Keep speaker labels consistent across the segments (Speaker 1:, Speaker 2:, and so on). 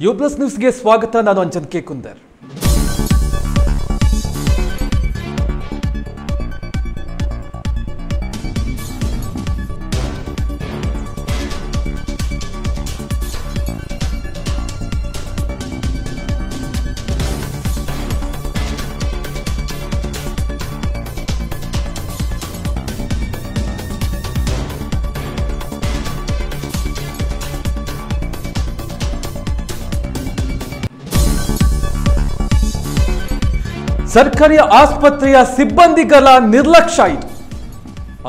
Speaker 1: You plus ನ್ಯೂಸ್ಗೆ ಸ್ವಾಗತ. ನಾನು ಅಂಜನ್ ಕೆ ಕುಂದರ್. ಸರ್ಕಾರಿ ಆಸ್ಪತ್ರೆಯ ಸಿಬ್ಬಂದಿಗಳ ನಿರ್ಲಕ್ಷ್ಯ ಇದು.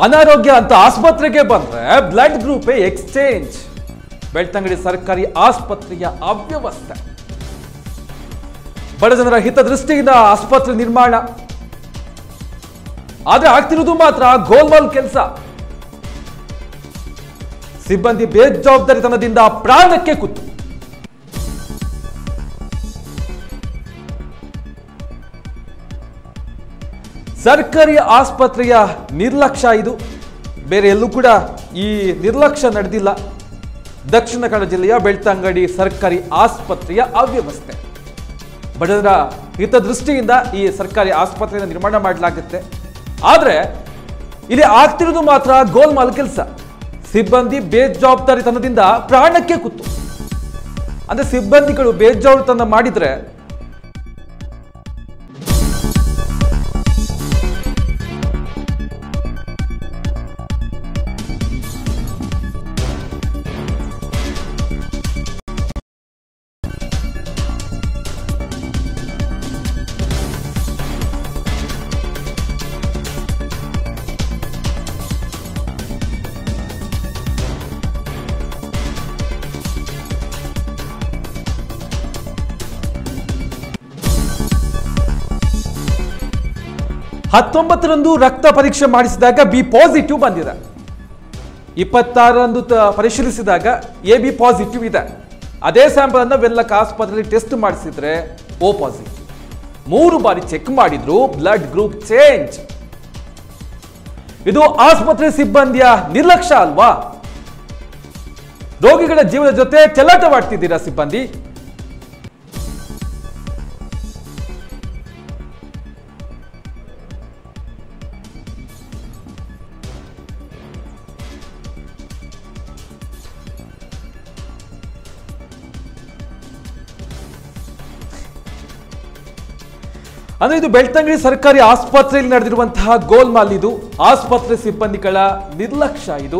Speaker 1: ಅನಾರೋಗ್ಯ ಅಂತ ಆಸ್ಪತ್ರೆಗೆ ಬಂದ್ರೆ ಬ್ಲಡ್ ಗ್ರೂಪ್ ಎಕ್ಸ್ಚೇಂಜ್. ಬೆಳ್ತಂಗಡಿ ಸರ್ಕಾರಿ ಆಸ್ಪತ್ರೆಯ ಅವ್ಯವಸ್ಥೆ. ಬಡಜನರ ಹಿತದೃಷ್ಟಿಯಿಂದ ಆಸ್ಪತ್ರೆ ನಿರ್ಮಾಣ, ಆದ್ರೆ ಆಗ್ತಿರುವುದು ಮಾತ್ರ ಗೋಲ್ಮಾಲ್ ಕೆಲಸ. ಸಿಬ್ಬಂದಿ ಬೇಜವಾಬ್ದಾರಿತನದಿಂದ ಪ್ರಾಣಕ್ಕೆ ಕುತ್ತು. ಸರ್ಕಾರಿ ಆಸ್ಪತ್ರೆಯ ನಿರ್ಲಕ್ಷ್ಯ ಇದು. ಬೇರೆ ಎಲ್ಲೂ ಕೂಡ ಈ ನಿರ್ಲಕ್ಷ್ಯ ನಡೆದಿಲ್ಲ. ದಕ್ಷಿಣ ಕನ್ನಡ ಜಿಲ್ಲೆಯ ಬೆಳ್ತಂಗಡಿ ಸರ್ಕಾರಿ ಆಸ್ಪತ್ರೆಯ ಅವ್ಯವಸ್ಥೆ. ಬಡವರ ಹಿತದೃಷ್ಟಿಯಿಂದ ಈ ಸರ್ಕಾರಿ ಆಸ್ಪತ್ರೆಯನ್ನು ನಿರ್ಮಾಣ ಮಾಡಲಾಗುತ್ತೆ. ಆದರೆ ಇಲ್ಲಿ ಆಗ್ತಿರೋದು ಮಾತ್ರ ಗೋಲ್ಮಾಲ್ ಕೆಲಸ. ಸಿಬ್ಬಂದಿ ಬೇಜವಾಬ್ದಾರಿತನದಿಂದ ಪ್ರಾಣಕ್ಕೆ ಕುತ್ತು. ಅಂದ್ರೆ ಸಿಬ್ಬಂದಿಗಳು ಬೇಜವಾಬ್ದಾರಿತನ ಮಾಡಿದ್ರೆ ಹತ್ತೊಂಬತ್ತರಂದು ರಕ್ತ ಪರೀಕ್ಷೆ ಮಾಡಿಸಿದಾಗ ಬಿ ಪಾಸಿಟಿವ್ ಬಂದಿದೆ. 26ರಂದು ಪರಿಶೀಲಿಸಿದಾಗ AB ಪಾಸಿಟಿವ್ ಇದೆ. ಅದೇ ಸ್ಯಾಂಪಲ್ ಅನ್ನು ವೆಲ್ಲಕ್ ಆಸ್ಪತ್ರೆಯಲ್ಲಿ ಟೆಸ್ಟ್ ಮಾಡಿಸಿದ್ರೆ O ಪಾಸಿಟಿವ್. 3 ಬಾರಿ ಚೆಕ್ ಮಾಡಿದ್ರು ಬ್ಲಡ್ ಗ್ರೂಪ್ ಚೇಂಜ್. ಇದು ಆಸ್ಪತ್ರೆ ಸಿಬ್ಬಂದಿಯ ನಿರ್ಲಕ್ಷ್ಯ ಅಲ್ವಾ? ರೋಗಿಗಳ ಜೀವದ ಜೊತೆ ಚೆಲ್ಲಾಟವಾಡ್ತಿದ್ದೀರಾ ಸಿಬ್ಬಂದಿ? ಅಂದ್ರೆ ಇದು ಬೆಳ್ತಂಗಡಿ ಸರ್ಕಾರಿ ಆಸ್ಪತ್ರೆಯಲ್ಲಿ ನಡೆದಿರುವಂತಹ ಗೋಲ್ಮಾಲ್. ಇದು ಆಸ್ಪತ್ರೆ ಸಿಬ್ಬಂದಿಗಳ ನಿರ್ಲಕ್ಷ್ಯ. ಇದು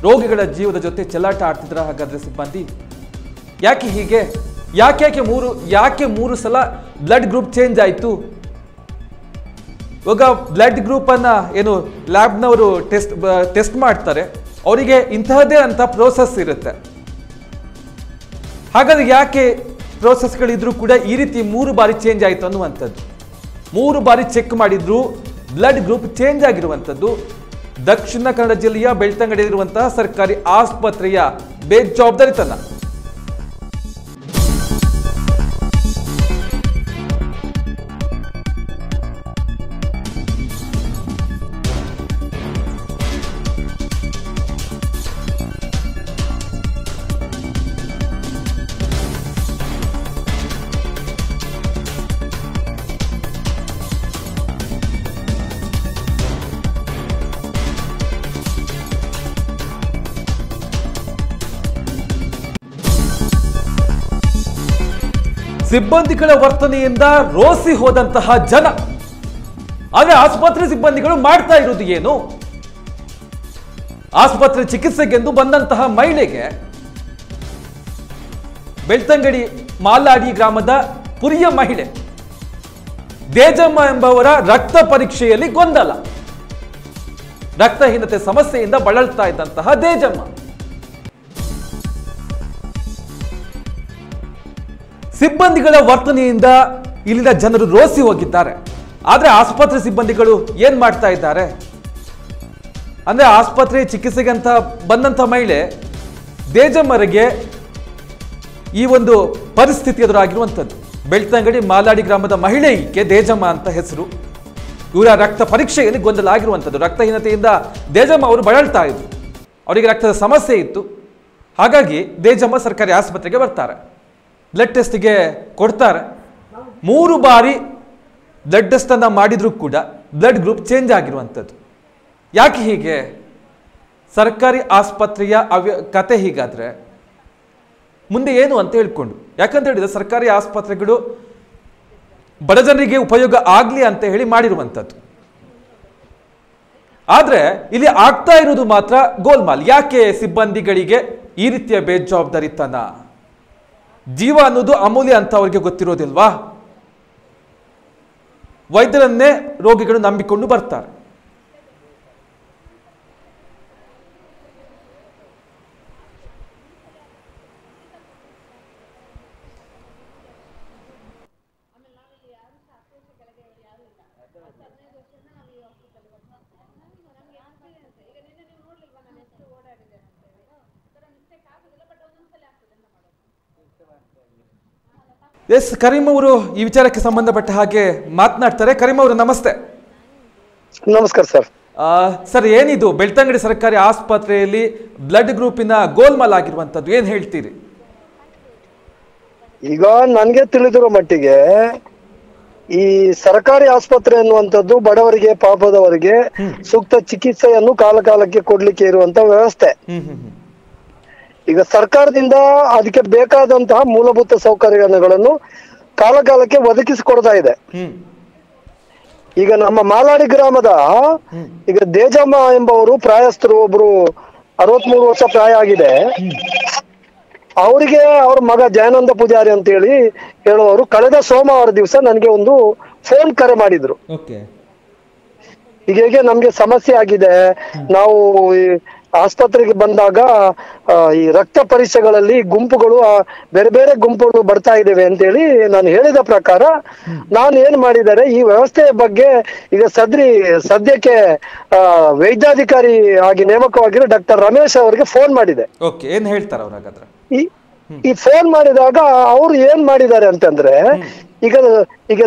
Speaker 1: ರೋಗಿಗಳ ಜೀವದ ಜೊತೆ ಚೆಲ್ಲಾಟ ಆಡ್ತಿದ್ರ ಹಾಗಾದ್ರೆ ಸಿಬ್ಬಂದಿ? ಯಾಕೆ ಹೀಗೆ? ಯಾಕೆ ಮೂರು ಸಲ ಬ್ಲಡ್ ಗ್ರೂಪ್ ಚೇಂಜ್ ಆಯ್ತು? ಇವಾಗ ಬ್ಲಡ್ ಗ್ರೂಪ್ ಅನ್ನ ಏನು ಲ್ಯಾಬ್ನವರು ಟೆಸ್ಟ್ ಮಾಡ್ತಾರೆ, ಅವರಿಗೆ ಇಂತಹದ್ದೇ ಅಂತ ಪ್ರೋಸೆಸ್ ಇರುತ್ತೆ. ಹಾಗಾದ್ರೆ ಯಾಕೆ ಪ್ರೋಸೆಸ್ಗಳಿದ್ರು ಕೂಡ ಈ ರೀತಿ 3 ಬಾರಿ ಚೇಂಜ್ ಆಯ್ತು ಅನ್ನುವಂಥದ್ದು? 3 ಬಾರಿ ಚೆಕ್ ಮಾಡಿದ್ರು ಬ್ಲಡ್ ಗ್ರೂಪ್ ಚೇಂಜ್ ಆಗಿರುವಂಥದ್ದು ದಕ್ಷಿಣ ಕನ್ನಡ ಜಿಲ್ಲೆಯ ಬೆಳ್ತಂಗಡಿಯಲ್ಲಿರುವಂತಹ ಸರ್ಕಾರಿ ಆಸ್ಪತ್ರೆಯ ಬೇಜವಾಬ್ದಾರಿತನ. ಸಿಬ್ಬಂದಿಗಳ ವರ್ತನೆಯಿಂದ ರೋಸಿ ಹೋದಂತಹ ಜನ. ಆದ್ರೆ ಆಸ್ಪತ್ರೆ ಸಿಬ್ಬಂದಿಗಳು ಮಾಡ್ತಾ ಇರೋದು ಏನು? ಆಸ್ಪತ್ರೆ ಚಿಕಿತ್ಸೆಗೆಂದು ಬಂದಂತಹ ಮಹಿಳೆಗೆ ಬೆಳ್ತಂಗಡಿ ಮಾಲಾಡಿ ಗ್ರಾಮದ ಪುರಿಯ ಮಹಿಳೆ ದೇಜಮ್ಮ ಎಂಬವರ ರಕ್ತ ಪರೀಕ್ಷೆಯಲ್ಲಿ ಗೊಂದಲ. ರಕ್ತಹೀನತೆ ಸಮಸ್ಯೆಯಿಂದ ಬಳಲ್ತಾ ಇದ್ದಂತಹ ದೇಜಮ್ಮ ಸಿಬ್ಬಂದಿಗಳ ವರ್ತನೆಯಿಂದ ಇಲ್ಲಿನ ಜನರು ರೋಸಿ ಹೋಗಿದ್ದಾರೆ. ಆದ್ರೆ ಆಸ್ಪತ್ರೆ ಸಿಬ್ಬಂದಿಗಳು ಏನ್ ಮಾಡ್ತಾ ಇದ್ದಾರೆ ಅಂದ್ರೆ ಆಸ್ಪತ್ರೆ ಚಿಕಿತ್ಸೆಗೆ ಅಂತ ಬಂದಂತ ಮಹಿಳೆ ದೇಜಮ್ಮರಿಗೆ ಈ ಒಂದು ಪರಿಸ್ಥಿತಿ ಎದುರಾಗಿರುವಂಥದ್ದು. ಬೆಳ್ತಂಗಡಿ ಮಾಲಾಡಿ ಗ್ರಾಮದ ಮಹಿಳೆ ಈಕೆ ದೇಜಮ್ಮ ಅಂತ ಹೆಸರು. ಇವರ ರಕ್ತ ಪರೀಕ್ಷೆಯಲ್ಲಿ ಗೊಂದಲ ಆಗಿರುವಂಥದ್ದು. ರಕ್ತಹೀನತೆಯಿಂದ ದೇಜಮ್ಮ ಅವರು ಬಳಲ್ತಾ ಇದ್ರು, ಅವರಿಗೆ ರಕ್ತದ ಸಮಸ್ಯೆ ಇತ್ತು. ಹಾಗಾಗಿ ದೇಜಮ್ಮ ಸರ್ಕಾರಿ ಆಸ್ಪತ್ರೆಗೆ ಬರ್ತಾರೆ. ಬ್ಲಡ್ ಟೆಸ್ಟ್ಗೆ ಕೊಡ್ತಾರೆ. 3 ಬಾರಿ ಬ್ಲಡ್ ಟೆಸ್ಟನ್ನು ಮಾಡಿದರೂ ಕೂಡ ಬ್ಲಡ್ ಗ್ರೂಪ್ ಚೇಂಜ್ ಆಗಿರುವಂಥದ್ದು. ಯಾಕೆ ಹೀಗೆ? ಸರ್ಕಾರಿ ಆಸ್ಪತ್ರೆಯ ಕತೆ ಹೀಗಾದರೆ ಮುಂದೆ ಏನು ಅಂತ ಹೇಳ್ಕೊಂಡು, ಯಾಕಂತ ಹೇಳಿದ್ರೆ ಸರ್ಕಾರಿ ಆಸ್ಪತ್ರೆಗಳು ಬಡ ಜನರಿಗೆ ಉಪಯೋಗ ಆಗಲಿ ಅಂತ ಹೇಳಿ ಮಾಡಿರುವಂಥದ್ದು. ಆದರೆ ಇಲ್ಲಿ ಆಗ್ತಾ ಇರುವುದು ಮಾತ್ರ ಗೋಲ್ಮಾಲ್. ಯಾಕೆ ಸಿಬ್ಬಂದಿಗಳಿಗೆ ಈ ರೀತಿಯ ಬೇಜವಾಬ್ದಾರಿತನ? ಜೀವ ಅನ್ನೋದು ಅಮೂಲ್ಯ ಅಂತ ಅವ್ರಿಗೆ ಗೊತ್ತಿರೋದಿಲ್ವಾ? ವೈದ್ಯರನ್ನೇ ರೋಗಿಗಳು ನಂಬಿಕೊಂಡು ಬರ್ತಾರೆ. ಎಸ್, ಕರೀಂ ಅವರು ಈ ವಿಚಾರಕ್ಕೆ ಸಂಬಂಧಪಟ್ಟ ಹಾಗೆ ಮಾತನಾಡ್ತಾರೆ. ಕರೀಂ ಅವರು ನಮಸ್ತೆ.
Speaker 2: ನಮಸ್ಕಾರ ಸರ್.
Speaker 1: ಸರ್, ಏನಿದು ಬೆಳ್ತಂಗಡಿ ಸರ್ಕಾರಿ ಆಸ್ಪತ್ರೆಯಲ್ಲಿ ಬ್ಲಡ್ ಗ್ರೂಪಿನ ಗೋಲ್ಮಾಲ್ ಆಗಿರುವಂತದ್ದು, ಏನ್ ಹೇಳ್ತೀರಿ?
Speaker 2: ಈಗ ನನ್ಗೆ ತಿಳಿದಿರೋ ಮಟ್ಟಿಗೆ ಈ ಸರ್ಕಾರಿ ಆಸ್ಪತ್ರೆ ಅನ್ನುವಂಥದ್ದು ಬಡವರಿಗೆ, ಪಾಪದವರಿಗೆ ಸೂಕ್ತ ಚಿಕಿತ್ಸೆಯನ್ನು ಕಾಲಕಾಲಕ್ಕೆ ಕೊಡ್ಲಿಕ್ಕೆ ಇರುವಂತ ವ್ಯವಸ್ಥೆ. ಈಗ ಸರ್ಕಾರದಿಂದ ಅದಕ್ಕೆ ಬೇಕಾದಂತಹ ಮೂಲಭೂತ ಸೌಕರ್ಯಗಳನ್ನು ಕಾಲಕಾಲಕ್ಕೆ ಒದಗಿಸಿಕೊಡ್ತಾ ಇದೆ. ಈಗ ನಮ್ಮ ಮಾಲಾಡಿ ಗ್ರಾಮದ ಈಗ ದೇಜಮ್ಮ ಎಂಬವರು ಪ್ರಾಯಸ್ಥರು, ಒಬ್ರು 63 ವರ್ಷ ಪ್ರಾಯ ಆಗಿದೆ. ಅವರಿಗೆ ಅವ್ರ ಮಗ ಜಯಾನಂದ ಪೂಜಾರಿ ಅಂತ ಹೇಳುವವರು ಕಳೆದ ಸೋಮವಾರ ದಿವಸ ನನಗೆ ಒಂದು ಫೋನ್ ಕರೆ ಮಾಡಿದ್ರು. ಈಗ ಹೇಗೆ ನಮ್ಗೆ ಸಮಸ್ಯೆ ಆಗಿದೆ, ನಾವು ಆಸ್ಪತ್ರೆಗೆ ಬಂದಾಗ ಈ ರಕ್ತ ಪರೀಕ್ಷೆಗಳಲ್ಲಿ ಗುಂಪುಗಳು ಬೇರೆ ಬೇರೆ ಗುಂಪುಗಳು ಬರ್ತಾ ಇದ್ದೇವೆ ಅಂತೇಳಿ ನಾನು ಹೇಳಿದ ಪ್ರಕಾರ ನಾನು ಏನ್ ಮಾಡಿದ್ದಾರೆ, ಈ ವ್ಯವಸ್ಥೆಯ ಬಗ್ಗೆ ಈಗ ಸದ್ಯಕ್ಕೆ ವೈದ್ಯಾಧಿಕಾರಿ ಆಗಿ ನೇಮಕವಾಗಿರೋ ಡಾಕ್ಟರ್ ರಮೇಶ್ ಅವರಿಗೆ ಫೋನ್ ಮಾಡಿದೆ.
Speaker 1: ಏನ್ ಹೇಳ್ತಾರೆ ಅವ್ರು ಹಾಗಾದ್ರೆ?
Speaker 2: ಈ ಫೋನ್ ಮಾಡಿದಾಗ ಅವ್ರು ಏನ್ ಮಾಡಿದ್ದಾರೆ ಅಂತಂದ್ರೆ, ಈಗ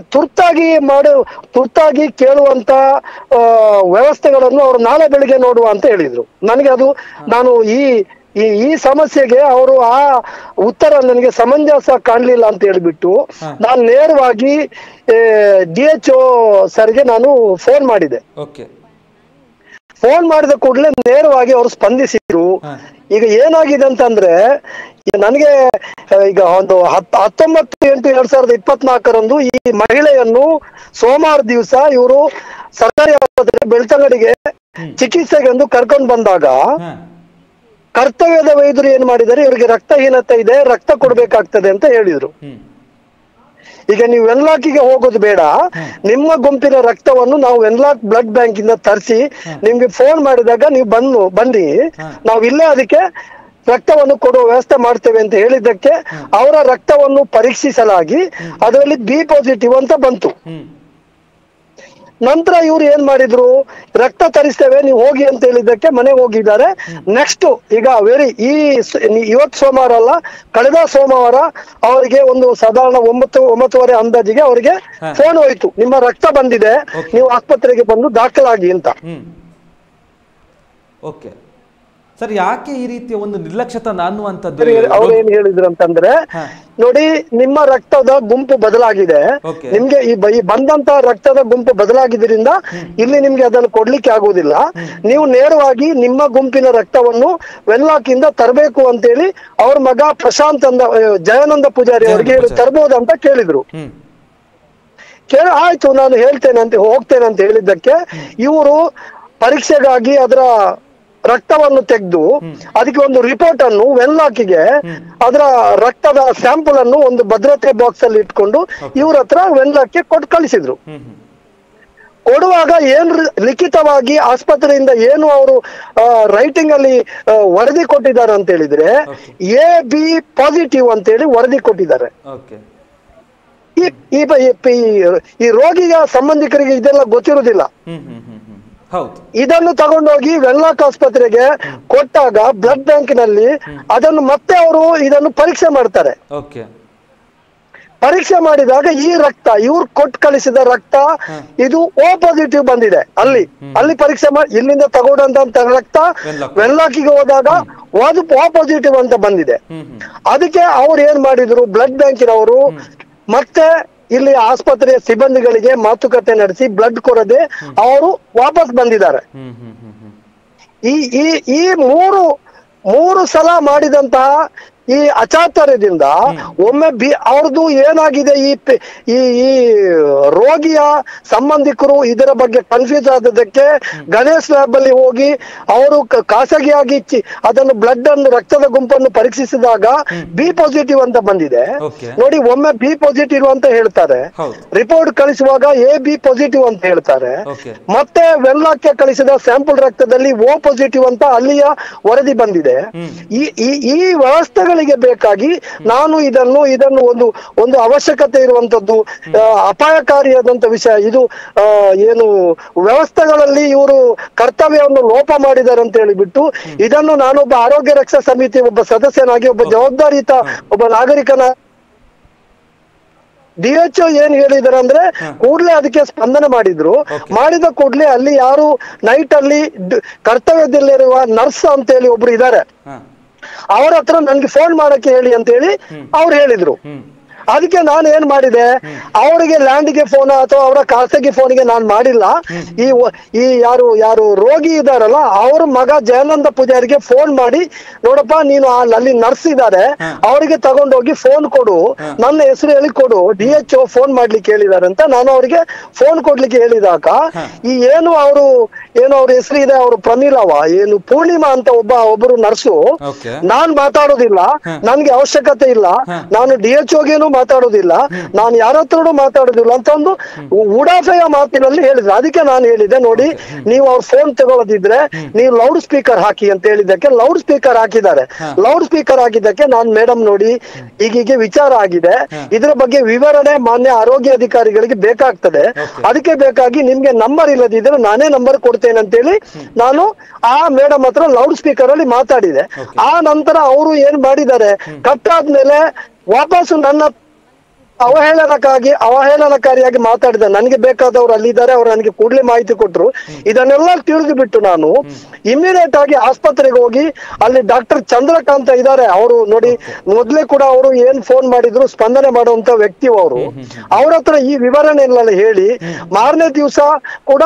Speaker 2: ತುರ್ತಾಗಿ ಕೇಳುವಂತ ವ್ಯವಸ್ಥೆಗಳನ್ನು ಅವ್ರು ನಾಳೆ ಬೆಳಿಗ್ಗೆ ನೋಡುವ ಅಂತ ಹೇಳಿದ್ರು. ನನಗೆ ಅದು ನಾನು ಈ ಸಮಸ್ಯೆಗೆ ಅವರು ಆ ಉತ್ತರ ನನಗೆ ಸಮಂಜಸ ಕಾಣ್ಲಿಲ್ಲ ಅಂತ ಹೇಳಿಬಿಟ್ಟು ನಾನು ನೇರವಾಗಿ DHO ಸರ್ಗೆ ನಾನು ಫೋನ್ ಮಾಡಿದೆ. ಫೋನ್ ಮಾಡಿದ ಕೂಡಲೇ ನೇರವಾಗಿ ಅವರು ಸ್ಪಂದಿಸಿದ್ರು. ಈಗ ಏನಾಗಿದೆ ಅಂತಂದ್ರೆ, ನನಗೆ ಈಗ ಒಂದು 19/8/2024 ಈ ಮಹಿಳೆಯನ್ನು ಸೋಮವಾರ ದಿವಸ ಇವರು ಸರ್ಕಾರಿ ಆಸ್ಪತ್ರೆ ಬೆಳ್ತಂಗಡಿಗೆ ಚಿಕಿತ್ಸೆಗೆ ಎಂದು ಕರ್ಕೊಂಡು ಬಂದಾಗ ಕರ್ತವ್ಯದ ವೈದ್ಯರು ಏನ್ ಮಾಡಿದ್ದಾರೆ, ಇವರಿಗೆ ರಕ್ತಹೀನತೆ ಇದೆ, ರಕ್ತ ಕೊಡ್ಬೇಕಾಗ್ತದೆ ಅಂತ ಹೇಳಿದ್ರು. ಈಗ ನೀವು ವೆನ್ಲಾಕಿಗೆ ಹೋಗೋದು ಬೇಡ, ನಿಮ್ಮ ಗುಂಪಿನ ರಕ್ತವನ್ನು ನಾವು ವೆನ್ಲಾಕ್ ಬ್ಲಡ್ ಬ್ಯಾಂಕ್ ಇಂದ ತರಿಸಿ ನಿಮ್ಗೆ ಫೋನ್ ಮಾಡಿದಾಗ ನೀವು ಬನ್ನಿ, ನಾವು ಇಲ್ಲೇ ಅದಕ್ಕೆ ರಕ್ತವನ್ನು ಕೊಡುವ ವ್ಯವಸ್ಥೆ ಮಾಡ್ತೇವೆ ಅಂತ ಹೇಳಿದ್ದಕ್ಕೆ ಅವರ ರಕ್ತವನ್ನು ಪರೀಕ್ಷಿಸಲಾಗಿ ಅದರಲ್ಲಿ B ಪಾಸಿಟಿವ್ ಅಂತ ಬಂತು. ನಂತರ ಇವ್ರು ಏನ್ ಮಾಡಿದ್ರು, ರಕ್ತ ತರಿಸ್ತೇವೆ ನೀವು ಹೋಗಿ ಅಂತ ಹೇಳಿದ್ದಕ್ಕೆ ಮನೆಗೆ ಹೋಗಿದ್ದಾರೆ. ನೆಕ್ಸ್ಟ್ ಈಗ ಇವತ್ತು ಸೋಮವಾರ ಅಲ್ಲ, ಕಳೆದ ಸೋಮವಾರ ಅವರಿಗೆ ಒಂದು ಸಾಧಾರಣ 9:30 ಅಂದಾಜಿಗೆ ಅವರಿಗೆ ಫೋನ್ ಹೋಯ್ತು, ನಿಮ್ಮ ರಕ್ತ ಬಂದಿದೆ, ನೀವು ಆಸ್ಪತ್ರೆಗೆ ಬಂದು ದಾಖಲಾಗಿ ಅಂತ.
Speaker 1: ಸರ್, ಯಾಕೆ ಈ ರೀತಿಯ ಒಂದು ನಿರ್ಲಕ್ಷ್ಯತೆ ಅನ್ನುವಂಥದ್ದು?
Speaker 2: ಅವ್ರು ಏನ್ ಹೇಳಿದ್ರು ಅಂತಂದ್ರೆ, ನೋಡಿ ನಿಮ್ಮ ರಕ್ತದ ಗುಂಪು ಬದಲಾಗಿದೆ, ನಿಮ್ಗೆ ಈ ಬಂದಂತ ರಕ್ತದ ಗುಂಪು ಬದಲಾಗಿದ್ರಿಂದ ಇಲ್ಲಿ ನಿಮ್ಗೆ ಅದನ್ನು ಕೊಡ್ಲಿಕ್ಕೆ ಆಗುವುದಿಲ್ಲ, ನೀವು ನೇರವಾಗಿ ನಿಮ್ಮ ಗುಂಪಿನ ರಕ್ತವನ್ನು ವೆನ್ಲಾಕ್ ಇಂದ ತರಬೇಕು ಅಂತೇಳಿ ಅವ್ರ ಮಗ ಪ್ರಶಾಂತ್ ಜಯಾನಂದ ಪೂಜಾರಿ ಅವರಿಗೆ ತರಬಹುದು ಅಂತ ಕೇಳಿದ್ರು. ಆಯ್ತು ನಾನು ಹೋಗ್ತೇನೆ ಅಂತ ಹೇಳಿದ್ದಕ್ಕೆ ಇವರು ಪರೀಕ್ಷೆಗಾಗಿ ಅದರ ರಕ್ತವನ್ನು ತೆಗೆದು ಅದಕ್ಕೆ ಒಂದು ರಿಪೋರ್ಟ್ ಅನ್ನು ವೆನ್ಲಾಕಿಗೆ ಅದರ ರಕ್ತದ ಸ್ಯಾಂಪಲ್ ಅನ್ನು ಒಂದು ಭದ್ರತೆ ಬಾಕ್ಸ್ ಅಲ್ಲಿ ಇಟ್ಕೊಂಡು ಇವ್ರ ಹತ್ರ ವೆನ್ಲಾಕ್ಗೆ ಕೊಟ್ಟು ಕಳಿಸಿದ್ರು. ಕೊಡುವಾಗ ಏನ್ ಲಿಖಿತವಾಗಿ ಆಸ್ಪತ್ರೆಯಿಂದ ಏನು ಅವರು ರೈಟಿಂಗ್ ಅಲ್ಲಿ ವರದಿ ಕೊಟ್ಟಿದ್ದಾರೆ ಅಂತ ಹೇಳಿದ್ರೆ AB ಪಾಸಿಟಿವ್ ಅಂತ ಹೇಳಿ ವರದಿ ಕೊಟ್ಟಿದ್ದಾರೆ. ಈ ರೋಗಿಯ ಸಂಬಂಧಿಕರಿಗೆ ಇದೆಲ್ಲ ಗೊತ್ತಿರುವುದಿಲ್ಲ. ಇದನ್ನು ತಗೊಂಡೋಗಿ ವೆನ್ಲಾಕ್ ಆಸ್ಪತ್ರೆಗೆ ಕೊಟ್ಟಾಗ ಬ್ಲಡ್ ಬ್ಯಾಂಕ್ ನಲ್ಲಿ ಅದನ್ನು ಮತ್ತೆ ಅವರು ಇದನ್ನು ಪರೀಕ್ಷೆ ಮಾಡ್ತಾರೆ. ಪರೀಕ್ಷೆ ಮಾಡಿದಾಗ ಈ ರಕ್ತ ಇವ್ರು ಕೊಟ್ಟು ಕಳಿಸಿದ ರಕ್ತ ಇದು ಓ ಪಾಸಿಟಿವ್ ಬಂದಿದೆ. ಅಲ್ಲಿ ಪರೀಕ್ಷೆ ಮಾಡಿ ಇಲ್ಲಿಂದ ತಗೊಂಡಂತ ರಕ್ತ ವೆನ್ಲಾಕಿಗೆ ಹೋದಾಗ ಅದು ಓ ಪಾಸಿಟಿವ್ ಅಂತ ಬಂದಿದೆ. ಅದಕ್ಕೆ ಅವ್ರು ಏನ್ ಮಾಡಿದ್ರು, ಬ್ಲಡ್ ಬ್ಯಾಂಕಿನವರು ಮತ್ತೆ ಇಲ್ಲಿ ಆಸ್ಪತ್ರೆಯ ಸಿಬ್ಬಂದಿಗಳಿಗೆ ಮಾತುಕತೆ ನಡೆಸಿ ಬ್ಲಡ್ ಕೊಡದೆ ಅವರು ವಾಪಸ್ ಬಂದಿದ್ದಾರೆ. ಈ ಮೂರು ಸಲ ಮಾಡಿದಂತಹ ಈ ಅಚಾತುರ್ಯದಿಂದ ಒಮ್ಮೆ ಅವ್ರದ್ದು ಏನಾಗಿದೆ, ಈ ರೋಗಿಯ ಸಂಬಂಧಿಕರು ಇದರ ಬಗ್ಗೆ ಕನ್ಫ್ಯೂಸ್ ಆದದಕ್ಕೆ ಗಣೇಶ್ ಲ್ಯಾಬ್ ಅಲ್ಲಿ ಹೋಗಿ ಅವರು ಖಾಸಗಿಯಾಗಿ ಅದನ್ನು ಬ್ಲಡ್ ಅನ್ನು ರಕ್ತದ ಗುಂಪನ್ನು ಪರೀಕ್ಷಿಸಿದಾಗ ಬಿ ಪಾಸಿಟಿವ್ ಅಂತ ಬಂದಿದೆ. ನೋಡಿ, ಒಮ್ಮೆ ಬಿ ಪಾಸಿಟಿವ್ ಅಂತ ಹೇಳ್ತಾರೆ, ರಿಪೋರ್ಟ್ ಕಳಿಸುವಾಗ ಎ ಬಿ ಪಾಸಿಟಿವ್ ಅಂತ ಹೇಳ್ತಾರೆ, ಮತ್ತೆ ವೆನ್ಲಾಕ್ಗೆ ಕಳಿಸಿದ ಸ್ಯಾಂಪಲ್ ರಕ್ತದಲ್ಲಿ ಓ ಪಾಸಿಟಿವ್ ಅಂತ ಅಲ್ಲಿಯ ವರದಿ ಬಂದಿದೆ. ಈ ವ್ಯವಸ್ಥೆಗಳು ಬೇಕಾಗಿ ನಾನು ಇದನ್ನು ಒಂದು ಅವಶ್ಯಕತೆ ಇರುವಂತದ್ದು, ಅಪಾಯಕಾರಿಯಾದಂತ ವಿಷಯ ಇದು. ಏನು ವ್ಯವಸ್ಥೆಗಳಲ್ಲಿ ಇವರು ಕರ್ತವ್ಯವನ್ನು ಲೋಪ ಮಾಡಿದ್ದಾರೆ ಅಂತ ಹೇಳಿಬಿಟ್ಟು ಇದನ್ನು ನಾನೊಬ್ಬ ಆರೋಗ್ಯ ರಕ್ಷಾ ಸಮಿತಿ ಒಬ್ಬ ಸದಸ್ಯನಾಗಿ, ಒಬ್ಬ ಜವಾಬ್ದಾರಿಯುತ ಒಬ್ಬ ನಾಗರಿಕನ DHO ಏನ್ ಹೇಳಿದಾರೆ ಅಂದ್ರೆ ಕೂಡ್ಲೆ ಅದಕ್ಕೆ ಸ್ಪಂದನೆ ಮಾಡಿದ್ರು. ಮಾಡಿದ ಕೂಡ್ಲೆ ಅಲ್ಲಿ ಯಾರು ನೈಟ್ ಅಲ್ಲಿ ಕರ್ತವ್ಯದಲ್ಲಿರುವ ನರ್ಸ್ ಅಂತ ಹೇಳಿ ಒಬ್ರು ಇದ್ದಾರೆ, ಅವ್ರ ಹತ್ರ ನನ್ಗೆ ಫೋನ್ ಮಾಡಕ್ಕೆ ಹೇಳಿ ಅಂತ ಹೇಳಿ ಅವ್ರು ಹೇಳಿದ್ರು. ಅದಕ್ಕೆ ನಾನು ಏನ್ ಮಾಡಿದೆ, ಅವರಿಗೆ ಲ್ಯಾಂಡ್ಗೆ ಫೋನ್ ಅಥವಾ ಅವರ ಖಾಸಗಿ ಫೋನ್ಗೆ ನಾನು ಮಾಡಿಲ್ಲ. ಈ ಯಾರು ರೋಗಿ ಇದಾರಲ್ಲ ಅವ್ರ ಮಗ ಜಯಾನಂದ ಪೂಜಾರಿಗೆ ಫೋನ್ ಮಾಡಿ, ನೋಡಪ್ಪ ನೀನು ಅಲ್ಲಿ ನರ್ಸ್ ಇದ್ದಾರೆ ಅವರಿಗೆ ತಗೊಂಡೋಗಿ ಫೋನ್ ಕೊಡು, ನನ್ನ ಹೆಸರು ಹೇಳಿ ಕೊಡು, DHO ಫೋನ್ ಮಾಡ್ಲಿಕ್ಕೆ ಹೇಳಿದಾರೆ ಅಂತ ನಾನು ಅವರಿಗೆ ಫೋನ್ ಕೊಡ್ಲಿಕ್ಕೆ ಹೇಳಿದಾಗ ಏನು ಅವ್ರ ಹೆಸರು ಇದೆ, ಅವರು ಪ್ರಮೀಲವ ಏನು ಪೂರ್ಣಿಮಾ ಅಂತ ಒಬ್ಬರು ನರ್ಸು, ನಾನ್ ಮಾತಾಡೋದಿಲ್ಲ, ನನ್ಗೆ ಅವಶ್ಯಕತೆ ಇಲ್ಲ, ನಾನು DHOಗೇನು ಮಾತಾಡೋದಿಲ್ಲ, ನಾನು ಯಾರ ಹತ್ರನೂ ಮಾತಾಡೋದಿಲ್ಲ ಅಂತ ಒಂದು ಉಡಾಫೆಯ ಮಾತಿನಲ್ಲಿ ಹೇಳಿದ್ರು. ಅದಕ್ಕೆ ನಾನು ಹೇಳಿದೆ, ನೋಡಿ ನೀವು ಅವ್ರ ಫೋನ್ ತಗೊಳ್ಳೋದಿದ್ರೆ ನೀವು ಲೌಡ್ ಸ್ಪೀಕರ್ ಹಾಕಿ ಅಂತ ಹೇಳಿದ್ದಕ್ಕೆ ಲೌಡ್ ಸ್ಪೀಕರ್ ಹಾಕಿದ್ದಾರೆ. ಲೌಡ್ ಸ್ಪೀಕರ್ ಹಾಕಿದ್ದಕ್ಕೆ ನಾನು ಮೇಡಮ್ ನೋಡಿ ಹೀಗೆ ವಿಚಾರ ಆಗಿದೆ, ಇದ್ರ ಬಗ್ಗೆ ವಿವರಣೆ ಮಾನ್ಯ ಆರೋಗ್ಯ ಅಧಿಕಾರಿಗಳಿಗೆ ಬೇಕಾಗ್ತದೆ, ಅದಕ್ಕೆ ಬೇಕಾಗಿ ನಿಮ್ಗೆ ನಂಬರ್ ಇಲ್ಲದಿದ್ರೆ ನಾನೇ ನಂಬರ್ ಕೊಡ್ತೇನೆ ಅಂತೇಳಿ ನಾನು ಆ ಮೇಡಮ್ ಹತ್ರ ಲೌಡ್ ಸ್ಪೀಕರ್ ಅಲ್ಲಿ ಮಾತಾಡಿದೆ. ಆ ನಂತರ ಅವರು ಏನ್ ಮಾಡಿದ್ದಾರೆ, ಕಟ್ಟಾದ್ಮೇಲೆ ವಾಪಸ್ ನನ್ನ ಅವಹೇಳನಕಾರಿಯಾಗಿ ಮಾತಾಡಿದ. ನನಗೆ ಬೇಕಾದವ್ರು ಅಲ್ಲಿದ್ದಾರೆ, ಅವ್ರು ನನಗೆ ಕೂಡಲೇ ಮಾಹಿತಿ ಕೊಟ್ರು. ಇದನ್ನೆಲ್ಲ ತಿಳಿದು ಬಿಟ್ಟು ನಾನು ಇಮಿಡಿಯೇಟ್ ಆಗಿ ಆಸ್ಪತ್ರೆಗೆ ಹೋಗಿ ಅಲ್ಲಿ ಡಾಕ್ಟರ್ ಚಂದ್ರಕಾಂತ ಇದ್ದಾರೆ, ಅವರು ನೋಡಿ ಮೊದ್ಲೇ ಕೂಡ ಅವರು ಏನ್ ಫೋನ್ ಮಾಡಿದ್ರು ಸ್ಪಂದನೆ ಮಾಡುವಂತ ವ್ಯಕ್ತಿ ಅವರು, ಅವ್ರ ಹತ್ರ ಈ ವಿವರಣೆಲ್ಲ ಹೇಳಿ ಮಾರನೇ ದಿವಸ ಕೂಡ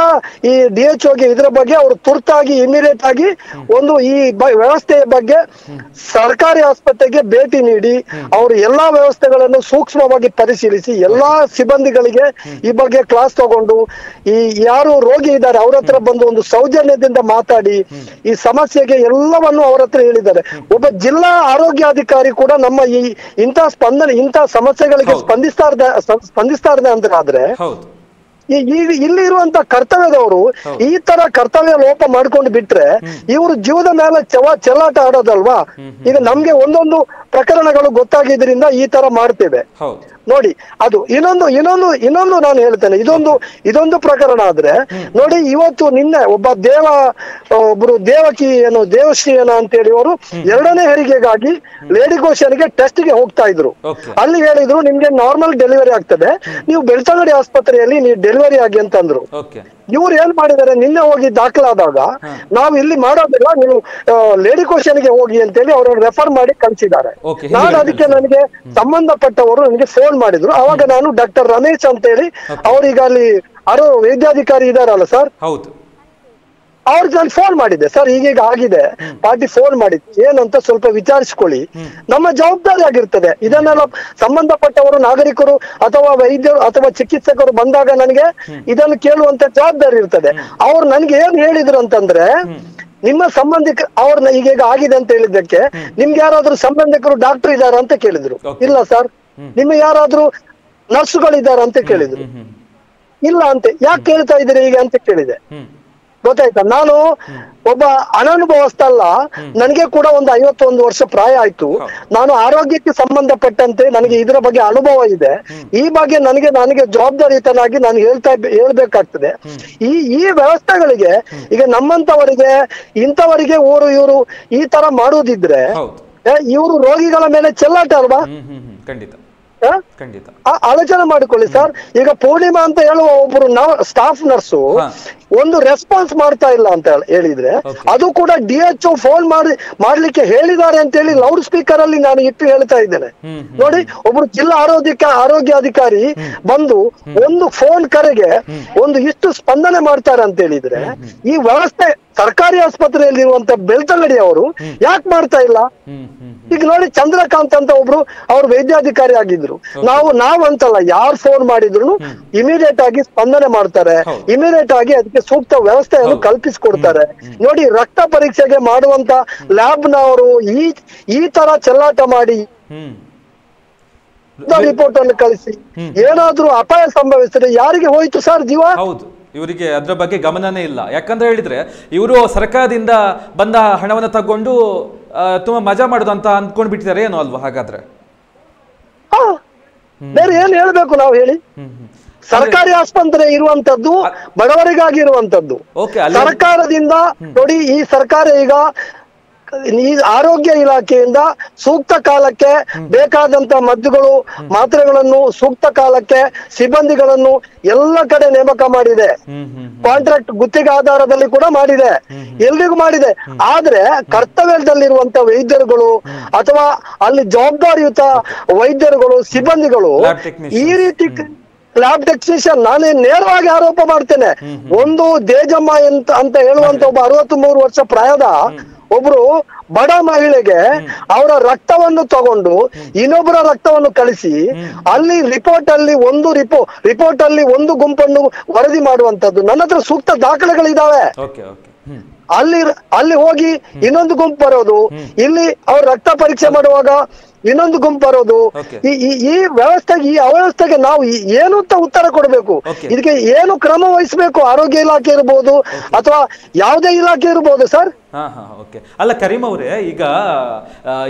Speaker 2: ಈ DHOಗೆ ಇದ್ರ ಬಗ್ಗೆ ಅವರು ತುರ್ತಾಗಿ ಇಮಿಡಿಯೇಟ್ ಆಗಿ ಒಂದು ಈ ವ್ಯವಸ್ಥೆಯ ಬಗ್ಗೆ ಸರ್ಕಾರಿ ಆಸ್ಪತ್ರೆಗೆ ಭೇಟಿ ನೀಡಿ ಅವರು ಎಲ್ಲಾ ವ್ಯವಸ್ಥೆಗಳನ್ನು ಸೂಕ್ಷ್ಮವಾಗಿ ಪರಿಶೀಲಿಸಿ ಎಲ್ಲಾ ಸಿಬ್ಬಂದಿಗಳಿಗೆ ಈ ಬಗ್ಗೆ ಕ್ಲಾಸ್ ತಗೊಂಡು ಈ ಯಾರು ರೋಗಿ ಇದ್ದಾರೆ ಅವ್ರ ಹತ್ರ ಬಂದು ಒಂದು ಸೌಜನ್ಯದಿಂದ ಮಾತಾಡಿ ಈ ಸಮಸ್ಯೆಗೆ ಎಲ್ಲವನ್ನು ಅವ್ರ ಹತ್ರ ಹೇಳಿದ್ದಾರೆ. ಒಬ್ಬ ಜಿಲ್ಲಾ ಆರೋಗ್ಯಾಧಿಕಾರಿ ಕೂಡ ನಮ್ಮ ಇಂಥ ಸಮಸ್ಯೆಗಳಿಗೆ ಸ್ಪಂದಿಸ್ತಾ ಇದೆ ಅಂದ್ರೆ ಆದ್ರೆ ಇಲ್ಲಿ ಇರುವಂತ ಕರ್ತವ್ಯದವರು ಈ ತರ ಕರ್ತವ್ಯ ಲೋಪ ಮಾಡ್ಕೊಂಡು ಬಿಟ್ರೆ ಇವರು ಜೀವದ ಮೇಲೆ ಚೆಲ್ಲಾಟ ಆಡೋದಲ್ವಾ. ಈಗ ನಮ್ಗೆ ಒಂದೊಂದು ಪ್ರಕರಣಗಳು ಗೊತ್ತಾಗಿದ್ರಿಂದ ಈ ತರ ಮಾಡ್ತೇವೆ ನೋಡಿ. ಅದು ಇನ್ನೊಂದು ನಾನು ಹೇಳ್ತೇನೆ, ಇದೊಂದು ಪ್ರಕರಣ ಆದ್ರೆ ನೋಡಿ, ಇವತ್ತು ನಿನ್ನೆ ಒಬ್ರು ದೇವಶ್ರೀ ಅಂತೇಳಿ ಅವರು 2ನೇ ಹೆರಿಗೆಗಾಗಿ ಲೇಡಿ ಗೋಶನ್ಗೆ ಟೆಸ್ಟ್ಗೆ ಹೋಗ್ತಾ ಇದ್ರು. ಅಲ್ಲಿ ಹೇಳಿದ್ರು ನಿಮ್ಗೆ ನಾರ್ಮಲ್ ಡೆಲಿವರಿ ಆಗ್ತದೆ, ನೀವು ಬೆಳ್ತಂಗಡಿ ಆಸ್ಪತ್ರೆಯಲ್ಲಿ ನೀವು ಡೆಲಿವರಿ ಆಗಿ ಅಂತಂದ್ರು. ಇವ್ರು ಏನ್ ಮಾಡಿದ್ದಾರೆ, ನಿನ್ನೆ ಹೋಗಿ ದಾಖಲಾದಾಗ ನಾವು ಇಲ್ಲಿ ಮಾಡೋದಿಲ್ಲ, ನೀವು ಲೇಡಿ ಕೋಶನ್ಗೆ ಹೋಗಿ ಅಂತೇಳಿ ಅವ್ರನ್ನ ರೆಫರ್ ಮಾಡಿ ಕಳಿಸಿದ್ದಾರೆ. ನಾನು ಅದಕ್ಕೆ ನನಗೆ ಸಂಬಂಧಪಟ್ಟವರು ನನಗೆ ಫೋನ್ ಮಾಡಿದ್ರು. ಅವಾಗ ನಾನು ಡಾಕ್ಟರ್ ರಮೇಶ್ ಅಂತೇಳಿ ಅವ್ರೀಗ ಅಲ್ಲಿ ವೈದ್ಯಾಧಿಕಾರಿ ಇದಾರಲ್ಲ ಸರ್, ಅವ್ರಿಗೆ ನಾನು ಫೋನ್ ಮಾಡಿದ್ದೆ, ಸರ್ ಹೀಗೀಗ ಆಗಿದೆ, ಪಾರ್ಟಿ ಫೋನ್ ಮಾಡಿದ್ದು ಏನಂತ ಸ್ವಲ್ಪ ವಿಚಾರಿಸ್ಕೊಳ್ಳಿ, ನಮ್ಮ ಜವಾಬ್ದಾರಿ ಆಗಿರ್ತದೆ. ಇದನ್ನೆಲ್ಲ ಸಂಬಂಧಪಟ್ಟವರು ನಾಗರಿಕರು ಅಥವಾ ವೈದ್ಯರು ಅಥವಾ ಚಿಕಿತ್ಸಕರು ಬಂದಾಗ ನನಗೆ ಇದನ್ನು ಕೇಳುವಂತ ಜವಾಬ್ದಾರಿ ಇರ್ತದೆ. ಅವ್ರು ನನ್ಗೆ ಏನ್ ಹೇಳಿದ್ರು ಅಂತಂದ್ರೆ, ನಿಮ್ಮ ಸಂಬಂಧಿಕ ಅವ್ರನ್ನ ಹೀಗೀಗ ಆಗಿದೆ ಅಂತ ಹೇಳಿದ್ದಕ್ಕೆ ನಿಮ್ಗೆ ಯಾರಾದ್ರೂ ಸಂಬಂಧಿಕರು ಡಾಕ್ಟರ್ ಇದಾರ ಅಂತ ಕೇಳಿದ್ರು. ಇಲ್ಲ ಸರ್. ನಿಮ್ಗೆ ಯಾರಾದ್ರೂ ನರ್ಸುಗಳಿದಾರ ಅಂತ ಕೇಳಿದ್ರು. ಇಲ್ಲ ಅಂತೆ. ಯಾಕೆ ಕೇಳ್ತಾ ಇದ್ದೀರಿ ಈಗ ಅಂತ ಕೇಳಿದೆ. ಗೊತ್ತಾಯ್ತಾ, ನಾನು ಒಬ್ಬ ಅನನುಭವಸ್ಥಲ್ಲ, ನನಗೆ ಕೂಡ ಒಂದು 51 ವರ್ಷ ಪ್ರಾಯ ಆಯ್ತು. ನಾನು ಆರೋಗ್ಯಕ್ಕೆ ಸಂಬಂಧಪಟ್ಟಂತೆ ನನಗೆ ಇದರ ಬಗ್ಗೆ ಅನುಭವ ಇದೆ. ಈ ಬಗ್ಗೆ ನನಗೆ ಜವಾಬ್ದಾರಿತನಾಗಿ ನಾನು ಹೇಳ್ಬೇಕಾಗ್ತದೆ. ಈ ವ್ಯವಸ್ಥೆಗಳಿಗೆ ಈಗ ನಮ್ಮಂತವರಿಗೆ ಇಂಥವರಿಗೆ ಇವರು ಈ ತರ ಮಾಡುವುದಿದ್ರೆ ಇವರು ರೋಗಿಗಳ ಮೇಲೆ ಚೆಲ್ಲಾಟ ಅಲ್ವಾ.
Speaker 1: ಖಂಡಿತ ಖಂಡಿತ
Speaker 2: ಆಲೋಚನೆ ಮಾಡಿಕೊಳ್ಳಿ ಸರ್. ಈಗ ಪೂರ್ಣಿಮಾ ಅಂತ ಹೇಳುವ ಒಬ್ರು ಸ್ಟಾಫ್ ನರ್ಸು ಒಂದು ರೆಸ್ಪಾನ್ಸ್ ಮಾಡ್ತಾ ಇಲ್ಲ ಅಂತ ಹೇಳಿದ್ರೆ, ಅದು ಕೂಡ DHO ಫೋನ್ ಮಾಡ್ಲಿಕ್ಕೆ ಹೇಳಿದ್ದಾರೆ ಅಂತ ಹೇಳಿ ಲೌಡ್ ಸ್ಪೀಕರ್ ಅಲ್ಲಿ ನಾನು ಇಟ್ಟು ಹೇಳ್ತಾ ಇದ್ದೇನೆ. ನೋಡಿ, ಒಬ್ರು ಜಿಲ್ಲಾ ಆರೋಗ್ಯಾಧಿಕಾರಿ ಬಂದು ಒಂದು ಫೋನ್ ಕರೆಗೆ ಒಂದು ಇಷ್ಟು ಸ್ಪಂದನೆ ಮಾಡ್ತಾರೆ ಅಂತ ಹೇಳಿದ್ರೆ, ಈ ವ್ಯವಸ್ಥೆ ಸರ್ಕಾರಿ ಆಸ್ಪತ್ರೆಯಲ್ಲಿರುವಂತ ಬೆಳ್ತಂಗಡಿ ಅವರು ಯಾಕೆ ಮಾಡ್ತಾ ಇಲ್ಲ? ಈಗ ನೋಡಿ, ಚಂದ್ರಕಾಂತ್ ಅಂತ ಒಬ್ರು ಅವ್ರು ವೈದ್ಯಾಧಿಕಾರಿ ಆಗಿದ್ರು. ನಾವಂತಲ್ಲ, ಯಾರು ಫೋನ್ ಮಾಡಿದ್ರು ಇಮಿಡಿಯೇಟ್ ಆಗಿ ಸ್ಪಂದನೆ ಮಾಡ್ತಾರೆ, ಇಮಿಡಿಯೇಟ್ ಆಗಿ ಅದಕ್ಕೆ ಸೂಕ್ತ ವ್ಯವಸ್ಥೆಯನ್ನು ಕಲ್ಪಿಸಿಕೊಡ್ತಾರೆ. ನೋಡಿ, ರಕ್ತ ಪರೀಕ್ಷೆಗೆ ಮಾಡುವಂತ ಲ್ಯಾಬ್ ನವರು ಈ ತರ ಚೆಲ್ಲಾಟ ಮಾಡಿ ರಿಪೋರ್ಟ್ ಅನ್ನು ಕಳಿಸಿ ಏನಾದ್ರೂ ಅಪಾಯ ಸಂಭವಿಸಿದ್ರೆ ಯಾರಿಗೆ ಹೋಯ್ತು ಸರ್ ಜೀವ?
Speaker 1: ಹೌದು, ಇವರಿಗೆ ಅದ್ರ ಬಗ್ಗೆ ಗಮನನೇ ಇಲ್ಲ. ಯಾಕಂದ್ರೆ ಹೇಳಿದ್ರೆ ಇವರು ಸರ್ಕಾರದಿಂದ ಬಂದ ಹಣವನ್ನು ತಗೊಂಡು ತುಂಬಾ ಮಜಾ ಮಾಡುದು ಅಂತ ಅಂದ್ಕೊಂಡ್ ಬಿಟ್ಟಿದ್ದಾರೆ ಏನೋ ಅಲ್ವಾ? ಹಾಗಾದ್ರೆ
Speaker 2: ಬೇರೆ ಏನ್ ಹೇಳ್ಬೇಕು ನಾವು ಹೇಳಿ? ಸರ್ಕಾರಿ ಆಸ್ಪತ್ರೆ ಇರುವಂತದ್ದು ಬಡವರಿಗಾಗಿ ಇರುವಂತದ್ದು. ಸರ್ಕಾರದಿಂದ ನೋಡಿ, ಈ ಸರ್ಕಾರ ಈಗ ಈ ಆರೋಗ್ಯ ಇಲಾಖೆಯಿಂದ ಸೂಕ್ತ ಕಾಲಕ್ಕೆ ಬೇಕಾದಂತ ಮದ್ದುಗಳು, ಮಾತ್ರೆಗಳನ್ನು ಸೂಕ್ತ ಕಾಲಕ್ಕೆ ಸಿಬ್ಬಂದಿಗಳನ್ನು ಎಲ್ಲ ಕಡೆ ನೇಮಕ ಮಾಡಿದೆ. ಕಾಂಟ್ರಾಕ್ಟ್ ಗುತ್ತಿಗೆ ಆಧಾರದಲ್ಲಿ ಕೂಡ ಮಾಡಿದೆ, ಎಲ್ರಿಗೂ ಮಾಡಿದೆ. ಆದ್ರೆ ಕರ್ತವ್ಯದಲ್ಲಿರುವಂತ ವೈದ್ಯರುಗಳು ಅಥವಾ ಅಲ್ಲಿ ಜವಾಬ್ದಾರಿಯುತ ವೈದ್ಯರುಗಳು, ಸಿಬ್ಬಂದಿಗಳು ಈ ರೀತಿ ಲ್ಯಾಬ್ ಟೆಕ್ನಿಷಿಯನ್, ನಾನೇ ನೇರವಾಗಿ ಆರೋಪ ಮಾಡ್ತೇನೆ. ಒಂದು ದೇಜಮ್ಮ ಅಂತ ಹೇಳುವಂತ ಒಬ್ಬ 63 ವರ್ಷ ಪ್ರಾಯದ ಒಬ್ರು ಬಡ ಮಹಿಳೆಗೆ ಅವರ ರಕ್ತವನ್ನು ತಗೊಂಡು ಇನ್ನೊಬ್ಬರ ರಕ್ತವನ್ನು ಕಳಿಸಿ ಅಲ್ಲಿ ರಿಪೋರ್ಟ್ ಅಲ್ಲಿ ಒಂದು ಗುಂಪನ್ನು ವರದಿ ಮಾಡುವಂತದ್ದು. ನನ್ನ ಹತ್ರ ಸೂಕ್ತ ದಾಖಲೆಗಳಿದಾವೆ. ಅಲ್ಲಿ ಹೋಗಿ ಇನ್ನೊಂದು ಗುಂಪು ಬರೋದು, ಇಲ್ಲಿ ಅವ್ರ ರಕ್ತ ಪರೀಕ್ಷೆ ಮಾಡುವಾಗ ಇನ್ನೊಂದು ಗುಂಪು ಬರೋದು. ಈ ವ್ಯವಸ್ಥೆಗೆ, ಈ ಅವ್ಯವಸ್ಥೆಗೆ ನಾವು ಏನು ಅಂತ ಉತ್ತರ ಕೊಡಬೇಕು? ಇದಕ್ಕೆ ಏನು ಕ್ರಮ ವಹಿಸಬೇಕು? ಆರೋಗ್ಯ ಇಲಾಖೆ ಇರ್ಬೋದು ಅಥವಾ ಯಾವುದೇ ಇಲಾಖೆ ಇರ್ಬೋದು ಸರ್.
Speaker 1: ಅಲ್ಲ ಕರೀಂ ಅವರೇ, ಈಗ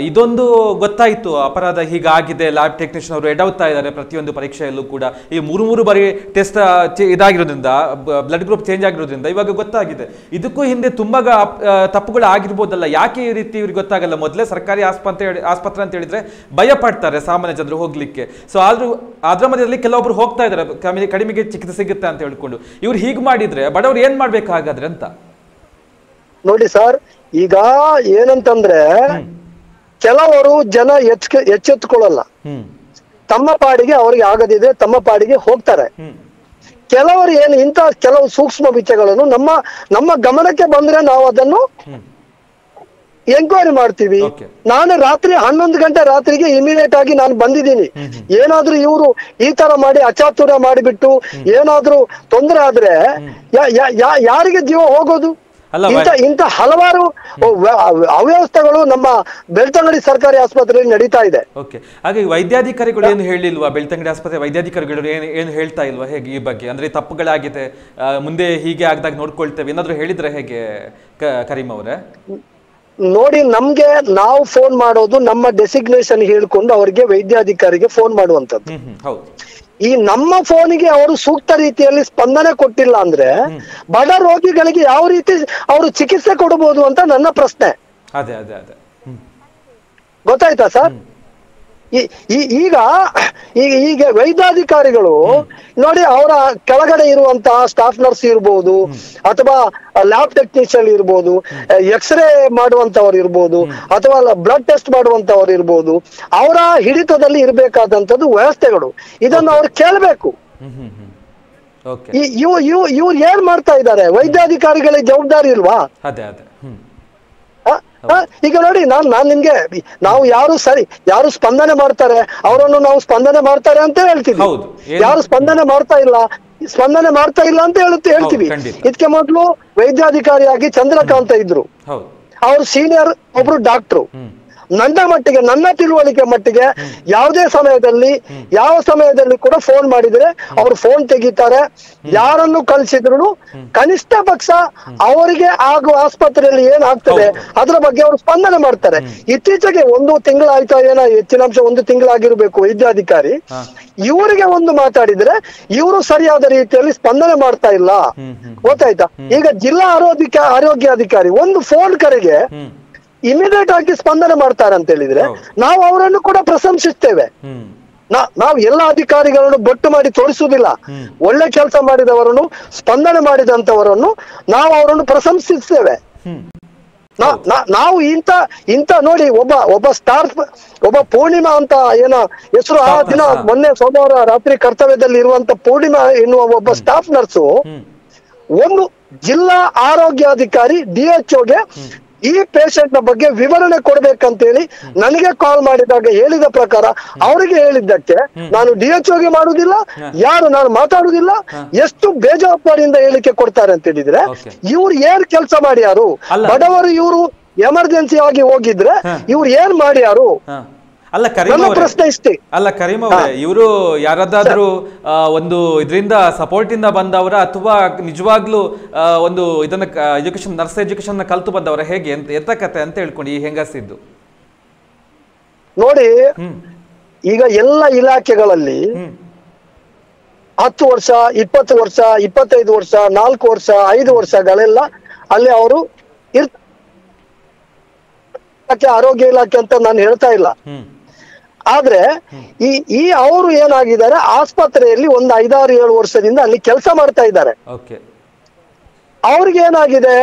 Speaker 1: ಇದೊಂದು ಗೊತ್ತಾಯ್ತು, ಅಪರಾಧ ಹೀಗಾಗಿದೆ, ಲ್ಯಾಬ್ ಟೆಕ್ನಿಷಿಯನ್ ಅವರು ಎಡವ್ತಾ ಇದ್ದಾರೆ ಪ್ರತಿಯೊಂದು ಪರೀಕ್ಷೆಯಲ್ಲೂ ಕೂಡ. ಈ ಮೂರು ಬಾರಿ ಟೆಸ್ಟ್ ಇದಾಗಿರೋದ್ರಿಂದ, ಬ್ಲಡ್ ಗ್ರೂಪ್ ಚೇಂಜ್ ಆಗಿರೋದ್ರಿಂದ ಇವಾಗ ಗೊತ್ತಾಗಿದೆ. ಇದಕ್ಕೂ ಹಿಂದೆ ತುಂಬಾ ತಪ್ಪುಗಳು ಆಗಿರ್ಬೋದಲ್ಲ, ಯಾಕೆ ಈ ರೀತಿ ಇವ್ರಿಗೆ ಗೊತ್ತಾಗಲ್ಲ? ಮೊದಲೇ ಸರ್ಕಾರಿ ಆಸ್ಪತ್ರೆ ಅಂತ ಹೇಳಿದ್ರೆ ಭಯ ಪಡ್ತಾರೆ ಸಾಮಾನ್ಯ ಜನರು ಹೋಗ್ಲಿಕ್ಕೆ. ಸೊ ಅದ್ರ ಮಧ್ಯದಲ್ಲಿ ಕೆಲವೊಬ್ರು ಹೋಗ್ತಾ ಇದ್ದಾರೆ, ಕಡಿಮೆಗೆ ಚಿಕಿತ್ಸೆ ಸಿಗುತ್ತೆ ಅಂತ ಹೇಳ್ಕೊಂಡು. ಇವ್ರು ಹೀಗೆ ಮಾಡಿದ್ರೆ ಬಡವರು ಏನ್ ಮಾಡ್ಬೇಕಾಗಾದ್ರೆ ಅಂತ
Speaker 2: ನೋಡಿ ಸರ್. ಈಗ ಏನಂತಂದ್ರೆ, ಕೆಲವರು ಜನ ಎಚ್ಚೆತ್ತುಕೊಳ್ಳಲ್ಲ, ತಮ್ಮ ಪಾಡಿಗೆ ಅವ್ರಿಗೆ ಆಗದಿದ್ರೆ ತಮ್ಮ ಪಾಡಿಗೆ ಹೋಗ್ತಾರೆ. ಕೆಲವರು ಏನು ಕೆಲವು ಸೂಕ್ಷ್ಮ ವಿಷಯಗಳನ್ನು ನಮ್ಮ ಗಮನಕ್ಕೆ ಬಂದ್ರೆ ನಾವು ಅದನ್ನು ಎಂಕ್ವೈರಿ ಮಾಡ್ತೀವಿ. ನಾನು ರಾತ್ರಿ 11 ಗಂಟೆ ರಾತ್ರಿಗೆ ಇಮಿಡಿಯೇಟ್ ಆಗಿ ನಾನು ಬಂದಿದ್ದೀನಿ. ಏನಾದ್ರೂ ಇವರು ಈ ತರ ಮಾಡಿ ಅಚಾತುರ್ಯ ಮಾಡಿಬಿಟ್ಟು ಏನಾದ್ರೂ ತೊಂದರೆ ಆದ್ರೆ ಯಾರಿಗೆ ಜೀವ ಹೋಗೋದು? ಇಂಥ ಹಲವಾರು ಅವ್ಯವಸ್ಥೆಗಳು ನಮ್ಮ ಬೆಳ್ತಂಗಡಿ ಸರ್ಕಾರಿ ಆಸ್ಪತ್ರೆಯಲ್ಲಿ ನಡೀತಾ ಇದೆ.
Speaker 1: ಹಾಗೆ ವೈದ್ಯಾಧಿಕಾರಿಗಳು ಏನು ಹೇಳಿಲ್ವಾ? ಬೆಳ್ತಂಗಡಿ ಆಸ್ಪತ್ರೆ ವೈದ್ಯಾಧಿಕಾರಿಗಳು ಏನು ಹೇಳ್ತಾ ಇಲ್ವಾ ಹೇಗೆ ಈ ಬಗ್ಗೆ? ಅಂದ್ರೆ ತಪ್ಪುಗಳಾಗಿದೆ, ಮುಂದೆ ಹೀಗೆ ಆಗದಾಗ ನೋಡ್ಕೊಳ್ತೇವೆ ಏನಾದ್ರು ಹೇಳಿದ್ರೆ ಹೇಗೆ ಕರೀಂ ಅವರೇ?
Speaker 2: ನೋಡಿ, ನಮ್ಗೆ ನಾವು ಫೋನ್ ಮಾಡೋದು ನಮ್ಮ ಡೆಸಿಗ್ನೇಷನ್ ಹೇಳ್ಕೊಂಡು ಅವರಿಗೆ ವೈದ್ಯಾಧಿಕಾರಿಗೆ ಫೋನ್ ಮಾಡುವಂತದ್ದು. ಈ ನಮ್ಮ ಫೋನಿಗೆ ಅವರು ಸೂಕ್ತ ರೀತಿಯಲ್ಲಿ ಸ್ಪಂದನೆ ಕೊಟ್ಟಿಲ್ಲ ಅಂದ್ರೆ ಬಡ ರೋಗಿಗಳಿಗೆ ಯಾವ ರೀತಿ ಅವರು ಚಿಕಿತ್ಸೆ ಕೊಡಬಹುದು ಅಂತ ನನ್ನ ಪ್ರಶ್ನೆ. ಗೊತ್ತಾಯ್ತಾ ಸರ್? ಈಗ ವೈದ್ಯಾಧಿಕಾರಿಗಳು ನೋಡಿ, ಅವರ ಕೆಳಗಡೆ ಇರುವಂತಹ ಸ್ಟಾಫ್ ನರ್ಸ್ ಇರ್ಬೋದು ಅಥವಾ ಲ್ಯಾಬ್ ಟೆಕ್ನಿಷಿಯನ್ ಇರ್ಬೋದು, ಎಕ್ಸ್ರೇ ಮಾಡುವಂತವ್ರು ಇರ್ಬೋದು ಅಥವಾ ಬ್ಲಡ್ ಟೆಸ್ಟ್ ಮಾಡುವಂತವ್ರು ಇರ್ಬೋದು, ಅವರ ಹಿಡಿತದಲ್ಲಿ ಇರಬೇಕಾದಂತದ್ದು ವ್ಯವಸ್ಥೆಗಳು. ಇದನ್ನು ಅವ್ರು ಕೇಳಬೇಕು. ಇವ್ರು ಏನ್ ಮಾಡ್ತಾ ಇದ್ದಾರೆ? ವೈದ್ಯಾಧಿಕಾರಿಗಳಿಗೆ ಜವಾಬ್ದಾರಿ ಇಲ್ವಾ? ಈಗ ನೋಡಿ, ನಾನ್ ನಿಮ್ಗೆ ನಾವು ಯಾರು ಸ್ಪಂದನೆ ಮಾಡ್ತಾರೆ ಅವರನ್ನು ನಾವು ಸ್ಪಂದನೆ ಮಾಡ್ತಾರೆ ಅಂತ ಹೇಳ್ತೀವಿ. ಯಾರು ಸ್ಪಂದನೆ ಮಾಡ್ತಾ ಇಲ್ಲ ಅಂತ ಹೇಳ್ತೀವಿ. ಇದಕ್ಕೆ ಮೊದಲು ವೈದ್ಯಾಧಿಕಾರಿಯಾಗಿ ಚಂದ್ರಕಾಂತ ಇದ್ರು, ಅವ್ರು ಸೀನಿಯರ್ ಒಬ್ರು ಡಾಕ್ಟ್ರು. ನನ್ನ ತಿಳುವಳಿಕೆ ಮಟ್ಟಿಗೆ ಯಾವುದೇ ಸಮಯದಲ್ಲಿ ಯಾವ ಸಮಯದಲ್ಲಿ ಕೂಡ ಫೋನ್ ಮಾಡಿದ್ರೆ ಅವ್ರು ಫೋನ್ ತೆಗಿತಾರೆ. ಯಾರನ್ನು ಕಳಿಸಿದ್ರು ಕನಿಷ್ಠ ಪಕ್ಷ ಅವರಿಗೆ ಆಗುವ ಆಸ್ಪತ್ರೆಯಲ್ಲಿ ಏನಾಗ್ತದೆ ಅದರ ಬಗ್ಗೆ ಅವರು ಸ್ಪಂದನೆ ಮಾಡ್ತಾರೆ. ಇತ್ತೀಚೆಗೆ 1 ತಿಂಗಳಾಯ್ತಾ ಏನೋ, ಹೆಚ್ಚಿನಾಂಶ 1 ತಿಂಗಳಾಗಿರ್ಬೇಕು, ವೈದ್ಯಾಧಿಕಾರಿ ಇವರಿಗೆ ಒಂದು ಮಾತಾಡಿದ್ರೆ ಇವರು ಸರಿಯಾದ ರೀತಿಯಲ್ಲಿ ಸ್ಪಂದನೆ ಮಾಡ್ತಾ ಇಲ್ಲ. ಗೊತ್ತಾಯ್ತಾ? ಈಗ ಜಿಲ್ಲಾ ಆರೋಗ್ಯಾಧಿಕಾರಿ ಒಂದು ಫೋನ್ ಕರೆಗೆ ಇಮಿಡಿಯೇಟ್ ಆಗಿ ಸ್ಪಂದನೆ ಮಾಡ್ತಾರೆ ಅಂತ ಹೇಳಿದ್ರೆ ನಾವು ಅವರನ್ನು ಕೂಡ ಪ್ರಶಂಸಿಸ್ತೇವೆ. ನಾವು ಎಲ್ಲ ಅಧಿಕಾರಿಗಳನ್ನು ಬೊಟ್ಟು ಮಾಡಿ ತೋರಿಸುವುದಿಲ್ಲ. ಒಳ್ಳೆ ಕೆಲಸ ಮಾಡಿದವರನ್ನು, ಸ್ಪಂದನೆ ಮಾಡಿದಂತವರನ್ನು ನಾವು ಅವರನ್ನು ಪ್ರಶಂಸಿಸ್ತೇವೆ. ನಾವು ಇಂತ ನೋಡಿ, ಒಬ್ಬ ಸ್ಟಾರ್, ಒಬ್ಬ ಪೂರ್ಣಿಮಾ ಅಂತ ಏನೋ ಹೆಸರು, ಆ ದಿನ ಮೊನ್ನೆ ಸೋಮವಾರ ರಾತ್ರಿ ಕರ್ತವ್ಯದಲ್ಲಿ ಇರುವಂತ ಪೂರ್ಣಿಮಾ ಎನ್ನುವ ಒಬ್ಬ ಸ್ಟಾಫ್ ನರ್ಸು ಒಂದು ಜಿಲ್ಲಾ ಆರೋಗ್ಯಾಧಿಕಾರಿ DHOಗೆ ಈ ಪೇಷಂಟ್ ನ ಬಗ್ಗೆ ವಿವರಣೆ ಕೊಡ್ಬೇಕಂತೇಳಿ ನನಗೆ ಕಾಲ್ ಮಾಡಿದಾಗ ಹೇಳಿದ ಪ್ರಕಾರ, ಅವರಿಗೆ ಹೇಳಿದ್ದಕ್ಕೆ ನಾನು DHOಗೆ ಮಾಡುದಿಲ್ಲ, ಯಾರು ನಾನು ಮಾತಾಡುದಿಲ್ಲ, ಎಷ್ಟು ಬೇಜವಾಬ್ದಾರಿಯಿಂದ ಹೇಳಿಕೆ ಕೊಡ್ತಾರೆ ಅಂತ ಹೇಳಿದ್ರೆ, ಇವ್ರು ಏನ್ ಕೆಲಸ ಮಾಡ್ಯಾರು? ಬಡವರು ಇವರು ಎಮರ್ಜೆನ್ಸಿ ಆಗಿ ಹೋಗಿದ್ರೆ ಇವ್ರು ಏನ್ ಮಾಡ್ಯಾರು?
Speaker 1: ಅಲ್ಲ
Speaker 2: ಪ್ರಶ್ನೆ ಇಷ್ಟೇ.
Speaker 1: ಅಲ್ಲ ಕರೀಂ ಅವರೇ, ಇವರು ಯಾರದಾದ್ರೂ ಒಂದು ಇದರಿಂದ ಸಪೋರ್ಟ್ ಇಂದ ಬಂದವರ ಅಥವಾ ನಿಜವಾಗ್ಲೂ ಒಂದು ಇದನ್ನ ಎಜುಕೇಶನ್, ನರ್ಸ್ ಎಜುಕೇಶನ್ ನ ಕಲ್ತು ಬಂದವರ, ಹೇಗೆ ಎಂತ ಕತೆ ಅಂತ ಹೇಳ್ಕೊಂಡು ಈ ಹೆಂಗಸಿದ್ದು
Speaker 2: ನೋಡಿ. ಈಗ ಎಲ್ಲ ಇಲಾಖೆಗಳಲ್ಲಿ 10 ವರ್ಷ, 20 ವರ್ಷ, 25 ವರ್ಷ, 4 ವರ್ಷ, 5 ವರ್ಷಗಳೆಲ್ಲ ಅಲ್ಲಿ ಅವರು ಆರೋಗ್ಯ ಇಲಾಖೆ ಅಂತ ನಾನು ಹೇಳ್ತಾ ಇಲ್ಲ. ಆದ್ರೆ ಈ ಅವರು ಏನಾಗಿದ್ದಾರೆ, ಆಸ್ಪತ್ರೆಯಲ್ಲಿ ಒಂದು 5-6-7 ವರ್ಷದಿಂದ ಅಲ್ಲಿ ಕೆಲಸ ಮಾಡ್ತಾ ಇದ್ದಾರೆ. ಅವ್ರಿಗೆ ಏನಾಗಿದೆ,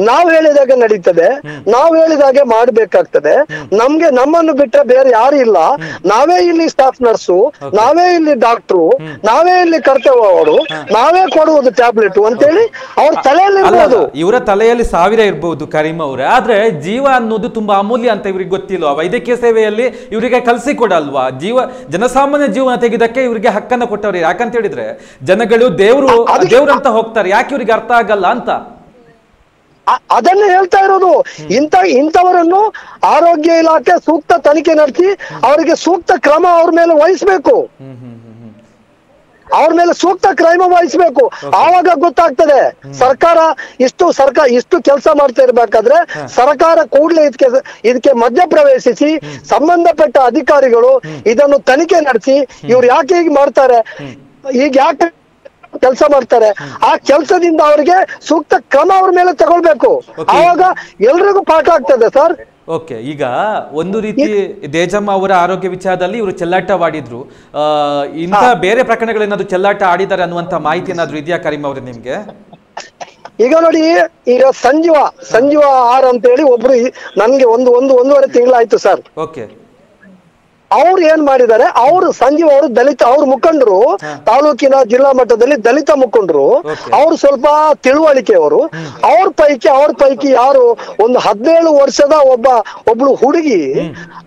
Speaker 2: ನಾವು ಹೇಳಿದಾಗ ನಡೀತದೆ, ನಾವು ಹೇಳಿದಾಗೆ ಮಾಡ್ಬೇಕಾಗ್ತದೆ, ನಮ್ಮನ್ನು ಬಿಟ್ಟರೆ ಬೇರೆ ಯಾರು ಇಲ್ಲ, ನಾವೇ ಇಲ್ಲಿ ಸ್ಟಾಫ್ ನರ್ಸು, ನಾವೇ ಇಲ್ಲಿ ಡಾಕ್ಟ್ರು, ನಾವೇ ಇಲ್ಲಿ ಕರ್ತವ್ಯವರು, ನಾವೇ ಕೊಡುವುದು ಟ್ಯಾಬ್ಲೆಟ್ ಅಂತೇಳಿ ಅವ್ರ ತಲೆಯಲ್ಲಿ ಇರ್ಬೋದು.
Speaker 1: ಇವರ ತಲೆಯಲ್ಲಿ 1000 ಇರ್ಬಹುದು ಕರೀಂ ಅವರೇ, ಆದ್ರೆ ಜೀವ ಅನ್ನೋದು ತುಂಬಾ ಅಮೂಲ್ಯ ಅಂತ ಇವ್ರಿಗೆ ಗೊತ್ತಿಲ್ವಾ? ವೈದ್ಯಕೀಯ ಸೇವೆಯಲ್ಲಿ ಇವರಿಗೆ ಕಲಿಸಿ ಕೊಡಲ್ವಾ? ಜನಸಾಮಾನ್ಯ ಜೀವನ ತೆಗೆದಕ್ಕೆ ಇವರಿಗೆ ಹಕ್ಕನ್ನ ಕೊಟ್ಟವ್ರು. ಯಾಕಂತ ಹೇಳಿದ್ರೆ ಜನಗಳು ದೇವ್ರು ಅಂತ ಹೋಗ್ತಾರೆ, ಯಾಕೆ ಇವ್ರಿಗೆ ಅರ್ಥ ಆಗಲ್ಲ ಅಂತ
Speaker 2: ಅದನ್ನೇ ಹೇಳ್ತಾ ಇರೋದು. ಇಂಥವರನ್ನು ಆರೋಗ್ಯ ಇಲಾಖೆ ಸೂಕ್ತ ತನಿಖೆ ನಡೆಸಿ ಅವರಿಗೆ ಸೂಕ್ತ ಕ್ರಮ ಅವ್ರ ಮೇಲೆ ವಹಿಸ್ಬೇಕು, ಅವ್ರ ಮೇಲೆ ಸೂಕ್ತ ಕ್ರಮ ವಹಿಸ್ಬೇಕು. ಆವಾಗ ಗೊತ್ತಾಗ್ತದೆ. ಸರ್ಕಾರ ಇಷ್ಟು ಕೆಲಸ ಮಾಡ್ತಾ ಇರ್ಬೇಕಾದ್ರೆ ಸರ್ಕಾರ ಕೂಡಲೇ ಇದಕ್ಕೆ ಮಧ್ಯಪ್ರವೇಶಿಸಿ ಸಂಬಂಧಪಟ್ಟ ಅಧಿಕಾರಿಗಳು ಇದನ್ನು ತನಿಖೆ ನಡೆಸಿ, ಇವ್ರು ಯಾಕೆ ಹೀಗೆ ಮಾಡ್ತಾರೆ, ಈಗ ಯಾಕೆ ಕೆಲಸ ಮಾಡ್ತಾರೆ, ಆ ಕೆಲಸದಿಂದ ಅವರಿಗೆ ಸೂಕ್ತ ಕ್ರಮ ಅವ್ರ ಮೇಲೆ ತಗೊಳ್ಬೇಕು. ಆವಾಗ ಎಲ್ರಿಗೂ ಪಾಠ ಆಗ್ತದೆ ಸರ್.
Speaker 1: ಓಕೆ, ಈಗ ಒಂದು ರೀತಿ ದೇಜಮ್ಮ ಅವರ ಆರೋಗ್ಯ ವಿಚಾರದಲ್ಲಿ ಇವರು ಚೆಲ್ಲಾಟವಾಡಿದ್ರು. ಇಂಥ ಬೇರೆ ಪ್ರಕರಣಗಳೇನಾದ್ರು ಚೆಲ್ಲಾಟ ಆಡಿದ್ದಾರೆ ಅನ್ನುವಂತ ಮಾಹಿತಿ ಏನಾದ್ರು ಇದೆಯಾ ಕರೀಂ ಅವರೇ ನಿಮ್ಗೆ?
Speaker 2: ಈಗ ನೋಡಿ, ಈಗ ಸಂಜೀವ ಆರ್ ಅಂತ ಹೇಳಿ ಒಬ್ರು ನನ್ಗೆ ಒಂದೂವರೆ ತಿಂಗಳಾಯ್ತು ಸರ್.
Speaker 1: ಓಕೆ,
Speaker 2: ಅವ್ರು ಏನ್ ಮಾಡಿದ್ದಾರೆ, ಸಂಜೀವ್ ಅವರು ದಲಿತ, ಅವ್ರ ಮುಖಂಡರು, ತಾಲೂಕಿನ ಜಿಲ್ಲಾ ಮಟ್ಟದಲ್ಲಿ ದಲಿತ ಮುಖಂಡರು, ಅವ್ರು ಸ್ವಲ್ಪ ತಿಳುವಳಿಕೆಯವರು. ಅವ್ರ ಪೈಕಿ ಯಾರು ಒಂದು 17 ವರ್ಷದ ಒಬ್ಳು ಹುಡುಗಿ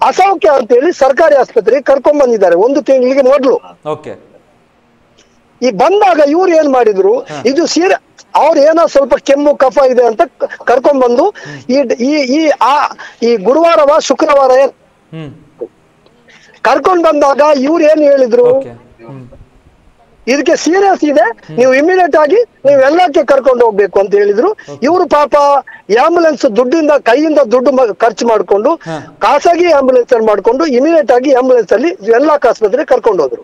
Speaker 2: ಅಸೌಖ್ಯ ಅಂತೇಳಿ ಸರ್ಕಾರಿ ಆಸ್ಪತ್ರೆಗೆ ಕರ್ಕೊಂಡ್ ಬಂದಿದ್ದಾರೆ 1 ತಿಂಗಳಿಗೆ ಮೊದಲು. ಈ ಬಂದಾಗ ಇವ್ರು ಏನ್ ಮಾಡಿದ್ರು, ಇದು ಅವ್ರ ಏನೋ ಸ್ವಲ್ಪ ಕೆಮ್ಮು ಕಫ ಇದೆ ಅಂತ ಕರ್ಕೊಂಡ್ ಬಂದು ಈ ಗುರುವಾರವ ಶುಕ್ರವಾರ ಕರ್ಕೊಂಡ್ ಬಂದಾಗ ಇವ್ರು ಏನ್ ಹೇಳಿದ್ರು, ಇದಕ್ಕೆ ಸೀರಿಯಸ್ ಇದೆ, ನೀವು ಇಮಿಡಿಯೇಟ್ ಆಗಿ ನೀವು ಎಲ್ಲಕ್ಕೆ ಕರ್ಕೊಂಡು ಹೋಗ್ಬೇಕು ಅಂತ ಹೇಳಿದ್ರು. ಇವರು ಪಾಪ ಆಂಬುಲೆನ್ಸ್ ಕೈಯಿಂದ ದುಡ್ಡು ಖರ್ಚು ಮಾಡ್ಕೊಂಡು ಖಾಸಗಿ ಆಂಬುಲೆನ್ಸ್ ಮಾಡ್ಕೊಂಡು ಇಮಿಡಿಯೇಟ್ ಆಗಿ ಆಂಬುಲೆನ್ಸ್ ಅಲ್ಲಿ ವೆನ್ಲಾಕ್ ಆಸ್ಪತ್ರೆಗೆ ಕರ್ಕೊಂಡು ಹೋದ್ರು.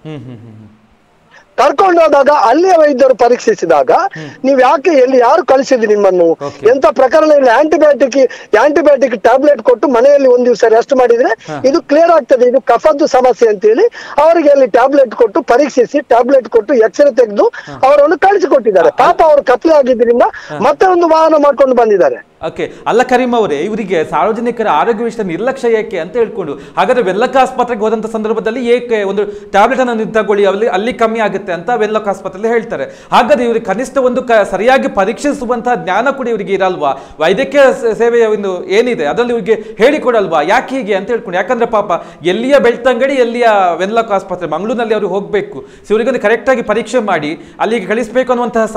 Speaker 2: ಕರ್ಕೊಂಡೋದಾಗ ಅಲ್ಲಿಯ ವೈದ್ಯರು ಪರೀಕ್ಷಿಸಿದಾಗ, ನೀವ್ ಯಾಕೆ ಯಾರು ಕಳಿಸಿದ್ರಿ ನಿಮ್ಮನ್ನು, ಎಂತ ಪ್ರಕರಣ ಇಲ್ಲ, ಆಂಟಿಬಯೋಟಿಕ್ ಟ್ಯಾಬ್ಲೆಟ್ ಕೊಟ್ಟು ಮನೆಯಲ್ಲಿ 1 ದಿವಸ ರೆಸ್ಟ್ ಮಾಡಿದ್ರೆ ಇದು ಕ್ಲಿಯರ್ ಆಗ್ತದೆ, ಇದು ಕಫದ್ದು ಸಮಸ್ಯೆ ಅಂತ ಹೇಳಿ ಅವರಿಗೆ ಅಲ್ಲಿ ಟ್ಯಾಬ್ಲೆಟ್ ಕೊಟ್ಟು ಪರೀಕ್ಷಿಸಿ ಟ್ಯಾಬ್ಲೆಟ್ ಕೊಟ್ಟು ಎಕ್ಸ್ರೇ ತೆಗೆದು ಅವರನ್ನು ಕಳಿಸಿಕೊಟ್ಟಿದ್ದಾರೆ. ಪಾಪ ಅವರು ಕತ್ಲೆ ಆಗಿದ್ದರಿಂದ ಮತ್ತೆ ಒಂದು ವಾಹನ ಮಾಡ್ಕೊಂಡು ಬಂದಿದ್ದಾರೆ.
Speaker 1: ಓಕೆ, ಅಲ್ಲ ಕರೀಂ ಅವರೇ, ಇವರಿಗೆ ಸಾರ್ವಜನಿಕರ ಆರೋಗ್ಯ ವಿಷಯದ ನಿರ್ಲಕ್ಷ್ಯ ಏಕೆ ಅಂತ ಹೇಳ್ಕೊಂಡು, ಹಾಗಾದ್ರೆ ವೆನ್ಲಾಕ್ ಆಸ್ಪತ್ರೆಗೆ ಹೋದಂತ ಸಂದರ್ಭದಲ್ಲಿ ಏಕೆ ಒಂದು ಟ್ಯಾಬ್ಲೆಟ್ ಅನ್ನು ತಗೊಳ್ಳಿ, ಅಲ್ಲಿ ಕಮ್ಮಿ ಆಗುತ್ತೆ ಅಂತ ವೆನ್ಲಾಕ್ ಆಸ್ಪತ್ರೆಯಲ್ಲಿ ಹೇಳ್ತಾರೆ. ಹಾಗಾದ್ರೆ ಇವ್ರಿಗೆ ಕನಿಷ್ಠ ಒಂದು ಸರಿಯಾಗಿ ಪರೀಕ್ಷಿಸುವಂತಹ ಜ್ಞಾನ ಕೂಡ ಇವರಿಗೆ ಇರಲ್ವಾ? ವೈದ್ಯಕೀಯ ಸೇವೆಯ ಒಂದು ಏನಿದೆ ಅದರಲ್ಲಿ ಇವರಿಗೆ ಹೇಳಿಕೊಡಲ್ವಾ? ಯಾಕೆ ಹೀಗೆ ಅಂತ ಹೇಳ್ಕೊಂಡು, ಯಾಕಂದ್ರೆ ಪಾಪ ಎಲ್ಲಿಯ ಬೆಳ್ತಂಗಡಿ, ಎಲ್ಲಿಯ ವೆನ್ಲಾಕ್ ಆಸ್ಪತ್ರೆ ಮಂಗಳೂರಿನಲ್ಲಿ ಅವರು ಹೋಗ್ಬೇಕು, ಇವರಿಗೊಂದು ಕರೆಕ್ಟ್ ಆಗಿ ಪರೀಕ್ಷೆ ಮಾಡಿ ಅಲ್ಲಿಗೆ ಕಳಿಸ್ಬೇಕು ಅನ್ನುವಂತಹ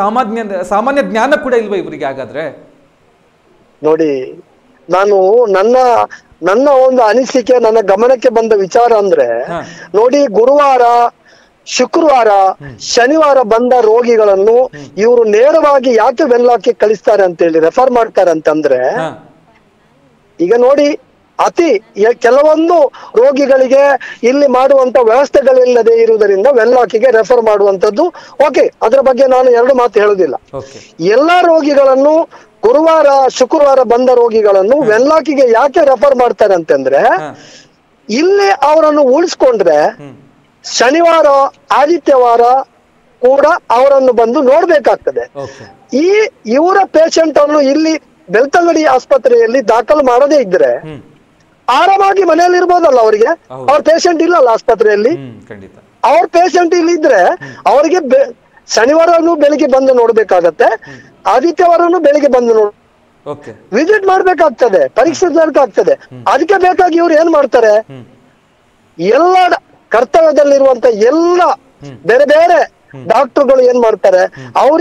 Speaker 1: ಸಾಮಾನ್ಯ ಜ್ಞಾನ ಕೂಡ ಇಲ್ವಾ ಇವರಿಗೆ? ಹಾಗಾದ್ರೆ
Speaker 2: ನೋಡಿ, ನಾನು ನನ್ನ ಒಂದು ಅನಿಸಿಕೆ, ನನ್ನ ಗಮನಕ್ಕೆ ಬಂದ ವಿಚಾರ ಅಂದ್ರೆ, ನೋಡಿ, ಗುರುವಾರ, ಶುಕ್ರವಾರ, ಶನಿವಾರ ಬಂದ ರೋಗಿಗಳನ್ನು ಇವರು ನೇರವಾಗಿ ಯಾಕೆ ವೆನ್ಲಾಕ್ಗೆ ಕಳಿಸ್ತಾರೆ ಅಂತ ಹೇಳಿ ರೆಫರ್ ಮಾಡ್ತಾರೆ ಅಂತಂದ್ರೆ, ಈಗ ನೋಡಿ, ಕೆಲವೊಂದು ರೋಗಿಗಳಿಗೆ ಇಲ್ಲಿ ಮಾಡುವಂತ ವ್ಯವಸ್ಥೆಗಳಿಲ್ಲದೆ ಇರುವುದರಿಂದ ವೆನ್ಲಾಕ್ಗೆ ರೆಫರ್ ಮಾಡುವಂತದ್ದು. ಓಕೆ, ಅದರ ಬಗ್ಗೆ ನಾನು 2 ಮಾತು ಹೇಳುದಿಲ್ಲ. ಎಲ್ಲಾ ರೋಗಿಗಳನ್ನು ಗುರುವಾರ ಶುಕ್ರವಾರ ಬಂದ ರೋಗಿಗಳನ್ನು ವೆನ್ಲಾಕ್ಗೆ ಯಾಕೆ ರೆಫರ್ ಮಾಡ್ತಾರೆ ಅಂತಂದ್ರೆ, ಇಲ್ಲಿ ಅವರನ್ನು ಉಳಿಸ್ಕೊಂಡ್ರೆ ಶನಿವಾರ ಆದಿತ್ಯವಾರ ಕೂಡ ಅವರನ್ನು ಬಂದು ನೋಡ್ಬೇಕಾಗ್ತದೆ. ಇವರ ಪೇಷಂಟ್ ಅನ್ನು ಇಲ್ಲಿ ಬೆಳ್ತಂಗಡಿ ಆಸ್ಪತ್ರೆಯಲ್ಲಿ ದಾಖಲು ಮಾಡದೇ ಇದ್ರೆ ಆರಾಮಾಗಿ ಮನೆಯಲ್ಲಿ ಇರ್ಬೋದಲ್ಲ ಅವರಿಗೆ. ಅವ್ರ ಪೇಷಂಟ್ ಇಲ್ಲಲ್ಲ ಆಸ್ಪತ್ರೆಯಲ್ಲಿ, ಅವ್ರ ಪೇಷಂಟ್ ಇಲ್ಲಿ ಇದ್ರೆ ಅವರಿಗೆ ಶನಿವಾರನು ಬೆಳಿಗ್ಗೆ ಬಂದು ನೋಡ್ಬೇಕಾಗತ್ತೆ, ಆದಿತ್ಯವಾರನು ಬೆಳಿಗ್ಗೆ ಬಂದು ವಿಸಿಟ್ ಮಾಡ್ಬೇಕಾಗ್ತದೆ, ಪರೀಕ್ಷಿಸಬೇಕಾಗ್ತದೆ. ಅದಕ್ಕೆ ಬೇಕಾಗಿ ಇವ್ರು ಏನ್ ಮಾಡ್ತಾರೆ, ಎಲ್ಲ ಕರ್ತವ್ಯದಲ್ಲಿರುವಂತ ಎಲ್ಲ ಬೇರೆ ಬೇರೆ ಡಾಕ್ಟರ್ಗಳು ಏನ್ ಮಾಡ್ತಾರೆ,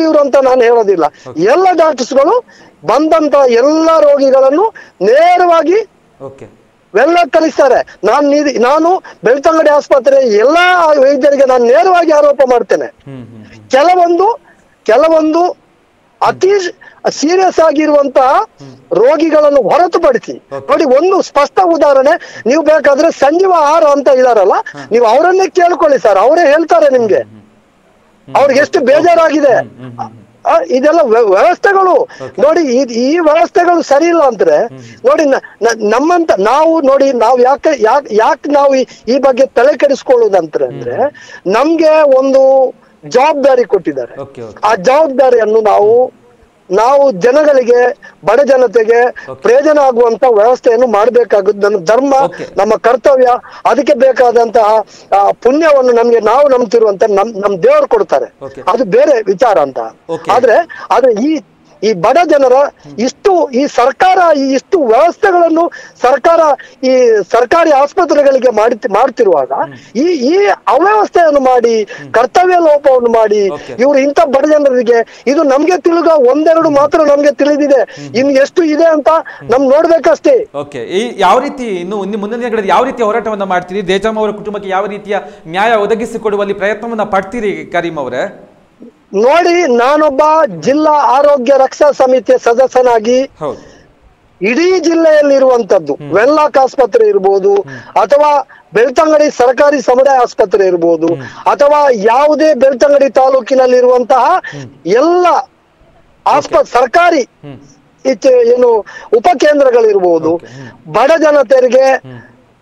Speaker 2: ಇವ್ರು ಅಂತ ನಾನು ಹೇಳೋದಿಲ್ಲ, ಎಲ್ಲ ಡಾಕ್ಟರ್ಸ್ಗಳು ಬಂದಂತ ಎಲ್ಲಾ ರೋಗಿಗಳನ್ನು ನೇರವಾಗಿ ಎಲ್ಲ ಕಳಿಸ್ತಾರೆ. ನಾನು ಬೆಳ್ತಂಗಡಿ ಆಸ್ಪತ್ರೆ ಎಲ್ಲಾ ವೈದ್ಯರಿಗೆ ನಾನು ನೇರವಾಗಿ ಆರೋಪ ಮಾಡ್ತೇನೆ. ಕೆಲವೊಂದು ಅತಿ ಸೀರಿಯಸ್ ಆಗಿರುವಂತಹ ರೋಗಿಗಳನ್ನು ಹೊರತುಪಡಿಸಿ ನೋಡಿ, ಒಂದು ಸ್ಪಷ್ಟ ಉದಾಹರಣೆ, ನೀವು ಬೇಕಾದ್ರೆ ಸಂಜೀವ ಆಹಾರ ಅಂತ ಇದಾರಲ್ಲ, ನೀವು ಅವರನ್ನೇ ಕೇಳ್ಕೊಳ್ಳಿ ಸರ್, ಅವರೇ ಹೇಳ್ತಾರೆ ನಿಮ್ಗೆ ಅವ್ರಿಗೆ ಎಷ್ಟು ಬೇಜಾರಾಗಿದೆ. ಇದೆಲ್ಲ ವ್ಯವಸ್ಥೆಗಳು ನೋಡಿ, ಈ ವ್ಯವಸ್ಥೆಗಳು ಸರಿ ಇಲ್ಲ ಅಂದ್ರೆ ನೋಡಿ, ನಮ್ಮಂತ ನಾವು ನೋಡಿ, ನಾವು ಯಾಕೆ ನಾವು ಈ ಬಗ್ಗೆ ತಲೆ ಕೆಡಿಸ್ಕೊಳ್ಳೋದಂದ್ರೆ, ನಮ್ಗೆ ಒಂದು ಜವಾಬ್ದಾರಿ ಕೊಟ್ಟಿದ್ದಾರೆ. ಆ ಜವಾಬ್ದಾರಿಯನ್ನು ನಾವು ಜನಗಳಿಗೆ, ಬಡ ಜನತೆಗೆ ಪ್ರಯೋಜನ ಆಗುವಂತ ವ್ಯವಸ್ಥೆಯನ್ನು ಮಾಡಬೇಕಾಗುತ್ತೆ. ನನ್ನ ಧರ್ಮ, ನಮ್ಮ ಕರ್ತವ್ಯ, ಅದಕ್ಕೆ ಬೇಕಾದಂತಹ ಪುಣ್ಯವನ್ನು ನಾವು ನಂಬ್ತಿರುವಂತ ನಮ್ ದೇವರು ಕೊಡ್ತಾರೆ, ಅದು ಬೇರೆ ವಿಚಾರ ಅಂತ. ಆದ್ರೆ ಈ ಬಡ ಜನರ ಈ ಸರ್ಕಾರ ಇಷ್ಟು ವ್ಯವಸ್ಥೆಗಳನ್ನು ಈ ಸರ್ಕಾರಿ ಆಸ್ಪತ್ರೆಗಳಿಗೆ ಮಾಡ್ತಿರುವಾಗ ಈ ಅವ್ಯವಸ್ಥೆಯನ್ನು ಮಾಡಿ, ಕರ್ತವ್ಯ ಲೋಪವನ್ನು ಮಾಡಿ, ಇವರು ಇಂಥ ಬಡ ಜನರಿಗೆ, ಇದು ನಮ್ಗೆ ತಿಳಿದ ಒಂದೆರಡು ಮಾತ್ರ ನಮ್ಗೆ ತಿಳಿದಿದೆ, ಇನ್ನು ಎಷ್ಟು ಇದೆ ಅಂತ ನೋಡ್ಬೇಕಷ್ಟೇ.
Speaker 1: ಯಾವ ರೀತಿ ಇನ್ನು ಮುಂದಿನ ದಿನಗಳಲ್ಲಿ ಯಾವ ರೀತಿ ಹೋರಾಟವನ್ನ ಮಾಡ್ತೀರಿ? ದೇಜಮ್ಮ ಅವರ ಕುಟುಂಬಕ್ಕೆ ಯಾವ ರೀತಿಯ ನ್ಯಾಯ ಒದಗಿಸಿಕೊಡುವಲ್ಲಿ ಪ್ರಯತ್ನವನ್ನ ಪಡ್ತೀರಿ ಕರೀಂ ಅವರೇ?
Speaker 2: ನೋಡಿ, ನಾನೊಬ್ಬ ಜಿಲ್ಲಾ ಆರೋಗ್ಯ ರಕ್ಷಾ ಸಮಿತಿಯ ಸದಸ್ಯನಾಗಿ ಇಡೀ ಜಿಲ್ಲೆಯಲ್ಲಿರುವಂತದ್ದು, ವೆನ್ಲಾಕ್ ಆಸ್ಪತ್ರೆ ಇರ್ಬೋದು, ಅಥವಾ ಬೆಳ್ತಂಗಡಿ ಸರ್ಕಾರಿ ಸಮುದಾಯ ಆಸ್ಪತ್ರೆ ಇರ್ಬೋದು, ಅಥವಾ ಯಾವುದೇ ಬೆಳ್ತಂಗಡಿ ತಾಲೂಕಿನಲ್ಲಿರುವಂತಹ ಎಲ್ಲ ಸರ್ಕಾರಿ ಏನು ಉಪಕೇಂದ್ರಗಳಿರ್ಬೋದು, ಬಡ ಜನತೆಯರಿಗೆ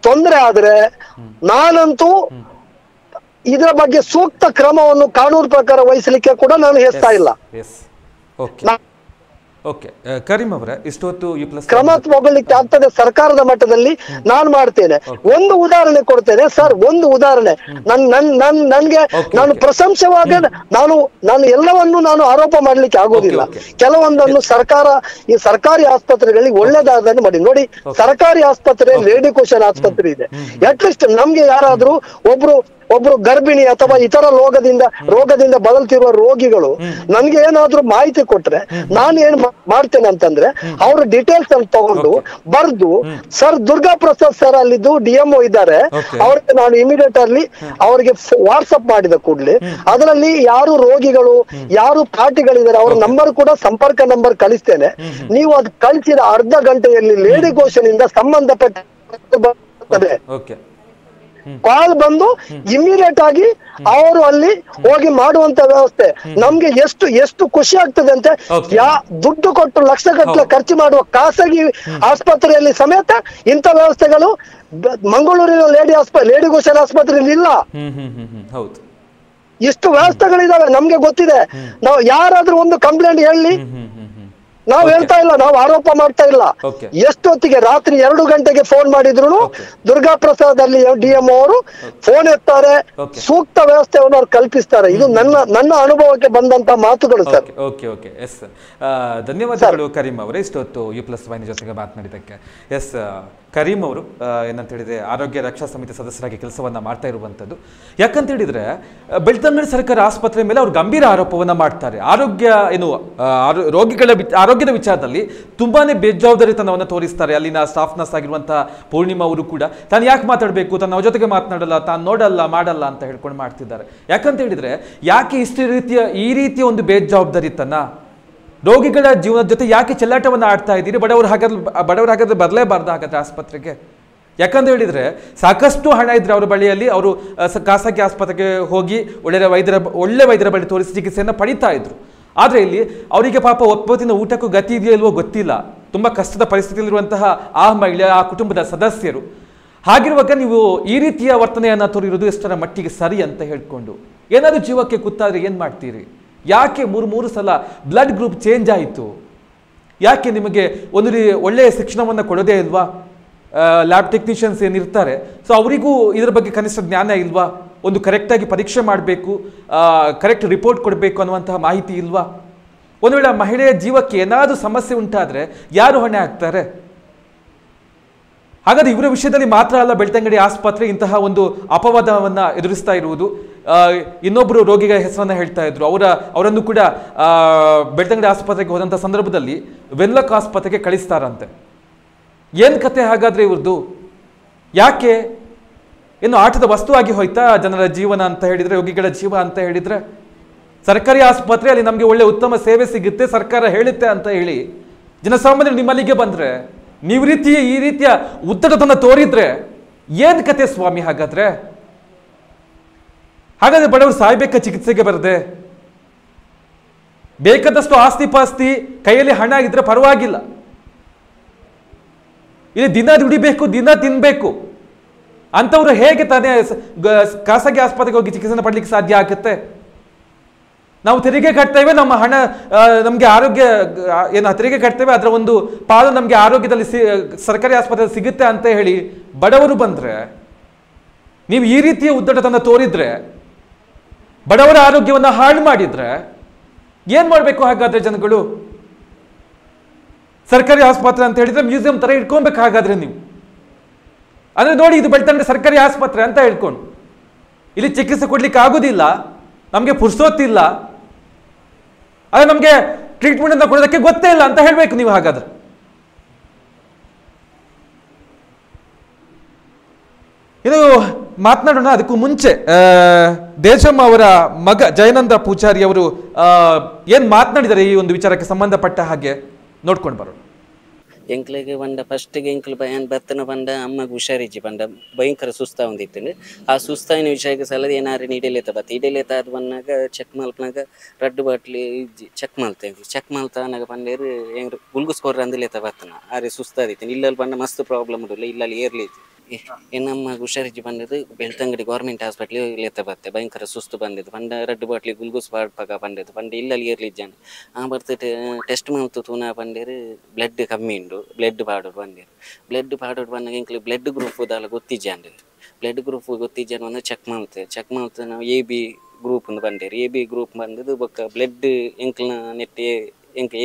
Speaker 2: ತೊಂದರೆ ಆದ್ರೆ ನಾನಂತೂ ಇದರ ಬಗ್ಗೆ ಸೂಕ್ತ ಕ್ರಮವನ್ನು ಕಾನೂನು ಪ್ರಕಾರ ವಹಿಸಲಿಕ್ಕೆ ಕೂಡ ನಾನು ಹೆಸ್ತಾ ಇಲ್ಲ.
Speaker 1: ಕರೀಂ ಅವರೇ, ಇಷ್ಟೊತ್ತು
Speaker 2: ಕ್ರಮ ತಗೊಳ್ಳಿಕ್ಕೆ ಆಗ್ತದೆ ಸರ್ಕಾರದ ಮಟ್ಟದಲ್ಲಿ ನಾನು ಮಾಡ್ತೇನೆ. ಒಂದು ಉದಾಹರಣೆ ಕೊಡ್ತೇನೆ ಸರ್, ಒಂದು ಉದಾಹರಣೆ. ನನ್ಗೆ ನಾನು ಪ್ರಶಂಸವಾಗ ನಾನು ಎಲ್ಲವನ್ನು ನಾನು ಆರೋಪ ಮಾಡ್ಲಿಕ್ಕೆ ಆಗೋದಿಲ್ಲ. ಕೆಲವೊಂದನ್ನು ಈ ಸರ್ಕಾರಿ ಆಸ್ಪತ್ರೆಗಳಲ್ಲಿ ಒಳ್ಳೆದಾದನ್ನು ಮಾಡಿ ನೋಡಿ. ಸರ್ಕಾರಿ ಆಸ್ಪತ್ರೆ ಲೇಡಿ ಕ್ವಶನ್ ಆಸ್ಪತ್ರೆ ಇದೆ. ಅಟ್ಲೀಸ್ಟ್ ನಮ್ಗೆ ಯಾರಾದ್ರೂ ಒಬ್ರು ಗರ್ಭಿಣಿ ಅಥವಾ ಇತರ ರೋಗದಿಂದ ಬಳಲ್ತಿರುವ ರೋಗಿಗಳು ನನ್ಗೆ ಏನಾದ್ರೂ ಮಾಹಿತಿ ಕೊಟ್ರೆ ನಾನು ಏನ್ ಮಾಡ್ತೇನೆ ಅಂತಂದ್ರೆ, ಅವ್ರ ಡೀಟೇಲ್ಸ್ ಅನ್ನು ತಗೊಂಡು ಬರ್ದು, ಸರ್ ದುರ್ಗಾ ಪ್ರಸಾದ್ ಸರ್ ಅಲ್ಲಿದ್ದು DMO ಇದ್ದಾರೆ, ಅವ್ರಿಗೆ ನಾನು ಇಮಿಡಿಯೇಟ್ ಅಲ್ಲಿ ಅವ್ರಿಗೆ ವಾಟ್ಸಪ್ ಮಾಡಿದ ಕೂಡಲೇ ಅದರಲ್ಲಿ ಯಾರು ರೋಗಿಗಳು, ಯಾರು ಪಾರ್ಟಿಗಳಿದ್ದಾರೆ ಅವ್ರ ನಂಬರ್ ಕೂಡ ಸಂಪರ್ಕ ನಂಬರ್ ಕಳಿಸ್ತೇನೆ. ನೀವು ಅದು ಕಳಿಸಿದ ಅರ್ಧ ಗಂಟೆಯಲ್ಲಿ ಲೇಡಿ ಘೋಷಣೆ ಇಂದ ಸಂಬಂಧಪಟ್ಟ ಕಾಲ್ ಬಂದು ಇಮಿಡಿಯೇಟ್ ಆಗಿ ಅವರು ಅಲ್ಲಿ ಹೋಗಿ ಮಾಡುವಂತ ವ್ಯವಸ್ಥೆ. ನಮ್ಗೆ ಎಷ್ಟು ಖುಷಿ ಆಗ್ತದೆ ಅಂತ, ದುಡ್ಡು ಕೊಟ್ಟು ಲಕ್ಷಗಟ್ಟಲೆ ಖರ್ಚು ಮಾಡುವ ಖಾಸಗಿ ಆಸ್ಪತ್ರೆಯಲ್ಲಿ ಸಮೇತ ಇಂಥ ವ್ಯವಸ್ಥೆಗಳು ಮಂಗಳೂರಿನ ಲೇಡಿ ಘೋಷಣೆ ಆಸ್ಪತ್ರೆಯಲ್ಲಿ ಇಲ್ಲ. ಇಷ್ಟು ವ್ಯವಸ್ಥೆಗಳಿದಾವೆ, ನಮ್ಗೆ ಗೊತ್ತಿದೆ. ನಾವು ಯಾರಾದ್ರೂ ಒಂದು ಕಂಪ್ಲೇಂಟ್ ಹೇಳಿ, ನಾವು ಹೇಳ್ತಾ ಇಲ್ಲ, ನಾವು ಆರೋಪ ಮಾಡ್ತಾ ಇಲ್ಲ. ಎಷ್ಟೊತ್ತಿಗೆ ರಾತ್ರಿ 2 ಗಂಟೆಗೆ ಫೋನ್ ಮಾಡಿದ್ರು ದುರ್ಗಾ ಪ್ರಸಾದ್ ಅಲ್ಲಿ DMO ಅವರು ಫೋನ್ ಎತ್ತಾರೆ, ಸೂಕ್ತ ವ್ಯವಸ್ಥೆಯನ್ನು ಅವ್ರು ಕಲ್ಪಿಸ್ತಾರೆ. ಇದು ನನ್ನ ಅನುಭವಕ್ಕೆ ಬಂದಂತ ಮಾತುಗಳು ಸರ್.
Speaker 1: ಧನ್ಯವಾದಗಳು ಕರೀಂ ಅವರೇ, ಇಷ್ಟೊತ್ತು U+Y ಜೊತೆಗೆ ಮಾತನಾಡಿದ್ದಕ್ಕೆ. ಕರೀಂ ಅವರು ಏನಂತ ಹೇಳಿದ್ರೆ ಆರೋಗ್ಯ ರಕ್ಷಾ ಸಮಿತಿ ಸದಸ್ಯರಾಗಿ ಕೆಲಸವನ್ನ ಮಾಡ್ತಾ ಇರುವಂತದ್ದು. ಯಾಕಂತ ಹೇಳಿದ್ರೆ ಬೆಳ್ತಂಗಡಿ ಸರ್ಕಾರಿ ಆಸ್ಪತ್ರೆ ಮೇಲೆ ಅವರು ಗಂಭೀರ ಆರೋಪವನ್ನ ಮಾಡ್ತಾರೆ. ರೋಗಿಗಳ ಆರೋಗ್ಯದ ವಿಚಾರದಲ್ಲಿ ತುಂಬಾನೇ ಬೇಜವಾಬ್ದಾರಿತನವನ್ನು ತೋರಿಸ್ತಾರೆ. ಅಲ್ಲಿನ ಸ್ಟಾಫ್ ನರ್ಸ್ ಆಗಿರುವಂತಹ ಪೂರ್ಣಿಮಾ ಅವರು ಕೂಡ ತಾನು ಯಾಕೆ ಮಾತಾಡಬೇಕು, ತನ್ನ ಜೊತೆಗೆ ಮಾತನಾಡಲ್ಲ, ತಾನು ನೋಡಲ್ಲ ಮಾಡಲ್ಲ ಅಂತ ಹೇಳ್ಕೊಂಡು ಮಾಡ್ತಿದ್ದಾರೆ. ಯಾಕಂತ ಹೇಳಿದ್ರೆ ಯಾಕೆ ಈ ರೀತಿಯ ಒಂದು ಬೇಜವಾಬ್ದಾರಿತನ, ರೋಗಿಗಳ ಜೀವನದ ಜೊತೆ ಯಾಕೆ ಚೆಲ್ಲಾಟವನ್ನು ಆಡ್ತಾ ಇದ್ದೀರಿ? ಬಡವರು ಹಾಗಾದ್ರೆ ಬರಲೇಬಾರ್ದು ಹಾಗಾದ್ರೆ ಆಸ್ಪತ್ರೆಗೆ? ಯಾಕಂತ ಹೇಳಿದ್ರೆ ಸಾಕಷ್ಟು ಹಣ ಇದ್ರೆ ಅವರ ಬಳಿಯಲ್ಲಿ, ಅವರು ಖಾಸಗಿ ಆಸ್ಪತ್ರೆಗೆ ಹೋಗಿ ಒಳ್ಳೆ ವೈದ್ಯರ ಬಳಿ ತೋರಿಸಿ ಚಿಕಿತ್ಸೆಯನ್ನು ಪಡಿತಾ ಇದ್ರು. ಆದರೆ ಇಲ್ಲಿ ಅವರಿಗೆ ಪಾಪ ಒಪ್ಪತ್ತಿನ ಊಟಕ್ಕೂ ಗತಿ ಇದೆಯಲ್ವೋ ಗೊತ್ತಿಲ್ಲ. ತುಂಬ ಕಷ್ಟದ ಪರಿಸ್ಥಿತಿಯಲ್ಲಿರುವಂತಹ ಆ ಮಹಿಳೆ, ಆ ಕುಟುಂಬದ ಸದಸ್ಯರು. ಹಾಗಿರುವಾಗ ನೀವು ಈ ರೀತಿಯ ವರ್ತನೆಯನ್ನ ತೋರಿರೋದು ಎಷ್ಟರ ಮಟ್ಟಿಗೆ ಸರಿ ಅಂತ ಹೇಳ್ಕೊಂಡು ಏನಾದರೂ ಜೀವಕ್ಕೆ ಕುತ್ತಾದ್ರೆ ಏನ್ ಮಾಡ್ತೀರಿ? ಯಾಕೆ ಮೂರು ಸಲ ಬ್ಲಡ್ ಗ್ರೂಪ್ ಚೇಂಜ್ ಆಯಿತು? ಯಾಕೆ ನಿಮಗೆ ಒಂದು ಒಳ್ಳೆಯ ಶಿಕ್ಷಣವನ್ನು ಕೊಡೋದೇ ಇಲ್ವಾ? ಲ್ಯಾಬ್ ಟೆಕ್ನಿಷಿಯನ್ಸ್ ಏನಿರ್ತಾರೆ, ಸೊ ಅವರಿಗೂ ಇದರ ಬಗ್ಗೆ ಕನಿಷ್ಠ ಜ್ಞಾನ ಇಲ್ವಾ? ಒಂದು ಕರೆಕ್ಟಾಗಿ ಪರೀಕ್ಷೆ ಮಾಡಬೇಕು, ಕರೆಕ್ಟ್ ರಿಪೋರ್ಟ್ ಕೊಡಬೇಕು ಅನ್ನುವಂತಹ ಮಾಹಿತಿ ಇಲ್ವಾ? ಒಂದು ವೇಳೆ ಮಹಿಳೆಯ ಜೀವಕ್ಕೆ ಏನಾದರೂ ಸಮಸ್ಯೆ ಉಂಟಾದರೆ ಯಾರು ಹೊಣೆ ಆಗ್ತಾರೆ? ಹಾಗಾದ್ರೆ ಇವರ ವಿಷಯದಲ್ಲಿ ಮಾತ್ರ ಅಲ್ಲ ಬೆಳ್ತಂಗಡಿ ಆಸ್ಪತ್ರೆ ಇಂತಹ ಒಂದು ಅಪವಾದವನ್ನ ಎದುರಿಸ್ತಾ ಇರುವುದು. ಇನ್ನೊಬ್ಬರು ರೋಗಿಗಳ ಹೆಸರನ್ನ ಹೇಳ್ತಾ ಇದ್ರು, ಅವರನ್ನು ಕೂಡ ಬೆಳ್ತಂಗಡಿ ಆಸ್ಪತ್ರೆಗೆ ಹೋದಂಥ ಸಂದರ್ಭದಲ್ಲಿ ವೆನ್ಲಾಕ್ ಆಸ್ಪತ್ರೆಗೆ ಕಳಿಸ್ತಾರಂತೆ. ಏನ್ ಕತೆ ಹಾಗಾದ್ರೆ ಇವ್ರದ್ದು? ಯಾಕೆ ಏನು ಆಟದ ವಸ್ತು ಆಗಿ ಹೋಯ್ತಾ ಜನರ ಜೀವನ ಅಂತ ಹೇಳಿದ್ರೆ, ರೋಗಿಗಳ ಜೀವ ಅಂತ ಹೇಳಿದ್ರೆ? ಸರ್ಕಾರಿ ಆಸ್ಪತ್ರೆ, ಅಲ್ಲಿ ನಮಗೆ ಒಳ್ಳೆ ಉತ್ತಮ ಸೇವೆ ಸಿಗುತ್ತೆ, ಸರ್ಕಾರ ಹೇಳುತ್ತೆ ಅಂತ ಹೇಳಿ ಜನಸಾಮಾನ್ಯರು ನಿಮ್ಮಲ್ಲಿಗೆ ಬಂದ್ರೆ ನೀವು ಈ ರೀತಿಯ ಉದ್ದಟತನ ತೋರಿದ್ರೆ ಏನ್ ಕತೆ ಸ್ವಾಮಿ? ಹಾಗಾದ್ರೆ ಬಡವರು ಸಾಯ್ಬೇಕ ಚಿಕಿತ್ಸೆಗೆ ಬರದೆ? ಬೇಕಾದಷ್ಟು ಆಸ್ತಿ ಪಾಸ್ತಿ ಕೈಯಲ್ಲಿ ಹಣ ಇದ್ರೆ ಪರವಾಗಿಲ್ಲ, ಇಲ್ಲಿ ದಿನ ದುಡಿಬೇಕು, ದಿನ ತಿನ್ಬೇಕು ಅಂತವ್ರು ಹೇಗೆ ತಾನೇ ಖಾಸಗಿ ಆಸ್ಪತ್ರೆಗೆ ಹೋಗಿ ಚಿಕಿತ್ಸೆ ಪಡ್ಲಿಕ್ಕೆ ಸಾಧ್ಯ ಆಗುತ್ತೆ? ನಾವು ತೆರಿಗೆ ಕಟ್ತೇವೆ, ನಮ್ಮ ಹಣ ನಮಗೆ ಆರೋಗ್ಯ ಏನು ತೆರಿಗೆ ಕಟ್ತೇವೆ, ಅದರ ಒಂದು ಪಾಲು ನಮಗೆ ಆರೋಗ್ಯದಲ್ಲಿ ಸರ್ಕಾರಿ ಆಸ್ಪತ್ರೆ ಸಿಗುತ್ತೆ ಅಂತ ಹೇಳಿ ಬಡವರು ಬಂದ್ರೆ, ನೀವು ಈ ರೀತಿಯ ಉದ್ದಟತನ ತೋರಿದ್ರೆ, ಬಡವರ ಆರೋಗ್ಯವನ್ನು ಹಾಳು ಮಾಡಿದ್ರೆ ಏನ್ ಮಾಡ್ಬೇಕು ಹಾಗಾದ್ರೆ ಜನಗಳು? ಸರ್ಕಾರಿ ಆಸ್ಪತ್ರೆ ಅಂತ ಹೇಳಿದ್ರೆ ಮ್ಯೂಸಿಯಂ ತರ ಇಟ್ಕೊಬೇಕು ಹಾಗಾದ್ರೆ ನೀವು. ಅಂದ್ರೆ ನೋಡಿ, ಇದು ಬೆಳ್ತಂಗಡಿ ಸರ್ಕಾರಿ ಆಸ್ಪತ್ರೆ ಅಂತ ಹೇಳ್ಕೊಂಡು ಇಲ್ಲಿ ಚಿಕಿತ್ಸೆ ಕೊಡ್ಲಿಕ್ಕೆ ಆಗುದಿಲ್ಲ, ನಮ್ಗೆ ಪುರ್ಸೋತಿಲ್ಲ, ಅದೇ ನಮ್ಗೆ ಟ್ರೀಟ್ಮೆಂಟ್ ಅಂತ ಕೊಡೋದಕ್ಕೆ ಗೊತ್ತೇ ಇಲ್ಲ ಅಂತ ಹೇಳ್ಬೇಕು ನೀವು ಹಾಗಾದ್ರೆ. ಇದು ಮಾತನಾಡೋಣ. ಅದಕ್ಕೂ ಮುಂಚೆ ದೇಶಮ್ಮ ಅವರ ಮಗ ಜಯನಂದ ಪೂಜಾರಿ ಅವರು ಏನ್ ಮಾತನಾಡಿದ್ದಾರೆ ಈ ಒಂದು ವಿಚಾರಕ್ಕೆ ಸಂಬಂಧಪಟ್ಟ ಹಾಗೆ ನೋಡ್ಕೊಂಡು ಬರೋಣ.
Speaker 3: ಎಂಕ್ಲಿಗೆ ಬಂದ ಫಸ್ಟಿಗೆ ಎಂಕ್ಲು ಏನು ಬರ್ತನ ಬಂದ ಅಮ್ಮಗೆ ಹುಷಾರಿಜ್ಜಿ ಬಂದ ಭಯಂಕರ ಸುಸ್ತಾ ಒಂದಿತ್ತು. ಆ ಸುಸ್ತಾಯಿನ ವಿಷಯಕ್ಕೆ ಸಲದ ಏನಾರು ಇಡಲೇತ ಬತ್ತ ಇಡಲೇತ ಅದು ಬಂದಾಗ ಚೆಕ್ ಮಲ್ಪನಾಗ ರಡ್ಡು ಬಾಟ್ಲಿ ಇಜ್ಜಿ ಚೆಕ್ ಮಲ್ತೇವೆ. ಚೆಕ್ ಮಲ್ತಾನಾಗ ಬಂದೇರು ಹೆಂಗ್ ಗುಲ್ಗುಸ್ಕೋರ ಅಂದಲೇತ ಬರ್ತನ ಆರೆ ಸುಸ್ತಾದಿತ್ತು. ಇಲ್ಲಲ್ಲಿ ಬಂದ ಮಸ್ತ್ ಪ್ರಾಬ್ಲಮ್ ಇರಲಿಲ್ಲ, ಇಲ್ಲಲ್ಲಿ ಏರ್ಲಿತ್ತು. ನಮ್ಮ ಹುಷಾರಿಜ್ಜಿ ಬಂದಿದ್ದು ಬೆಳ್ತಂಗಡಿ ಗೌರ್ಮೆಂಟ್ ಹಾಸ್ಪಿಟ್ಲಿಗೆ ಲೇತ ಬತ್ತೆ ಭಯಂಕರ ಸುಸ್ತು ಬಂದಿದ್ದು. ಬಂದ ರಡ್ಡು ಬಾಟ್ಲಿ ಗುಲ್ಗುಸ್ ಬಾಡ್ಪಾಗ ಬಂದಿದ್ದು. ಬಂದು ಇಲ್ಲಲ್ಲಿ ಏರ್ಲಿದ್ದಾನೆ ಆ ಬರ್ತಿಟ್ಟು ಟೆಸ್ಟ್ ಮಾಡ್ತು ತೂನ ಬಂದಿರು ಬ್ಲಡ್ ಕಮ್ಮಿ ಉಂಡು, ಬ್ಲಡ್ ಪಾಡೋಡು ಬಂದಿರು. ಬ್ಲಡ್ ಪಾಡೋಡು ಬಂದಾಗ ಎಂಕ್ಲಿ ಬ್ಲಡ್ ಗ್ರೂಪ್ ಅದಲ್ಲ ಗೊತ್ತಿಜ್ಜಾಂಡು. ಬ್ಲಡ್ ಗ್ರೂಪ್ ಗೊತ್ತಿಜ್ಜಾನು ಬಂದು ಚೆಕ್ ಮಾಡ್ತೇವೆ. ನಾವು AB ಗ್ರೂಪ್ ಬಂದಿರು. AB ಗ್ರೂಪ್ ಬಂದದ್ದು ಬೊಕ್ಕ ಬ್ಲಡ್ ಎಂಕ್ಲ ನೆಟ್ಟಿ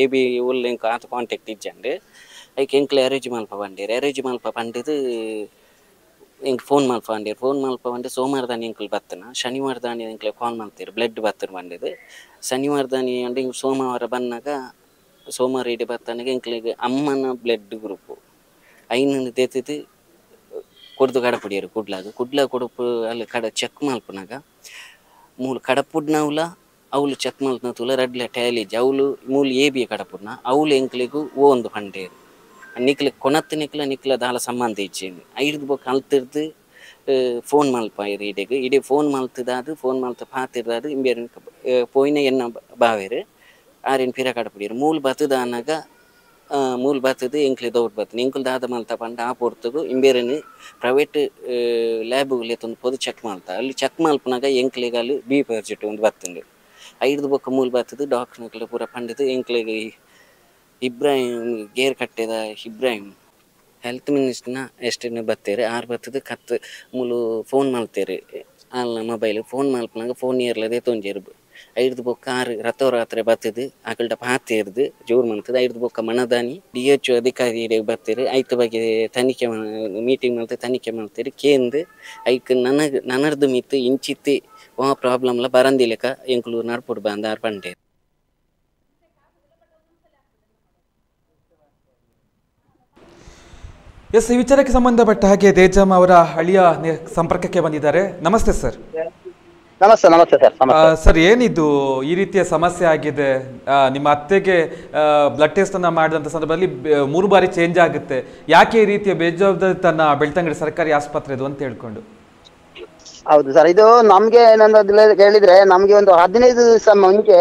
Speaker 3: AB ಒಳ್ಳೆ ಎಂಕ್ ಆತ ಕಾಂಟ್ಯಾಕ್ಟ್ ಇಜ್ಜಾಂಡು ಐಕೆ ಎಂಕ್ಲೆ ಅರೇಂಜ್ ಮಲ್ಪ ಬಂದಿರು. ಅರೇಂಜ್ ಮಲ್ಪ ಬಂದಿದ್ದು ಎಂಕ್ ಫೋನ್ ಮಲ್ಪ ಬಂದು ಸೋಮವಾರ ದಾನಿ ಎಂಕ್ಲು ಬತ್ತನ, ಶನಿವಾರ ದಾನಿ ಎಂಕ್ಲೆ ಕಾಲ್ ಮಾಡ್ತೀರಿ ಬ್ಲಡ್ ಬತ್ತನ ಬಂದಿದ್ದು. ಶನಿವಾರ ದಾನಿ ಅಂದ್ರೆ ಸೋಮವಾರ ಬಂದಾಗ ಸೋಮವಾರ ಇಡೀ ಬತ್ತನಿಗೆ ಎಂಕ್ಲಿಗೆ ಅಮ್ಮನ ಬ್ಲಡ್ ಗ್ರೂಪು ಐನನ್ನು ತೆತ್ತಿದ್ದು ಕೊಡ್ದು ಕಡಪುಡಿಯರು ಕುಡ್ಲ ಕೊಡಪು ಅಲ್ಲಿ ಚೆಕ್ ಮಲ್ಪನಾಗ ಮೂಲು ಕಡಪುಡ್ನವುಲ ಅವಳು ಚೆಕ್ ಮಲ್ಪನ ತುಲ ರಡ್ಲೆ ಟ್ಯಾಲಿಜ್ ಅವಳು ಮೂಲು AB ಕಡಪುಡ್ನ ಅವಳು ಎಂಕ್ಲಿಗೂ ಒಂದು ಪಂಡೇರು ನಿಕ್ಲೆ ಕೊನತ್ತು ನಿಕ್ಲ ದಾಲ ಸಂಬಂಧ ಇಚ್ಚೇನು ಐದು ಬೊಕ್ಕ ಅಲ್ತಿರ್ದು ಫೋನ್ ಮಲ್ಪ ಇಡೀ ಫೋನ್ ಮಲ್ತದಾದು ಫೋನ್ ಮಲ್ತ ಪಾತಿರ್ದಾದು ಇಂಬೇರು ಪೋಯಿನ ಎನ್ನ ಬಾವೇರು ಆರೇನು ಪಿರ ಕಡಪುಡಿಯರು ಮೂಲು ಬತ್ತದಾನಾಗ ಮೂಲು ಬತ್ತದು ಎಂಕ್ಲೆ ದೌಡ್ ಬತ್ತನ ಎಂಕ್ಲು ದಾದ ಮಲ್ತ ಪಂಡ ಆ ಪೊರ್ತಗು ಇಂಬೇರನ್ನು ಪ್ರೈವೇಟ್ ಲ್ಯಾಬ್ಗಳು ಎತ್ತೊಂದು ಪೊದು ಚೆಕ್ ಮಲ್ತ ಅಲ್ಲಿ ಚೆಕ್ ಮಲ್ಪನಾಗ ಎಂಕ್ಲೆಗೆ ಅಲ್ಲಿ BP ಅರ್ಜಿಟ್ಟು ಒಂದು ಬತ್ತಂಡು ಐದು ಬೊಕ್ಕ ಮೂಲು ಬತ್ತದು ಡಾಕ್ಟರ್ನಕ್ಲೆ ಪೂರ ಪಂಡದು ಎಂಕ್ಲೆಗೆ ಇಬ್ರಾಹಿಂ ಗೇರ್ ಕಟ್ಟೆದ ಇಬ್ರಾಹಿಂ ಹೆಲ್ತ್ ಮಿನಿಸ್ಟರ್ನ ಎಷ್ಟನ್ನು ಬತ್ತೇರಿ ಆರು ಬತ್ತದು ಕತ್ತು ಮೂಲು ಫೋನ್ ಮಲ್ತೇರಿ ಅಲ್ಲ ಮೊಬೈಲ್ ಫೋನ್ ಮಲ್ಪನಾಗ ಫೋನ್ ಏರ್ಲದೆ ತೊಂಜೇರು ಐದು ಬೊಕ್ಕ ಆರು ರಥೋರಾತ್ರಿ ಬತ್ತದು ಆಕಲ್ಡ ಪಾತೇರ್ದು ಜೋರು ಮಲ್ತದ ಐದು ಬೊಕ್ಕ ಮನದಾನಿ DHO ಅಧಿಕಾರಿ ಬತ್ತೇರಿ ಐತ ಬಗ್ಗೆ ತನಿಖೆ ಮೀಟಿಂಗ್ ಮಲ್ತ ತನಿಖೆ ಮಾಡ್ತೇರಿ ಕೇಂದ್ರ ಐಕ್ ನನರ್ದು ಮಿತ್ತು ಇಂಚಿತ್ತಿ ಪ್ರಾಬ್ಲಮ್ಲ ಬರಂದಿಲೆಕ ಎಂಕ್ಲು ನಡ್ಪುಡು ಬಂದ ಆರು ಪಂಡೇರು.
Speaker 1: ಎಸ್, ಈ ವಿಚಾರಕ್ಕೆ ಸಂಬಂಧಪಟ್ಟ ಹಾಗೆ ತೇಜಮ್ಮ ಅವರ ಅಳಿಯ ಸಂಪರ್ಕಕ್ಕೆ ಬಂದಿದ್ದಾರೆ. ನಮಸ್ತೆ ಸರ್.
Speaker 4: ನಮಸ್ತೆ ಸರ್.
Speaker 1: ಸರ್, ಏನಿದು ಈ ರೀತಿಯ ಸಮಸ್ಯೆ ಆಗಿದೆ? ನಿಮ್ಮ ಅತ್ತೆಗೆ ಬ್ಲಡ್ ಟೆಸ್ಟ್ ಅನ್ನ ಮಾಡಿದಂತ ಸಂದರ್ಭದಲ್ಲಿ 3 ಬಾರಿ ಚೇಂಜ್ ಆಗುತ್ತೆ. ಯಾಕೆ ಈ ರೀತಿಯ ಬೇಜವಾಬ್ದಾರಿತನ ಬೆಳ್ತಂಗಡಿ ಸರ್ಕಾರಿ ಆಸ್ಪತ್ರೆ ಇದು ಅಂತ ಹೇಳ್ಕೊಂಡು?
Speaker 4: ಹೌದು ಸರ್, ಇದು ನಮ್ಗೆ ಏನಂದ್ರೆ ಹೇಳಿದ್ರೆ ನಮ್ಗೆ ಒಂದು 15 ದಿವಸ ಮುಂಚೆ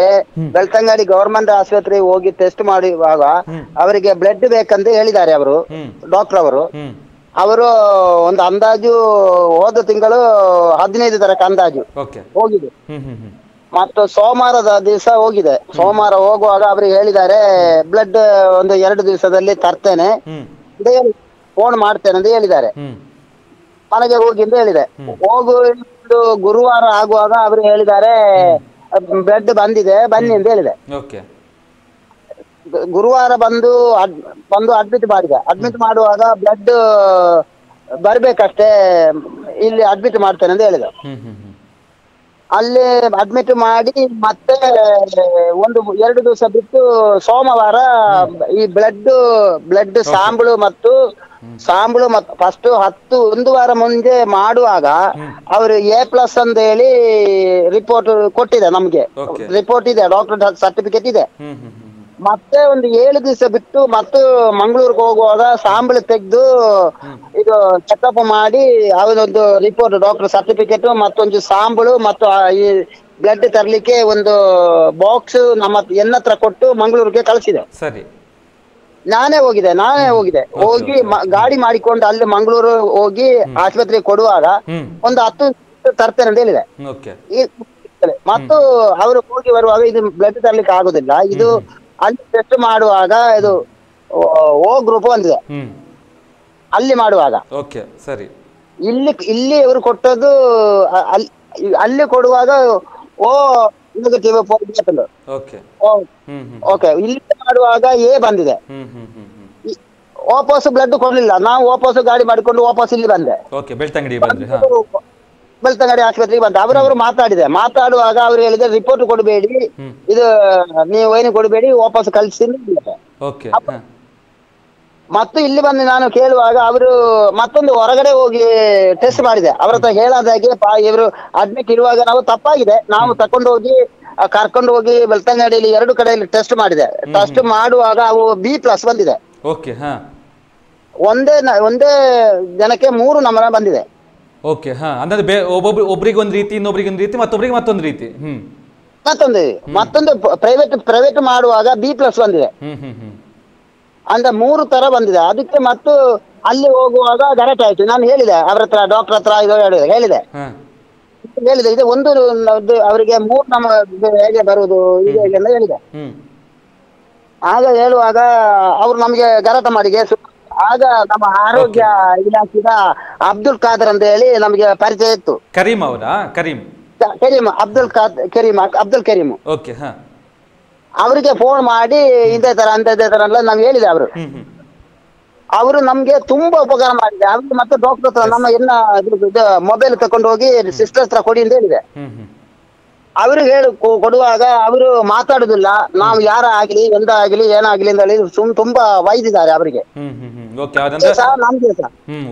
Speaker 4: ಬೆಳ್ತಂಗಡಿ ಗವರ್ಮೆಂಟ್ ಆಸ್ಪತ್ರೆಗೆ ಹೋಗಿ ಟೆಸ್ಟ್ ಮಾಡುವಾಗ ಅವರಿಗೆ ಬ್ಲಡ್ ಬೇಕಂತ ಹೇಳಿದ್ದಾರೆ ಅವರು ಡಾಕ್ಟರ್ ಅವರು. ಅವರು ಒಂದು ಅಂದಾಜು ಹೋದ ತಿಂಗಳು 15 ತರಕ ಅಂದಾಜು ಹೋಗಿದೆ. ಮತ್ತು ಸೋಮವಾರದ ದಿವಸ ಹೋಗಿದೆ. ಸೋಮವಾರ ಹೋಗುವಾಗ ಅವ್ರಿಗೆ ಹೇಳಿದ್ದಾರೆ ಬ್ಲಡ್ ಒಂದು 2 ದಿವಸದಲ್ಲಿ ತರ್ತೇನೆ ಫೋನ್ ಮಾಡ್ತೇನೆ ಅಂತ ಹೇಳಿದ್ದಾರೆ. ಮನೆಗೆ ಹೋಗಿ ಅಂತ ಹೇಳಿದೆ. ಗುರುವಾರ ಆಗುವಾಗ ಅವರು ಹೇಳಿದ್ದಾರೆ ಬ್ಲಡ್ ಬಂದಿದೆ ಬನ್ನಿ ಅಂತ ಹೇಳಿದೆ. ಗುರುವಾರ ಬಂದು ಅಡ್ಮಿಟ್ ಮಾಡಿದೆ. ಅಡ್ಮಿಟ್ ಮಾಡುವಾಗ ಬ್ಲಡ್ ಬರ್ಬೇಕಷ್ಟೇ, ಇಲ್ಲಿ ಅಡ್ಮಿಟ್ ಮಾಡ್ತೇನೆ ಅಂತ ಹೇಳಿದೆ. ಅಲ್ಲಿ ಅಡ್ಮಿಟ್ ಮಾಡಿ ಮತ್ತೆ 1-2 ದಿವಸ ಬಿಟ್ಟು ಸೋಮವಾರ ಈ ಬ್ಲಡ್ ಸಾಂಬಳು ಮತ್ತು ಫಸ್ಟ್ 1 ವಾರ ಮುಂದೆ ಮಾಡುವಾಗ ಅವರು A+ ಅಂತ ಹೇಳಿ ರಿಪೋರ್ಟ್ ಕೊಟ್ಟಿದೆ ನಮ್ಗೆ. ರಿಪೋರ್ಟ್ ಇದೆ, ಡಾಕ್ಟರ್ ಸರ್ಟಿಫಿಕೇಟ್ ಇದೆ. ಮತ್ತೆ 7 ದಿವಸ ಬಿಟ್ಟು ಮತ್ತು ಮಂಗಳೂರಿಗೆ ಹೋಗುವಾಗ ಸಾಂಬಳು ತೆಗೆದು ಇದು ಚೆಕಪ್ ಮಾಡಿ ಅವರೊಂದು ರಿಪೋರ್ಟ್ ಡಾಕ್ಟರ್ ಸರ್ಟಿಫಿಕೇಟ್ ಮತ್ತೊಂದು ಸಾಂಬಳು ಮತ್ತು ಈ ಬ್ಲಡ್ ತರ್ಲಿಕ್ಕೆ ಒಂದು ಬಾಕ್ಸ್ ನಮ್ಮ ಹತ್ರ ಕೊಟ್ಟು ಮಂಗಳೂರಿಗೆ ಕಳಿಸಿದೆ.
Speaker 1: ಸರಿ,
Speaker 4: ನಾನೇ ಹೋಗಿದೆ ಹೋಗಿ ಗಾಡಿ ಮಾಡಿಕೊಂಡು ಅಲ್ಲಿ ಮಂಗಳೂರು ಹೋಗಿ ಆಸ್ಪತ್ರೆಗೆ ಕೊಡುವಾಗ ಒಂದು 10 ತರ್ತೇನೆ ಅಂತ ಹೇಳಿದೆ. ಮತ್ತು ಅವರು ಹೋಗಿ ಬರುವಾಗ ಇದು ಬ್ಲಡ್ ತರ್ಲಿಕ್ಕೆ ಆಗುದಿಲ್ಲ, ಇದು ಅಲ್ಲಿ ಟೆಸ್ಟ್ ಮಾಡುವಾಗ ಇದು O ಗ್ರೂಪ್ ಬಂದಿದೆ ಅಲ್ಲಿ ಮಾಡುವಾಗ.
Speaker 1: ಸರಿ,
Speaker 4: ಇಲ್ಲಿ ಇವರು ಕೊಟ್ಟದ್ದು ಅಲ್ಲಿ ಕೊಡುವಾಗ O ನೆಗೆಟಿವ್ ಪಾಸಿಟಿವ್. ಓಕೆ, ಇಲ್ಲಿ ಮಾಡುವಾಗ A ಬಂದಿದೆ. ವಾಪಸ್ ಬ್ಲಡ್ ಕೊಡ್ಲಿಲ್ಲ. ನಾವು ವಾಪಸ್ ಗಾಡಿ ಮಾಡಿಕೊಂಡು ವಾಪಸ್ ಇಲ್ಲಿ ಬಂದೆ. ಬೆಳ್ತಂಗಡಿ ಆಸ್ಪತ್ರೆಗೆ ಬಂದ. ಅವರವರು ಮಾತಾಡುವಾಗ ಅವ್ರು ಹೇಳಿದ್ರೆ ರಿಪೋರ್ಟ್ ಕೊಡಬೇಡಿ, ಇದು ನೀವು ಏನು ಕೊಡಬೇಡಿ, ವಾಪಸ್ ಕಳಿಸಿ. ಮತ್ತು ಇಲ್ಲಿ ಬಂದು ನಾನು ಕೇಳುವಾಗ ಅವರು ಮತ್ತೊಂದು ಹೊರಗಡೆ ಹೋಗಿ ಟೆಸ್ಟ್ ಮಾಡಿದೆ. ಅವ್ರ ಹತ್ರ ಹೇಳೋದಾಗೆ ಇವರು ಅಡ್ಮಿಟ್ ಇರುವಾಗ ನಾವು ತಪ್ಪಾಗಿದೆ, ನಾವು ಕರ್ಕೊಂಡು ಹೋಗಿ ಬೆಳ್ತಂಗಡಿಯಲ್ಲಿ 2 ಕಡೆಯಲ್ಲಿ ಟೆಸ್ಟ್ ಮಾಡಿದೆ. ಟೆಸ್ಟ್ ಮಾಡುವಾಗ ಅವು B+ ಬಂದಿದೆ. ಒಂದೇ ಜನಕ್ಕೆ 3 ನಮೂನೆ ಬಂದಿದೆ.
Speaker 1: ಅಂದ್ರೆ ಒಬ್ರಿಗೆ ಒಂದು ರೀತಿ, ಇನ್ನೊಬ್ರಿಗೆ ಒಂದು ರೀತಿ, ಮತ್ತೊಬ್ರಿಗೆ ಮತ್ತೊಂದು ರೀತಿ.
Speaker 4: ಮತ್ತೊಂದು ಪ್ರೈವೇಟ್ ಮಾಡುವಾಗ B+ ಬಂದಿದೆ. ಅಂದ್ರೆ 3 ತರ ಬಂದಿದೆ. ಅದಕ್ಕೆ ಮತ್ತು ಅಲ್ಲಿ ಹೋಗುವಾಗ ಗಲಾಟೆ ಆಯ್ತು. ನಾನು ಹೇಳಿದೆ ಅವ್ರ ಹತ್ರ, ಡಾಕ್ಟರ್ ಹತ್ರ ಇದು ಹೇಳಿದೆ ಇದು ಒಂದು ಅವರಿಗೆ 3 ಹೇಗೆ ಬರುವುದು ಹೀಗೆ ಅಂತ ಹೇಳಿದೆ. ಆಗ ಹೇಳುವಾಗ ಅವ್ರು ನಮ್ಗೆ ಗಲಾಟೆ ಮಾಡಿ ಆಗ ನಮ್ಮ ಆರೋಗ್ಯ ಇಲಾಖೆಯ ಅಬ್ದುಲ್ ಖಾದರ್ ಅಂತ ಹೇಳಿ ನಮಗೆ ಪರಿಚಯ ಇತ್ತು.
Speaker 1: ಕರೀಂ ಅವರಾ?
Speaker 4: ಅಬ್ದುಲ್ ಕರೀಂ ಅವರಿಗೆ ಫೋನ್ ಮಾಡಿ ಇಂದೇ ತರ ಎಲ್ಲ ನಾವು ಹೇಳಿದೆ. ಅವರು ನಮ್ಗೆ ತುಂಬಾ ಉಪಕಾರ ಮಾಡಿದೆ. ಅವ್ರಿಗೆ ಮತ್ತೆ ಡಾಕ್ಟರ್ ಹತ್ರ ನಮ್ಮ ಮೊಬೈಲ್ ತಕೊಂಡು ಹೋಗಿ ಸಿಸ್ಟರ್ ಹತ್ರ ಕೊಡಿ ಅಂತ ಹೇಳಿದೆ. ಅವ್ರಿಗೆ ಕೊಡುವಾಗ ಅವರು ಮಾತಾಡುದಿಲ್ಲ. ನಾವು ಯಾರ ಆಗ್ಲಿ ಎಂದಾಗ್ಲಿ ಏನಾಗ್ಲಿ ಅಂತ ಹೇಳಿ ತುಂಬಾ ವೈದಿದ್ದಾರೆ ಅವರಿಗೆ.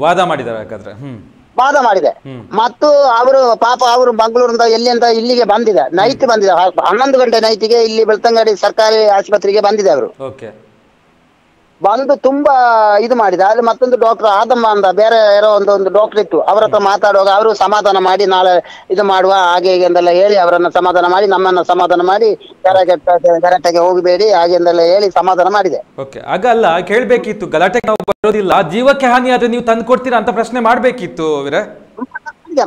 Speaker 4: ವಾದ ಮಾಡಿದೆ. ಮತ್ತು ಅವರು ಪಾಪ ಅವರು ಮಂಗಳೂರಿಂದ ಎಲ್ಲಿಂದ ಇಲ್ಲಿಗೆ ಬಂದಿದೆ, ನೈಟ್ ಬಂದಿದೆ. 11 ಗಂಟೆ ನೈಟಿಗೆ ಇಲ್ಲಿ ಬೆಳ್ತಂಗಡಿ ಸರ್ಕಾರಿ ಆಸ್ಪತ್ರೆಗೆ ಬಂದಿದೆ. ಅವರು ಬಂದು ತುಂಬಾ ಇದು ಮಾಡಿದ. ಅಲ್ಲಿ ಮತ್ತೊಂದು ಡಾಕ್ಟರ್ ಆದಮ್ಮ ಅಂತ ಬೇರೆ ಯಾರೋ ಒಂದು ಡಾಕ್ಟರ್ ಇತ್ತು. ಅವ್ರ ಹತ್ರ ಮಾತಾಡುವಾಗ ಅವರು ಸಮಾಧಾನ ಮಾಡಿ ನಾಳೆ ಇದು ಮಾಡುವ ಹಾಗೆ ಹೀಗೆ ಅಂತೆಲ್ಲ ಹೇಳಿ ಅವರನ್ನ ಸಮಾಧಾನ ಮಾಡಿ, ನಮ್ಮನ್ನ ಸಮಾಧಾನ ಮಾಡಿ, ಗಲಾಟೆಗೆ ಹೋಗಬೇಡಿ ಹಾಗೆ ಅಂತೆಲ್ಲ ಹೇಳಿ ಸಮಾಧಾನ ಮಾಡಿದೆ.
Speaker 1: ಹಾಗಲ್ಲ, ಕೇಳ್ಬೇಕಿತ್ತು, ಗಲಾಟೆಗೆ ನಾವು ಬರೋದಿಲ್ಲ, ಜೀವಕ್ಕೆ ಹಾನಿ ಆದ್ರೆ ನೀವು ತಂದು ಕೊಡ್ತೀರಾ ಅಂತ ಪ್ರಶ್ನೆ ಮಾಡ್ಬೇಕಿತ್ತು.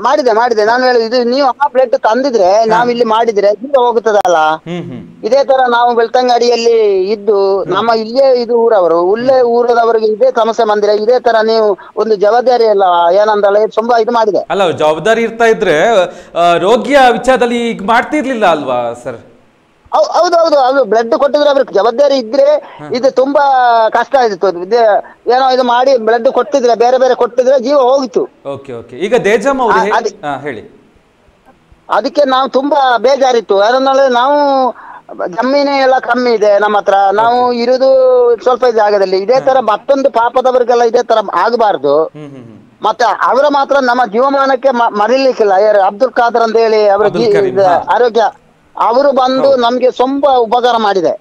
Speaker 4: ಮಾಡಿದೆ ನಾನು ಹೇಳಿದೆ, ಇದು ನೀವು ಆ ಬ್ಲಡ್ ತಂದಿದ್ರೆ ನಾವು ಇಲ್ಲಿ ಮಾಡಿದ್ರೆ ಜೀವ ಹೋಗುತ್ತದಲ್ಲ. ಇದೇ ತರ ನಾವು ಬೆಳ್ತಂಗಡಿಯಲ್ಲಿ ಇದ್ದು ನಮ್ಮ ಇಲ್ಲೇ ಇದು ಊರದವರಿಗೆ ಇದೇ ಸಮಸ್ಯೆ ಬಂದಿದೆ, ಇದೇ ತರ ನೀವು ಒಂದು ಜವಾಬ್ದಾರಿ ಅಲ್ಲ ಏನಂದಲ್ಲ ತುಂಬಾ ಇದು ಮಾಡಿದೆ.
Speaker 1: ಅಲ್ಲ, ಜವಾಬ್ದಾರಿ ಇರ್ತಾ ಇದ್ರೆ ರೋಗಿಯ ವಿಚಾರದಲ್ಲಿ ಈಗ ಮಾಡ್ತಿರ್ಲಿಲ್ಲ ಅಲ್ವಾ ಸರ್?
Speaker 4: ಹೌದು ಬ್ಲಡ್ ಕೊಟ್ಟಿದ್ರೆ ಅವ್ರಿಗೆ ಜವಾಬ್ದಾರಿ ಇದ್ರೆ ಇದು ತುಂಬಾ ಕಷ್ಟ ಆಯ್ತು. ಏನೋ ಇದು ಮಾಡಿ ಬ್ಲಡ್ ಕೊಟ್ಟಿದ್ರೆ ಬೇರೆ ಕೊಟ್ಟಿದ್ರೆ ಜೀವ ಹೋಗಿತ್ತು.
Speaker 1: ಈಗ ದೇಜಮ್ಮ ಹೇಳಿ.
Speaker 4: ಅದಕ್ಕೆ ನಾವು ತುಂಬಾ ಬೇಜಾರಿತ್ತು. ಯಾರಂದ್ರೆ ನಾವು ಜಮೀನು ಎಲ್ಲ ಕಮ್ಮಿ ಇದೆ ನಮ್ಮ ಹತ್ರ, ನಾವು ಇರುದು ಸ್ವಲ್ಪ ಜಾಗದಲ್ಲಿ. ಇದೇ ತರ ಮತ್ತೊಂದು ಪಾಪದವರಿಗೆಲ್ಲ ಇದೇ ತರ ಆಗಬಾರ್ದು. ಮತ್ತೆ ಅವರ ಮಾತ್ರ ನಮ್ಮ ಜೀವಮಾನಕ್ಕೆ ಮರಿಲಿಕ್ಕಿಲ್ಲ. ಅಬ್ದುಲ್ ಖಾದರ್ ಅಂತ ಹೇಳಿ ಅವರ ಆರೋಗ್ಯ ಅವರು ಬಂದು ನಮ್ಗೆ ತುಂಬಾ ಉಪಕಾರ ಮಾಡಿದೆ.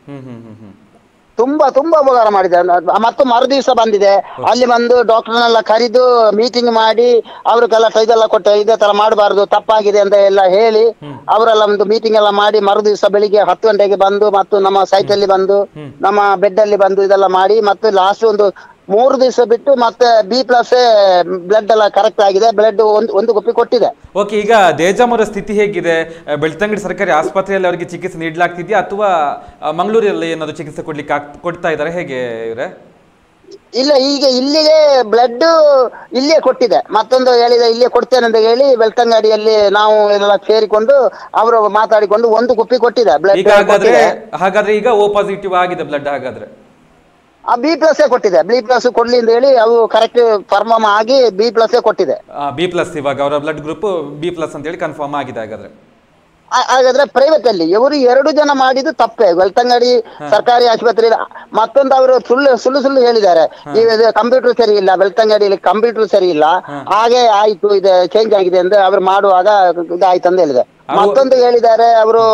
Speaker 4: ತುಂಬಾ ಉಪಕಾರ ಮಾಡಿದೆ. ಮತ್ತು ಮರುದಿವಸ ಬಂದಿದೆ. ಅಲ್ಲಿ ಬಂದು ಡಾಕ್ಟರ್ನೆಲ್ಲ ಕರೆದು ಮೀಟಿಂಗ್ ಮಾಡಿ ಅವ್ರಿಗೆಲ್ಲ ಇದೆಲ್ಲ ಕೊಟ್ಟು ಇದೇ ತರ ಮಾಡಬಾರ್ದು, ತಪ್ಪಾಗಿದೆ ಅಂತ ಎಲ್ಲ ಹೇಳಿ ಅವರೆಲ್ಲ ಒಂದು ಮೀಟಿಂಗ್ ಎಲ್ಲ ಮಾಡಿ ಮರುದಿವಸ ಬೆಳಿಗ್ಗೆ 10 ಗಂಟೆಗೆ ಬಂದು ಮತ್ತು ನಮ್ಮ ಸೈಟ್ ಅಲ್ಲಿ ಬಂದು ನಮ್ಮ ಬೆಡ್ ಅಲ್ಲಿ ಬಂದು ಇದೆಲ್ಲ ಮಾಡಿ ಮತ್ತು ಲಾಸ್ಟ್ ಒಂದು 3 ದಿವಸ ಬಿಟ್ಟು ಮತ್ತೆ B+ ಬ್ಲಡ್ ಎಲ್ಲ ಕರೆಕ್ಟ್ ಆಗಿದೆ, ಬ್ಲಡ್ ಒಂದು ಕುಪ್ಪಿ ಕೊಟ್ಟಿದೆ.
Speaker 1: ಓಕೆ, ಈಗ ದೇಜಾಮ್ ಅವರ ಸ್ಥಿತಿ ಹೇಗಿದೆ? ಬೆಳ್ತಂಗಡಿ ಸರ್ಕಾರಿ ಆಸ್ಪತ್ರೆಯಲ್ಲಿ ಅವರಿಗೆ ಚಿಕಿತ್ಸೆ ನೀಡಲಾಗ್ತಿದೆಯಾ ಅಥವಾ ಮಂಗಳೂರಲ್ಲಿ ಏನಾದ್ರು ಚಿಕಿತ್ಸೆ ಕೊಡ್ತಾ ಇದ್ದಾರೆ, ಹೇಗೆ ಇವರೇ?
Speaker 4: ಇಲ್ಲ, ಈಗ ಇಲ್ಲಿಗೆ ಬ್ಲಡ್ ಇಲ್ಲೇ ಕೊಟ್ಟಿದೆ, ಮತ್ತೊಂದು ಹೇಳಿದೆ ಇಲ್ಲೇ ಕೊಡ್ತೇನೆ ಅಂತ ಹೇಳಿ ಬೆಳ್ತಂಗಡಿಯಲ್ಲಿ ನಾವು ಎಲ್ಲ ಸೇರಿಕೊಂಡು ಅವರು ಮಾತಾಡಿಕೊಂಡು 1 ಕುಪ್ಪಿ ಕೊಟ್ಟಿದೆ ಬ್ಲಡ್.
Speaker 1: ಹಾಗಾದ್ರೆ ಈಗ O ಪಾಸಿಟಿವ್ ಆಗಿದೆ ಬ್ಲಡ್, ಹಾಗಾದ್ರೆ
Speaker 4: B+ ಕೊಟ್ಟಿದೆ. B+ ಕೊಡ್ಲಿ ಅಂತ ಹೇಳಿ ಅವು ಕರೆಕ್ಟ್ ಫರ್ಮ್ ಆಗಿ B+ ಕೊಟ್ಟಿದೆ.
Speaker 1: B+ ಇವಾಗ ಅವರ ಬ್ಲಡ್ ಗ್ರೂಪ್ B+ ಅಂತ ಹೇಳಿ ಕನ್ಫರ್ಮ್ ಆಗಿದೆ.
Speaker 4: ಹಾಗಾದ್ರೆ ಪ್ರೈವೇಟ್ ಅಲ್ಲಿ ಇವರು 2 ಜನ ಮಾಡಿದ್ದು ತಪ್ಪೆ. ಬೆಳ್ತಂಗಡಿ ಸರ್ಕಾರಿ ಆಸ್ಪತ್ರೆ ಮತ್ತೊಂದು ಅವರು ಸುಳ್ಳು ಹೇಳಿದ್ದಾರೆ. ಕಂಪ್ಯೂಟರ್ ಸರಿ ಇಲ್ಲ, ಬೆಳ್ತಂಗಡಿಯಲ್ಲಿ ಕಂಪ್ಯೂಟರ್ ಸರಿ ಇಲ್ಲ, ಹಾಗೆ ಆಯ್ತು ಇದು ಚೇಂಜ್ ಆಗಿದೆ ಅಂತ ಅವ್ರು ಮಾಡುವಾಗ ಇದಾಯ್ತು ಅಂತ ಹೇಳಿದೆ. ಮತ್ತೊಂದು ಹೇಳಿದ್ದಾರೆ ಅವರು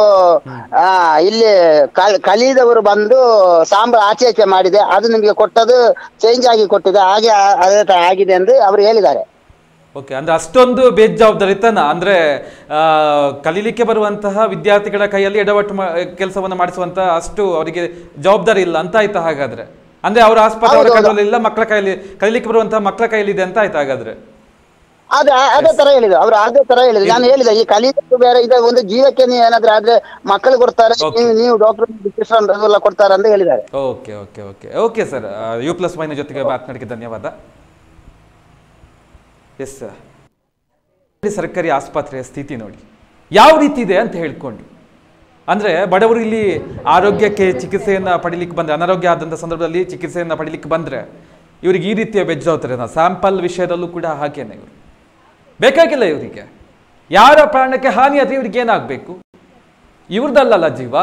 Speaker 4: ಇಲ್ಲಿ ಕಲಿದವರು ಬಂದು ಸಾಂಬಾರ್ ಆಚೆ ಮಾಡಿದೆ, ಅದು ನಿಮ್ಗೆ ಕೊಟ್ಟದು ಚೇಂಜ್ ಆಗಿ ಕೊಟ್ಟಿದೆ, ಹಾಗೆ ಅದೇ ಆಗಿದೆ ಎಂದು ಅವರು ಹೇಳಿದ್ದಾರೆ.
Speaker 1: ಓಕೆ, ಅಂದ್ರೆ ಅಷ್ಟೊಂದು ಬೇಜವಾಬ್ದಾರಿತನ, ಅಂದ್ರೆ ಕಲೀಲಿಕ್ಕೆ ಬರುವಂತಹ ವಿದ್ಯಾರ್ಥಿಗಳ ಕೈಯಲ್ಲಿ ಎಡವಟ್ಟು ಕೆಲಸವನ್ನು ಮಾಡಿಸುವಂತಹ ಅಷ್ಟು ಅವರಿಗೆ ಜವಾಬ್ದಾರಿ ಇಲ್ಲ ಅಂತ ಆಯ್ತಾ ಹಾಗಾದ್ರೆ? ಅಂದ್ರೆ ಅವರ ಆಸ್ಪತ್ರೆ ಕೈಯಲ್ಲಿ ಇಲ್ಲ, ಮಕ್ಕಳ ಕೈಯಲ್ಲಿ ಕಲೀಲಿಕ್ಕೆ ಬರುವಂತಹ ಮಕ್ಕಳ ಕೈಯಲ್ಲಿ ಇದೆ ಅಂತ ಆಯ್ತಾ ಹಾಗಾದ್ರೆ?
Speaker 4: ಅದೇ ತರ ಹೇಳಿದ್ರು ಅವ್ರು, ಅದೇ ತರ ಹೇಳಿದ್ರು. ನಾನು ಹೇಳಿದೆ ಈ ಕಲಿಯೋದು ಬೇರೆ, ಇದೆ ಒಂದು ಜೀವಕ್ಕೆ ನೀವು ಏನಾದ್ರೆ ಆದ್ರೆ ಮಕ್ಕಳು ಕೊಡ್ತಾರೆ, ನೀವು ಡಾಕ್ಟರ್ ಎಲ್ಲ ಕೊಡ್ತಾರೆ ಅಂತ ಹೇಳಿದ್ದಾರೆ.
Speaker 1: Okay okay okay okay sir, U+Y ಜೊತೆಗೆ ಮಾತನಾಡಿಕೆ ಧನ್ಯವಾದ. ಎಸ್ ಸರ್, ಸರ್ಕಾರಿ ಆಸ್ಪತ್ರೆಯ ಸ್ಥಿತಿ ನೋಡಿ ಯಾವ ರೀತಿ ಇದೆ ಅಂತ ಹೇಳ್ಕೊಂಡು, ಅಂದರೆ ಬಡವರು ಇಲ್ಲಿ ಆರೋಗ್ಯಕ್ಕೆ ಚಿಕಿತ್ಸೆಯನ್ನು ಪಡೀಲಿಕ್ಕೆ ಬಂದರೆ, ಅನಾರೋಗ್ಯ ಆದಂಥ ಸಂದರ್ಭದಲ್ಲಿ ಚಿಕಿತ್ಸೆಯನ್ನು ಪಡೀಲಿಕ್ಕೆ ಬಂದರೆ ಇವರಿಗೆ ಈ ರೀತಿಯ ಬೆಜ್ಜಾವ್ತಾರೆ. ಸ್ಯಾಂಪಲ್ ವಿಷಯದಲ್ಲೂ ಕೂಡ ಹಾಗೇನೆ, ಇವರು ಬೇಕಾಗಿಲ್ಲ ಇವರಿಗೆ. ಯಾರ ಪ್ರಾಣಕ್ಕೆ ಹಾನಿ ಆದರೆ ಇವ್ರಿಗೆ ಏನಾಗಬೇಕು? ಇವ್ರದ್ದಲ್ಲ ಜೀವ,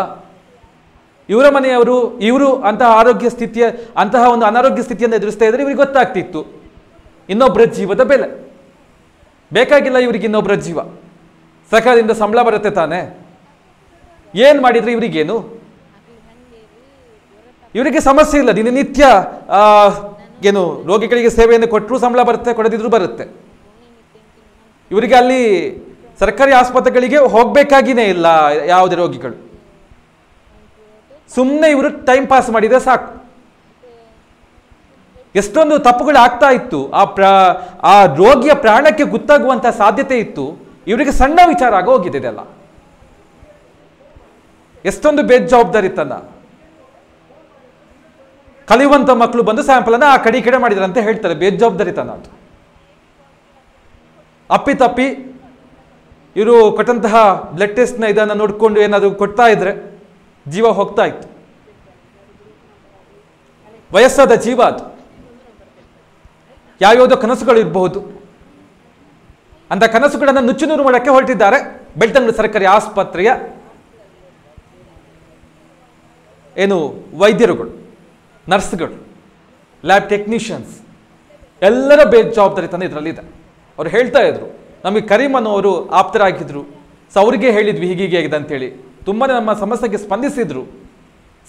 Speaker 1: ಇವರ ಮನೆಯವರು, ಇವರು ಅಂತಹ ಆರೋಗ್ಯ ಸ್ಥಿತಿಯ ಅಂತಹ ಒಂದು ಅನಾರೋಗ್ಯ ಸ್ಥಿತಿಯನ್ನು ಎದುರಿಸ್ತಾ ಇದ್ರೆ ಇವ್ರಿಗೆ ಗೊತ್ತಾಗ್ತಿತ್ತು ಇನ್ನೊಬ್ಬರ ಜೀವದ ಬೆಲೆ. ಬೇಕಾಗಿಲ್ಲ ಇವರಿಗೆ ಇನ್ನೊಬ್ಬರ ಜೀವ. ಸರ್ಕಾರದಿಂದ ಸಂಬಳ ಬರುತ್ತೆ ತಾನೆ, ಏನು ಮಾಡಿದ್ರೆ ಇವರಿಗೇನು? ಇವರಿಗೆ ಸಮಸ್ಯೆ ಇಲ್ಲ, ದಿನನಿತ್ಯ ಏನು ರೋಗಿಗಳಿಗೆ ಸೇವೆಯನ್ನು ಕೊಟ್ಟರು ಸಂಬಳ ಬರುತ್ತೆ, ಕೊಡದಿದ್ರು ಬರುತ್ತೆ. ಇವರಿಗೆ ಅಲ್ಲಿ ಸರ್ಕಾರಿ ಆಸ್ಪತ್ರೆಗಳಿಗೆ ಹೋಗ್ಬೇಕಾಗಿನೇ ಇಲ್ಲ ಯಾವುದೇ ರೋಗಿಗಳು. ಸುಮ್ಮನೆ ಇವರು ಟೈಮ್ ಪಾಸ್ ಮಾಡಿದ್ರೆ ಸಾಕು. ಎಷ್ಟೊಂದು ತಪ್ಪುಗಳು ಆಗ್ತಾ ಇತ್ತು, ಆ ರೋಗಿಯ ಪ್ರಾಣಕ್ಕೆ ಗೊತ್ತಾಗುವಂತಹ ಸಾಧ್ಯತೆ ಇತ್ತು, ಇವರಿಗೆ ಸಣ್ಣ ವಿಚಾರ ಆಗ ಹೋಗಿದೆ ಇದೆಲ್ಲ. ಎಷ್ಟೊಂದು ಬೇಜವಾಬ್ದಾರಿತನ. ಕಲಿಯುವಂತ ಮಕ್ಕಳು ಬಂದು ಸ್ಯಾಂಪಲ್ ಅನ್ನ ಆ ಕಡೆ ಈ ಕಡೆ ಮಾಡಿದ್ರೆ ಅಂತ ಹೇಳ್ತಾರೆ, ಬೇಜವಾಬ್ದಾರಿತನ ಅದು. ಅಪ್ಪಿತಪ್ಪಿ ಇವರು ಕೊಟ್ಟಂತಹ ಬ್ಲಡ್ ಟೆಸ್ಟ್ನ ಇದನ್ನು ನೋಡಿಕೊಂಡು ಏನಾದರೂ ಕೊಡ್ತಾ ಇದ್ರೆ ಜೀವ ಹೋಗ್ತಾ ಇತ್ತು. ವಯಸ್ಸಾದ ಜೀವ ಅದು. ಯಾವ್ಯಾವುದೋ ಕನಸುಗಳು ಇರಬಹುದು, ಅಂತ ಕನಸುಗಳನ್ನು ನುಚ್ಚುನೂರು ಮಾಡಕ್ಕೆ ಹೊರಟಿದ್ದಾರೆ ಬೆಳ್ತಂಗಡಿ ಸರ್ಕಾರಿ ಆಸ್ಪತ್ರೆಯ ಏನು ವೈದ್ಯರುಗಳು, ನರ್ಸ್ಗಳು, ಲ್ಯಾಬ್ ಟೆಕ್ನಿಷಿಯನ್ಸ್ ಎಲ್ಲರ ಬೇಜವಾಬ್ದಾರಿತನ ಇದರಲ್ಲಿದೆ. ಅವ್ರು ಹೇಳ್ತಾ ಇದ್ರು, ನಮಗೆ ಕರೀಮನ್ ಅವರು ಆಪ್ತರಾಗಿದ್ರು, ಸೊ ಅವರಿಗೆ ಹೇಳಿದ್ವಿ ಹೀಗೀಗೆ ಆಗಿದೆ ಅಂತೇಳಿ, ತುಂಬಾ ನಮ್ಮ ಸಮಸ್ಯೆಗೆ ಸ್ಪಂದಿಸಿದ್ರು.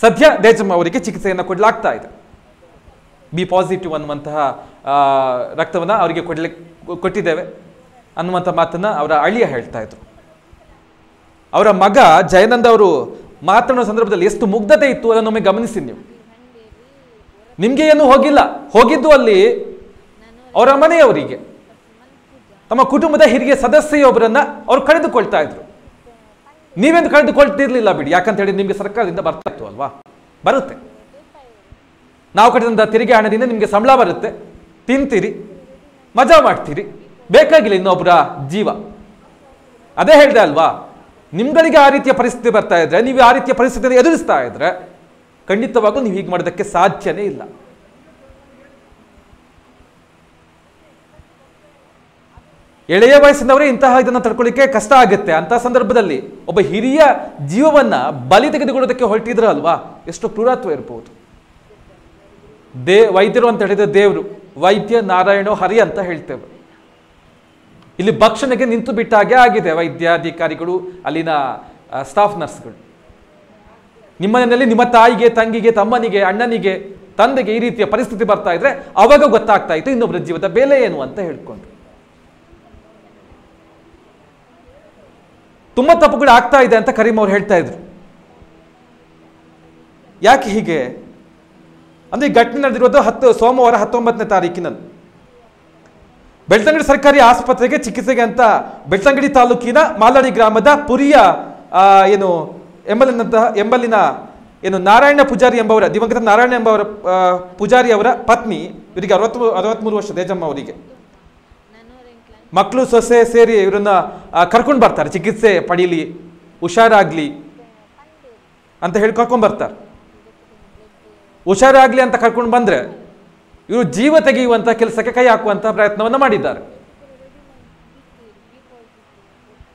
Speaker 1: ಸದ್ಯ ದೇಜಮ್ಮ ಅವರಿಗೆ ಚಿಕಿತ್ಸೆಯನ್ನು ಕೊಡಲಾಗ್ತಾ ಇದೆ. B+ ಅನ್ನುವಂತಹ ರಕ್ತವನ್ನು ಅವರಿಗೆ ಕೊಟ್ಟಿದ್ದೇವೆ ಅನ್ನುವಂಥ ಮಾತನ್ನು ಅವರ ಅಳಿಯ ಹೇಳ್ತಾ ಇದ್ರು. ಅವರ ಮಗ ಜಯನಂದ ಅವರು ಮಾತನಾಡುವ ಸಂದರ್ಭದಲ್ಲಿ ಎಷ್ಟು ಮುಗ್ಧತೆ ಇತ್ತು ಅದನ್ನೊಮ್ಮೆ ಗಮನಿಸಿ ನೀವು. ನಿಮಗೆ ಏನು ಹೋಗಿಲ್ಲ, ಹೋಗಿದ್ದು ಅಲ್ಲಿ ಅವರ ಮನೆಯವರಿಗೆ, ತಮ್ಮ ಕುಟುಂಬದ ಹಿರಿಯ ಸದಸ್ಯೊಬ್ಬರನ್ನ ಅವ್ರು ಕಳೆದುಕೊಳ್ತಾ ಇದ್ರು. ನೀವೆಂದು ಕಳೆದುಕೊಳ್ತಿರ್ಲಿಲ್ಲ ಬಿಡಿ, ಯಾಕಂತ ಹೇಳಿ ನಿಮಗೆ ಸರ್ಕಾರದಿಂದ ಬರ್ತಾ ಇತ್ತು ಅಲ್ವಾ? ಬರುತ್ತೆ, ನಾವು ಕಟ್ಟಿದಂಥ ತೆರಿಗೆ ಹಣದಿಂದ ನಿಮಗೆ ಸಂಬಳ ಬರುತ್ತೆ, ತಿಂತೀರಿ, ಮಜಾ ಮಾಡ್ತೀರಿ, ಬೇಕಾಗಿಲ್ಲ ಇನ್ನೊಬ್ಬರ ಜೀವ. ಅದೇ ಹೇಳಿದೆ ಅಲ್ವಾ, ನಿಮ್ಗಳಿಗೆ ಆ ರೀತಿಯ ಪರಿಸ್ಥಿತಿ ಬರ್ತಾ ಇದ್ರೆ, ನೀವು ಆ ರೀತಿಯ ಪರಿಸ್ಥಿತಿಯನ್ನು ಎದುರಿಸ್ತಾ ಇದ್ರೆ ಖಂಡಿತವಾಗೂ ನೀವು ಹೀಗೆ ಮಾಡೋದಕ್ಕೆ ಸಾಧ್ಯನೇ ಇಲ್ಲ. ಎಳೆಯ ವಯಸ್ಸಿನವರೇ ಇಂತಹ ಇದನ್ನು ತಡ್ಕೊಳ್ಳಿಕ್ಕೆ ಕಷ್ಟ ಆಗುತ್ತೆ. ಅಂತಹ ಸಂದರ್ಭದಲ್ಲಿ ಒಬ್ಬ ಹಿರಿಯ ಜೀವವನ್ನ ಬಲಿ ತೆಗೆದುಕೊಳ್ಳೋದಕ್ಕೆ ಹೊರಟಿದ್ರು ಅಲ್ವಾ, ಎಷ್ಟು ಕ್ರೂರತ್ವ ಇರಬಹುದು. ವೈದ್ಯರು ಅಂತ ಹೇಳಿದ್ರೆ ದೇವರು, ವೈದ್ಯ ನಾರಾಯಣೋ ಹರಿ ಅಂತ ಹೇಳ್ತೇವೆ. ಇಲ್ಲಿ ಭಕ್ಷಣೆಗೆ ನಿಂತು ಬಿಟ್ಟ ಹಾಗೆ ಆಗಿದೆ ವೈದ್ಯಾಧಿಕಾರಿಗಳು, ಅಲ್ಲಿನ ಸ್ಟಾಫ್ ನರ್ಸ್ಗಳು. ನಿಮ್ಮ ಮನೆಯಲ್ಲಿ ನಿಮ್ಮ ತಾಯಿಗೆ, ತಂಗಿಗೆ, ತಮ್ಮನಿಗೆ, ಅಣ್ಣನಿಗೆ, ತಂದೆಗೆ ಈ ರೀತಿಯ ಪರಿಸ್ಥಿತಿ ಬರ್ತಾ ಇದ್ರೆ ಅವಾಗ ಗೊತ್ತಾಗ್ತಾ ಇತ್ತು ಇನ್ನೊಬ್ಬರ ಜೀವದ ಬೆಲೆ ಏನು ಅಂತ ಹೇಳ್ಕೊಂಡು. ತುಂಬಾ ತಪ್ಪುಗಳು ಆಗ್ತಾ ಇದೆ ಅಂತ ಕರೀಂ ಅವ್ರು ಹೇಳ್ತಾ ಇದ್ರು. ಯಾಕೆ ಹೀಗೆ ಅಂದ್ರೆ ಈ ಘಟನೆ ನಡೆದಿರೋದು ಸೋಮವಾರ 19ನೇ ತಾರೀಕಿನಂದು ಬೆಳ್ತಂಗಡಿ ಸರ್ಕಾರಿ ಆಸ್ಪತ್ರೆಗೆ ಚಿಕಿತ್ಸೆಗೆ ಅಂತ ಬೆಳ್ತಂಗಡಿ ತಾಲೂಕಿನ ಮಾಲಾಡಿ ಗ್ರಾಮದ ಪುರಿಯ ಎಂಬಲ್ಲಿನ ನಾರಾಯಣ ಪೂಜಾರಿ ಎಂಬವರ ದಿವಂಗತ ನಾರಾಯಣ ಎಂಬವರ ಪೂಜಾರಿ ಅವರ ಪತ್ನಿ, ಇವರಿಗೆ 63 ವರ್ಷ ದೇಜಮ್ಮ ಅವರಿಗೆ ಮಕ್ಕಳು ಸೊಸೆ ಸೇರಿ ಇವರನ್ನ ಕರ್ಕೊಂಡು ಬರ್ತಾರೆ, ಚಿಕಿತ್ಸೆ ಪಡೀಲಿ, ಹುಷಾರಾಗ್ಲಿ ಅಂತ ಹೇಳಿ ಕರ್ಕೊಂಡು ಬರ್ತಾರೆ. ಹುಷಾರಾಗ್ಲಿ ಅಂತ ಕರ್ಕೊಂಡು ಬಂದ್ರೆ ಇವರು ಜೀವ ತೆಗೆಯುವಂತ ಕೆಲಸಕ್ಕೆ ಕೈ ಹಾಕುವಂತಹ ಪ್ರಯತ್ನವನ್ನ ಮಾಡಿದ್ದಾರೆ.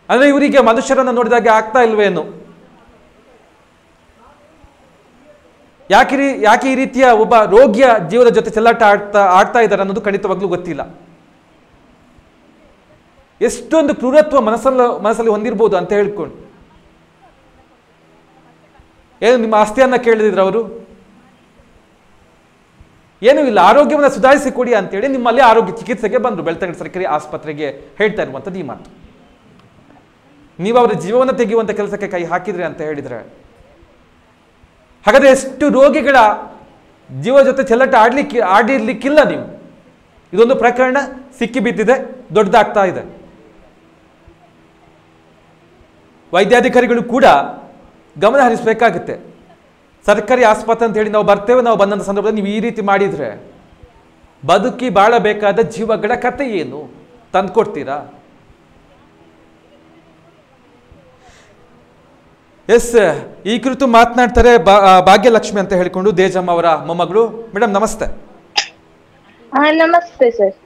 Speaker 1: ಅಂದ್ರೆ ಇವರಿಗೆ ಮನುಷ್ಯರನ್ನ ನೋಡಿದಾಗ ಆಗ್ತಾ ಇಲ್ವೇನು, ಯಾಕೆ ಈ ರೀತಿಯ ಒಬ್ಬ ರೋಗಿಯ ಜೀವದ ಜೊತೆ ಚೆಲ್ಲಾಟ ಆಡ್ತಾ ಇದ್ದಾರೆ ಅನ್ನೋದು ಖಂಡಿತವಾಗ್ಲೂ ಗೊತ್ತಿಲ್ಲ. ಎಷ್ಟೊಂದು ಕ್ರೂರತ್ವ ಮನಸ್ಸಲ್ಲಿ ಹೊಂದಿರ್ಬೋದು ಅಂತ ಹೇಳ್ಕೊಂಡು. ಏನು ನಿಮ್ಮ ಆಸ್ತಿಯನ್ನ ಕೇಳಿದ್ರು ಅವರು? ಏನೂ ಇಲ್ಲ, ಆರೋಗ್ಯವನ್ನು ಸುಧಾರಿಸಿಕೊಡಿ ಅಂತೇಳಿ ನಿಮ್ಮಲ್ಲಿ ಆರೋಗ್ಯ ಚಿಕಿತ್ಸೆಗೆ ಬಂದರು ಬೆಳ್ತಂಗಡಿ ಸರ್ಕಾರಿ ಆಸ್ಪತ್ರೆಗೆ. ಹೇಳ್ತಾ ಇರುವಂಥದ್ದು ಈ ಮಾತು. ನೀವು ಅವರ ಜೀವವನ್ನು ತೆಗೆಯುವಂಥ ಕೆಲಸಕ್ಕೆ ಕೈ ಹಾಕಿದ್ರಿ ಅಂತ ಹೇಳಿದ್ರೆ, ಹಾಗಾದ್ರೆ ಎಷ್ಟು ರೋಗಿಗಳ ಜೀವ ಜೊತೆ ಚೆಲ್ಲಾಟ ಆಡಿರ್ಲಿಕ್ಕಿಲ್ಲ ನೀವು. ಇದೊಂದು ಪ್ರಕರಣ ಸಿಕ್ಕಿ ಬಿದ್ದಿದೆ, ದೊಡ್ಡದಾಗ್ತಾ ಇದೆ. ವೈದ್ಯಾಧಿಕಾರಿಗಳು ಕೂಡ ಗಮನ ಹರಿಸಬೇಕಾಗುತ್ತೆ. ಸರ್ಕಾರಿ ಆಸ್ಪತ್ರೆ ಅಂತ ಹೇಳಿ ನಾವು ಬರ್ತೇವೆ, ನಾವು ಬಂದಂಥ ಸಂದರ್ಭದಲ್ಲಿ ನೀವು ಈ ರೀತಿ ಮಾಡಿದ್ರೆ ಬದುಕಿ ಬಾಳಬೇಕಾದ ಜೀವಗಳ ಕತೆ ಏನು ತಂದ್ಕೊಡ್ತೀರಾ? ಎಸ್, ಈ ಕುರಿತು ಮಾತನಾಡ್ತಾರೆ ಭಾಗ್ಯಲಕ್ಷ್ಮಿ ಅಂತ ಹೇಳಿಕೊಂಡು ದೇಜಮ್ಮ ಅವರ ಮೊಮ್ಮಗಳು. ಮೇಡಮ್ ನಮಸ್ತೆ.
Speaker 5: ನಮಸ್ತೆ ಸರ್.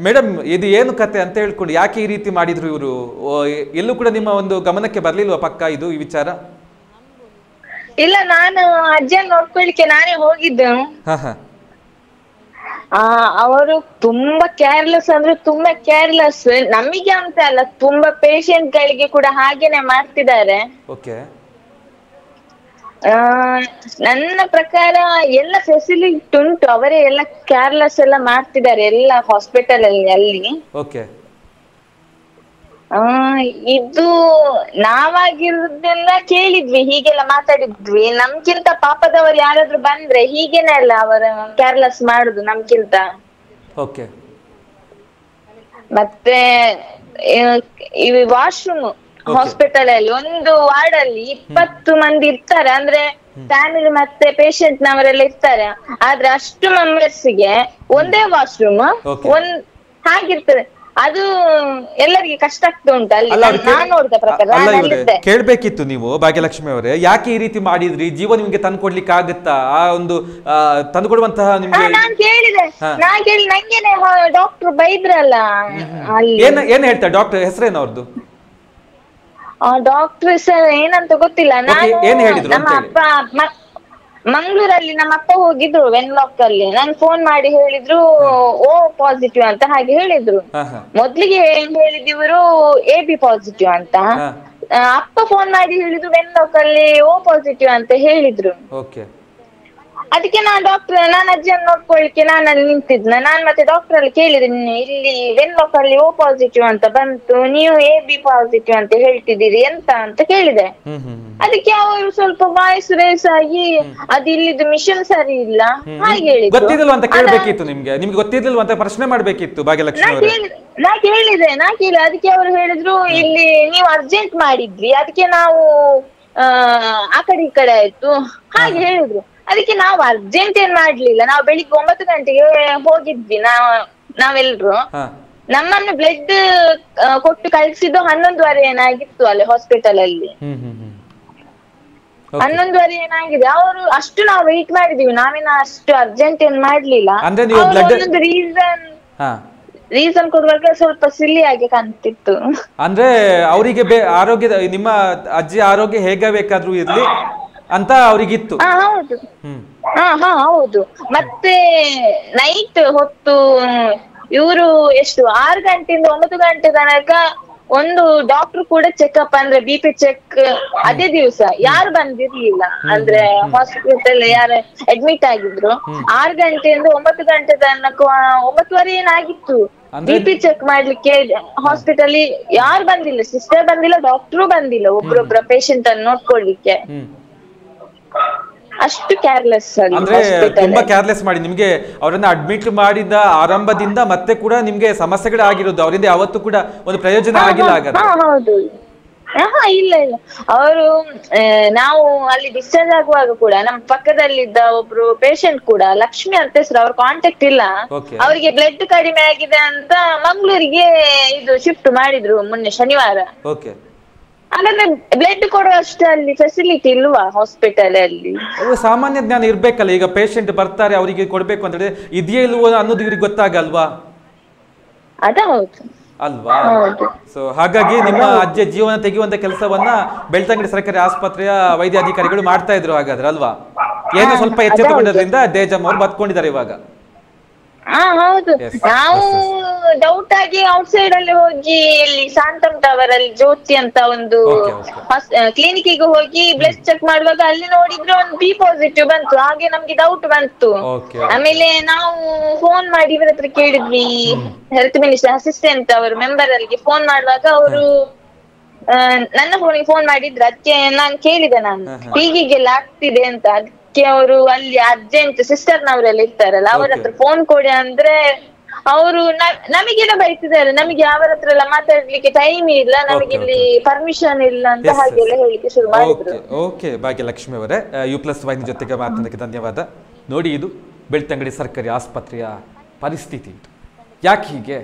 Speaker 1: ಮೇಡಮ್, ಇದು ಏನು ಕತೆ ಅಂತ ಹೇಳ್ಕೊಂಡು ಯಾಕೆ ಈ ರೀತಿ ಮಾಡಿದ್ರು ಇವರು? ಎಲ್ಲೂ ಕೂಡ ನಿಮ್ಮ ಒಂದು ಗಮನಕ್ಕೆ ಬರ್ಲಿಲ್ವಾ ಪಕ್ಕ ಈ ವಿಚಾರ?
Speaker 5: ಇಲ್ಲ, ನಾನು ಅಜ್ಜನ್ ನೋಡ್ಕೊಳ್ಲಿಕ್ಕೆ ನಾನೇ ಹೋಗಿದ್ದು. ಅವರು ತುಂಬಾ ಕೇರ್ಲೆಸ್ ಅಂದ್ರೆ ತುಂಬಾ ಕೇರ್ಲೆಸ್. ನಮಗೆ ಅಂತ ಅಲ್ಲ, ತುಂಬಾ ಪೇಷಂಟ್ ಗಳಿಗೆ ಕೂಡ ಹಾಗೇನೆ ಮಾಡ್ತಿದ್ದಾರೆ. ನನ್ನ ಪ್ರಕಾರ ಎಲ್ಲ ಫೆಸಿಲಿಟಿ ಉಂಟು, ಅವರೇ ಎಲ್ಲ ಕೇರ್ಲೆಸ್ ಎಲ್ಲ ಮಾಡ್ತಿದ್ದಾರೆ ಎಲ್ಲ ಹಾಸ್ಪಿಟಲ್ ಅಲ್ಲಿ. ಇದು ನಾವಾಗಿರೋದೆಲ್ಲ ಕೇಳಿದ್ವಿ, ಹೀಗೆಲ್ಲ ಮಾತಾಡಿದ್ವಿ. ನಮ್ಗಿಂತ ಪಾಪದವರು ಯಾರಾದ್ರೂ ಬಂದ್ರೆ ಹೀಗೇನೆ ಅಲ್ಲ ಅವರು ಕೇರ್ಲೆಸ್ ಮಾಡುದು ನಮ್ಗಿಂತ. ಮತ್ತೆ ವಾಶ್ರೂಮ್ ಹಾಸ್ಪಿಟಲ್ ಅಲ್ಲಿ ಒಂದು ವಾರ್ಡ್ ಅಲ್ಲಿ 20 ಮಂದಿ ಇರ್ತಾರೆ, ಅಂದ್ರೆ ಫ್ಯಾಮಿಲಿ ಮತ್ತೆ ಪೇಷಂಟ್ ನವರೆಲ್ಲ ಇರ್ತಾರೆ. ಆದ್ರೆ ಅಷ್ಟು ಮೆಂಬರ್ಸ್ ಗೆ ಒಂದೇ ವಾಶ್ರೂಮ್ ಹಾಗಿರ್ತದೆ. ಅದು ಎಲ್ಲರಿಗೆ ಕಷ್ಟ ಆಗ್ತಾ ಉಂಟು ಅಲ್ಲಿ. ನಾನು ನೋಡಿದ ಪ್ರಕಾರ
Speaker 1: ಕೇಳ್ಬೇಕಿತ್ತು ನೀವು ಭಾಗ್ಯಲಕ್ಷ್ಮಿ ಅವರೇ, ಯಾಕೆ ಈ ರೀತಿ ಮಾಡಿದ್ರಿ? ಜೀವ ನಿಮ್ಗೆ ತಂದ್ಕೊಡ್ಲಿಕ್ಕೆ ಆಗುತ್ತಾ? ಆ ಒಂದು ತಂದುಕೊಡುವಂತಹ ನಿಮ್ಗೆ
Speaker 5: ನಾನ್ ಕೇಳಿ ನಂಗೇನೆ ಡಾಕ್ಟರ್ ಬೈದ್ರಲ್ಲ.
Speaker 1: ಏನ್ ಹೇಳ್ತಾರೆ ಡಾಕ್ಟರ್? ಹೆಸರೇನು ಅವ್ರದ್ದು?
Speaker 5: ಡಾಕ್ಟರ್ ಹೆಸರು ಏನಂತ ಗೊತ್ತಿಲ್ಲ. ನಮ್ಮ ಅಪ್ಪ ಮಂಗಳೂರಲ್ಲಿ ನಮ್ಮ ಅಪ್ಪ ಹೋಗಿದ್ರು ವೆನ್ಲಾಕ್ ಅಲ್ಲಿ. ನನ್ ಫೋನ್ ಮಾಡಿ ಹೇಳಿದ್ರು ಓ ಪಾಸಿಟಿವ್ ಅಂತ ಹಾಗೆ ಹೇಳಿದ್ರು. ಮೊದ್ಲಿಗೆ ಏನ್ ಹೇಳಿದ್ರು AB ಪಾಸಿಟಿವ್ ಅಂತ. ಅಪ್ಪ ಫೋನ್ ಮಾಡಿ ಹೇಳಿದ್ರು ವೆನ್ಲಾಕ್ ಅಲ್ಲಿ ಓ ಪಾಸಿಟಿವ್ ಅಂತ ಹೇಳಿದ್ರು. ಅದಕ್ಕೆ ನಾನು ಅಜ್ಜಿಯನ್ನು ನೋಡ್ಕೊಳ್ಲಿಕ್ಕೆ ನಾನು ಅಲ್ಲಿ ನಿಂತಿದ್ನ. ನಾನ್ ಮತ್ತೆ ಡಾಕ್ಟರ್ ಅಲ್ಲಿ ಕೇಳಿದ್ದೀನಿ, ಇಲ್ಲಿ ವೆನ್ಲಾಕ್ ಅಲ್ಲಿ ಓ ಪಾಸಿಟಿವ್ ಅಂತ ಬಂತು, ನೀವು AB ಪಾಸಿಟಿವ್ ಅಂತ ಹೇಳ್ತಿದ್ದೀರಿ ಎಂತ ಅಂತ ಕೇಳಿದೆ. ಅದಕ್ಕೆ ಅವರು ಸ್ವಲ್ಪ ವಾಯ್ಸ್ ರೇಸ್ ಆಗಿ ಅದು ಇಲ್ಲಿದ್ದು ಮಿಷನ್ ಸರಿ ಇಲ್ಲ ಹಾಗೆ ಹೇಳಿದ್ರು.
Speaker 1: ಗೊತ್ತಿರಲಿಲ್ಲ ಅಂತ ಕೇಳಬೇಕಿತ್ತು ನಿಮ್ಗೆ, ನಿಮ್ಗೆ ಗೊತ್ತಿರಲಿಲ್ಲ ಅಂತ ಪ್ರಶ್ನೆ ಮಾಡ್ಬೇಕಿತ್ತು ಭಾಗ್ಯಲಕ್ಷ್ಮಿ ಅವರೇ.
Speaker 5: ನಾ ಕೇಳಿದೆ. ಅದಕ್ಕೆ ಅವರು ಹೇಳಿದ್ರು ಇಲ್ಲಿ ನೀವು ಅರ್ಜೆಂಟ್ ಮಾಡಿದ್ವಿ, ಅದಕ್ಕೆ ನಾವು ಆ ಕಡೆ ಈ ಕಡೆ ಆಯ್ತು ಹಾಗೆ ಹೇಳಿದ್ರು. ಅದಕ್ಕೆ ನಾವು ಅರ್ಜೆಂಟ್ ಏನ್ ಮಾಡ್ಲಿಲ್ಲ, ನಾವು ಬೆಳಿಗ್ಗೆ 9 ಗಂಟೆಗೆ ಹೋಗಿದ್ವಿ ನಾವೆಲ್ರು. ನಮ್ಮನ್ನು ಬ್ಲಡ್ ಕೊಟ್ಟು ಕಳಿಸಿದ್ದು 11:30 ಏನಾಗಿತ್ತು ಅಲ್ಲಿ ಹಾಸ್ಪಿಟಲ್ ಅಲ್ಲಿ. 11:30 ಏನಾಗಿದೆ. ಅವರು ಅಷ್ಟು ನಾವು ವೆಯ್ಟ್ ಮಾಡಿದೀವಿ, ನಾವೇನ ಅಷ್ಟು ಅರ್ಜೆಂಟ್ ಏನ್ ಮಾಡ್ಲಿಲ್ಲ. ಒಂದೊಂದು ರೀಸನ್ ಕೊಡುವಾಗ ಸ್ವಲ್ಪ ಸಿಲ್ಲಿ ಆಗಿ ಕಾಣ್ತಿತ್ತು.
Speaker 1: ಅಂದ್ರೆ ಅವರಿಗೆ ಆರೋಗ್ಯದ ನಿಮ್ಮ ಅಜ್ಜಿ ಆರೋಗ್ಯ ಹೇಗೆ ಬೇಕಾದ್ರೂ ಇರ್ಲಿ ಅಂತ ಅವ್ರಿಗಿತ್ತು.
Speaker 5: ಹೌದು. ಹೌದು. ಮತ್ತೆ ನೈಟ್ ಹೊತ್ತು ಇವರು ಎಷ್ಟು 6 ಗಂಟೆಯಿಂದ 9 ಗಂಟೆ ತನಕ ಒಂದು ಡಾಕ್ಟರ್ ಕೂಡ ಚೆಕ್ಅಪ್ ಅಂದ್ರೆ BP ಚೆಕ್ ಅದೇ ದಿವಸ ಯಾರು ಬಂದಿರ್ಲಿಲ್ಲ. ಅಂದ್ರೆ ಹಾಸ್ಪಿಟಲ್ ಯಾರು ಅಡ್ಮಿಟ್ ಆಗಿದ್ರು 6 ಗಂಟೆಯಿಂದ 9 ಗಂಟೆ ತನಕ 9:30 ಏನಾಗಿತ್ತು BP ಚೆಕ್ ಮಾಡ್ಲಿಕ್ಕೆ ಹಾಸ್ಪಿಟಲ್ ಯಾರು ಬಂದಿಲ್ಲ, ಸಿಸ್ಟರ್ ಬಂದಿಲ್ಲ, ಡಾಕ್ಟರು ಬಂದಿಲ್ಲ, ಒಬ್ರೊಬ್ರ ಪೇಷಂಟ್ ಅನ್ನು ನೋಡ್ಕೊಳ್ಲಿಕ್ಕೆ. ಅಷ್ಟು ಕೇರ್ಲೆಸ್ ಆಗಿ
Speaker 1: ಅಂದ್ರೆ ತುಂಬಾ ಕೇರ್ಲೆಸ್ ಮಾಡಿ ನಿಮ್ಗೆ ಅವರನ್ನ ಅಡ್ಮಿಟ್ ಮಾಡಿದ ಆರಂಭದಿಂದ ಮತ್ತೆ ಕೂಡ ನಿಮ್ಗೆ ಸಮಸ್ಯೆಗಳು ಆಗಿರೋದು, ಅವರಿಂದ ಯಾವತ್ತೂ ಕೂಡ ಒಂದು ಪ್ರಯೋಜನ ಆಗಿಲ್ಲ ಹಾಗಾದ್ರೆ.
Speaker 5: ಹೌದು. ಇಲ್ಲ ಇಲ್ಲ, ಅವರು ನಾವು ಅಲ್ಲಿ ಡಿಸ್ಚಾರ್ಜ್ ಆಗುವಾಗ ಕೂಡ ನಮ್ಮ ಪಕ್ಕದಲ್ಲಿದ್ದ ಒಬ್ರು ಪೇಷಂಟ್ ಕೂಡ ಲಕ್ಷ್ಮಿ ಅಂತ ಹೆಸರು, ಅವ್ರ ಕಾಂಟ್ಯಾಕ್ಟ್ ಇಲ್ಲ, ಅವರಿಗೆ ಬ್ಲಡ್ ಕಡಿಮೆ ಆಗಿದೆ ಅಂತ ಮಂಗಳೂರಿಗೆ ಇದು ಶಿಫ್ಟ್ ಮಾಡಿದ್ರು ಮೊನ್ನೆ ಶನಿವಾರ. ಹಾಗಾದ್ರೆ ಬ್ಲಡ್ ಕೊಡುವಷ್ಟು ಅಲ್ಲಿ ಫೆಸಿಲಿಟಿ ಇಲ್ವಾ ಹಾಸ್ಪಿಟಲ್ ಅಲ್ಲಿ?
Speaker 1: ಸಾಮಾನ್ಯ ಜ್ಞಾನ ಇರ್ಬೇಕಲ್ಲ, ಈಗ ಪೇಷಂಟ್ ಬರ್ತಾರೆ ಅವರಿಗೆ ಕೊಡ್ಬೇಕು ಅಂತ ಹೇಳಿದ್ರೆ ಇದೆಯೇ ಇಲ್ವೋ ಅನ್ನೋದು ಇವ್ರಿಗೆ ಗೊತ್ತಾಗಲ್ವಾ ಅಲ್ವಾ? ಸೊ ಹಾಗಾಗಿ ನಿಮ್ಮ ಅಜ್ಜ ಜೀವನ ತೆಗೆಯುವಂತ ಕೆಲಸವನ್ನ ಬೆಳ್ತಂಗಡಿ ಸರ್ಕಾರಿ ಆಸ್ಪತ್ರೆಯ ವೈದ್ಯಾಧಿಕಾರಿಗಳು ಮಾಡ್ತಾ ಇದ್ರು ಹಾಗಾದ್ರೆ ಅಲ್ವಾ? ಏನೋ ಸ್ವಲ್ಪ ಎಚ್ಚೆತ್ತುಕೊಂಡದ್ರಿಂದ ದೇಜಮ್ಮ ಅವ್ರು ಬದ್ಕೊಂಡಿದ್ದಾರೆ ಇವಾಗ.
Speaker 5: ಹೌದು. ನಾವು ಡೌಟ್ ಆಗಿ ಔಟ್ಸೈಡ್ ಅಲ್ಲಿ ಹೋಗಿ ಇಲ್ಲಿ ಶಾಂತಮ್ ಟವರ್ ಅಲ್ಲಿ ಜ್ಯೋತಿ ಅಂತ ಒಂದು ಕ್ಲಿನಿಕ್ಗೆ ಹೋಗಿ ಬ್ಲಡ್ ಚೆಕ್ ಮಾಡುವಾಗ ಅಲ್ಲಿ ನೋಡಿದ್ರೆ ಒಂದು ಬಿ ಪಾಸಿಟಿವ್ ಬಂತು. ಹಾಗೆ ನಮ್ಗೆ ಡೌಟ್ ಬಂತು. ಆಮೇಲೆ ನಾವು ಫೋನ್ ಮಾಡಿ ಇವರ ಹತ್ರ ಕೇಳಿದ್ವಿ, ಹೆಲ್ತ್ ಮಿನಿಸ್ಟರ್ ಅಸಿಸ್ಟೆಂಟ್ ಅವರು ಮೆಂಬರ್ ಅಲ್ಲಿಗೆ ಫೋನ್ ಮಾಡುವಾಗ ಅವರು ನನ್ನ ಫೋನಿಗೆ ಫೋನ್ ಮಾಡಿದ್ರು. ಅದಕ್ಕೆ ನಾನು ಕೇಳಿದೆ, ನಾನು ಹೀಗೆಲ್ಲ ಆಗ್ತಿದೆ ಅಂತ. ಅದಕ್ಕೆ ಅವರು ಅಲ್ಲಿ ಅರ್ಜೆಂಟ್ ಸಿಸ್ಟರ್ನವರೆಲ್ಲ ಇರ್ತಾರಲ್ಲ ಅವರ ಹತ್ರ ಫೋನ್ ಕೊಡಿ ಅಂದ್ರೆ ಅವರು ನಮಗೆಲ್ಲ ಬೈತಿದ್ದಾರೆ, ನಮಗೆ ಅವರ ಹತ್ರ ಎಲ್ಲ ಮಾತಾಡ್ಲಿಕ್ಕೆ ಟೈಮ್ ಇಲ್ಲ, ನಮಗೆ ಇಲ್ಲಿ ಪರ್ಮಿಷನ್ ಇಲ್ಲ ಅಂತ ಹಾಗೆಲ್ಲ ಹೇಳಿಕ್ಕೆ ಶುರು ಮಾಡಿದ್ರು.
Speaker 1: ಓಕೆ ಭಾಗ್ಯಲಕ್ಷ್ಮಿ ಅವರೇ, U+Y ಜೊತೆಗೆ ಮಾತನಾಡಕ್ಕೆ ಧನ್ಯವಾದ. ನೋಡಿ, ಇದು ಬೆಳ್ತಂಗಡಿ ಸರ್ಕಾರಿ ಆಸ್ಪತ್ರೆಯ ಪರಿಸ್ಥಿತಿ. ಇದು ಯಾಕೆ ಹೀಗೆ?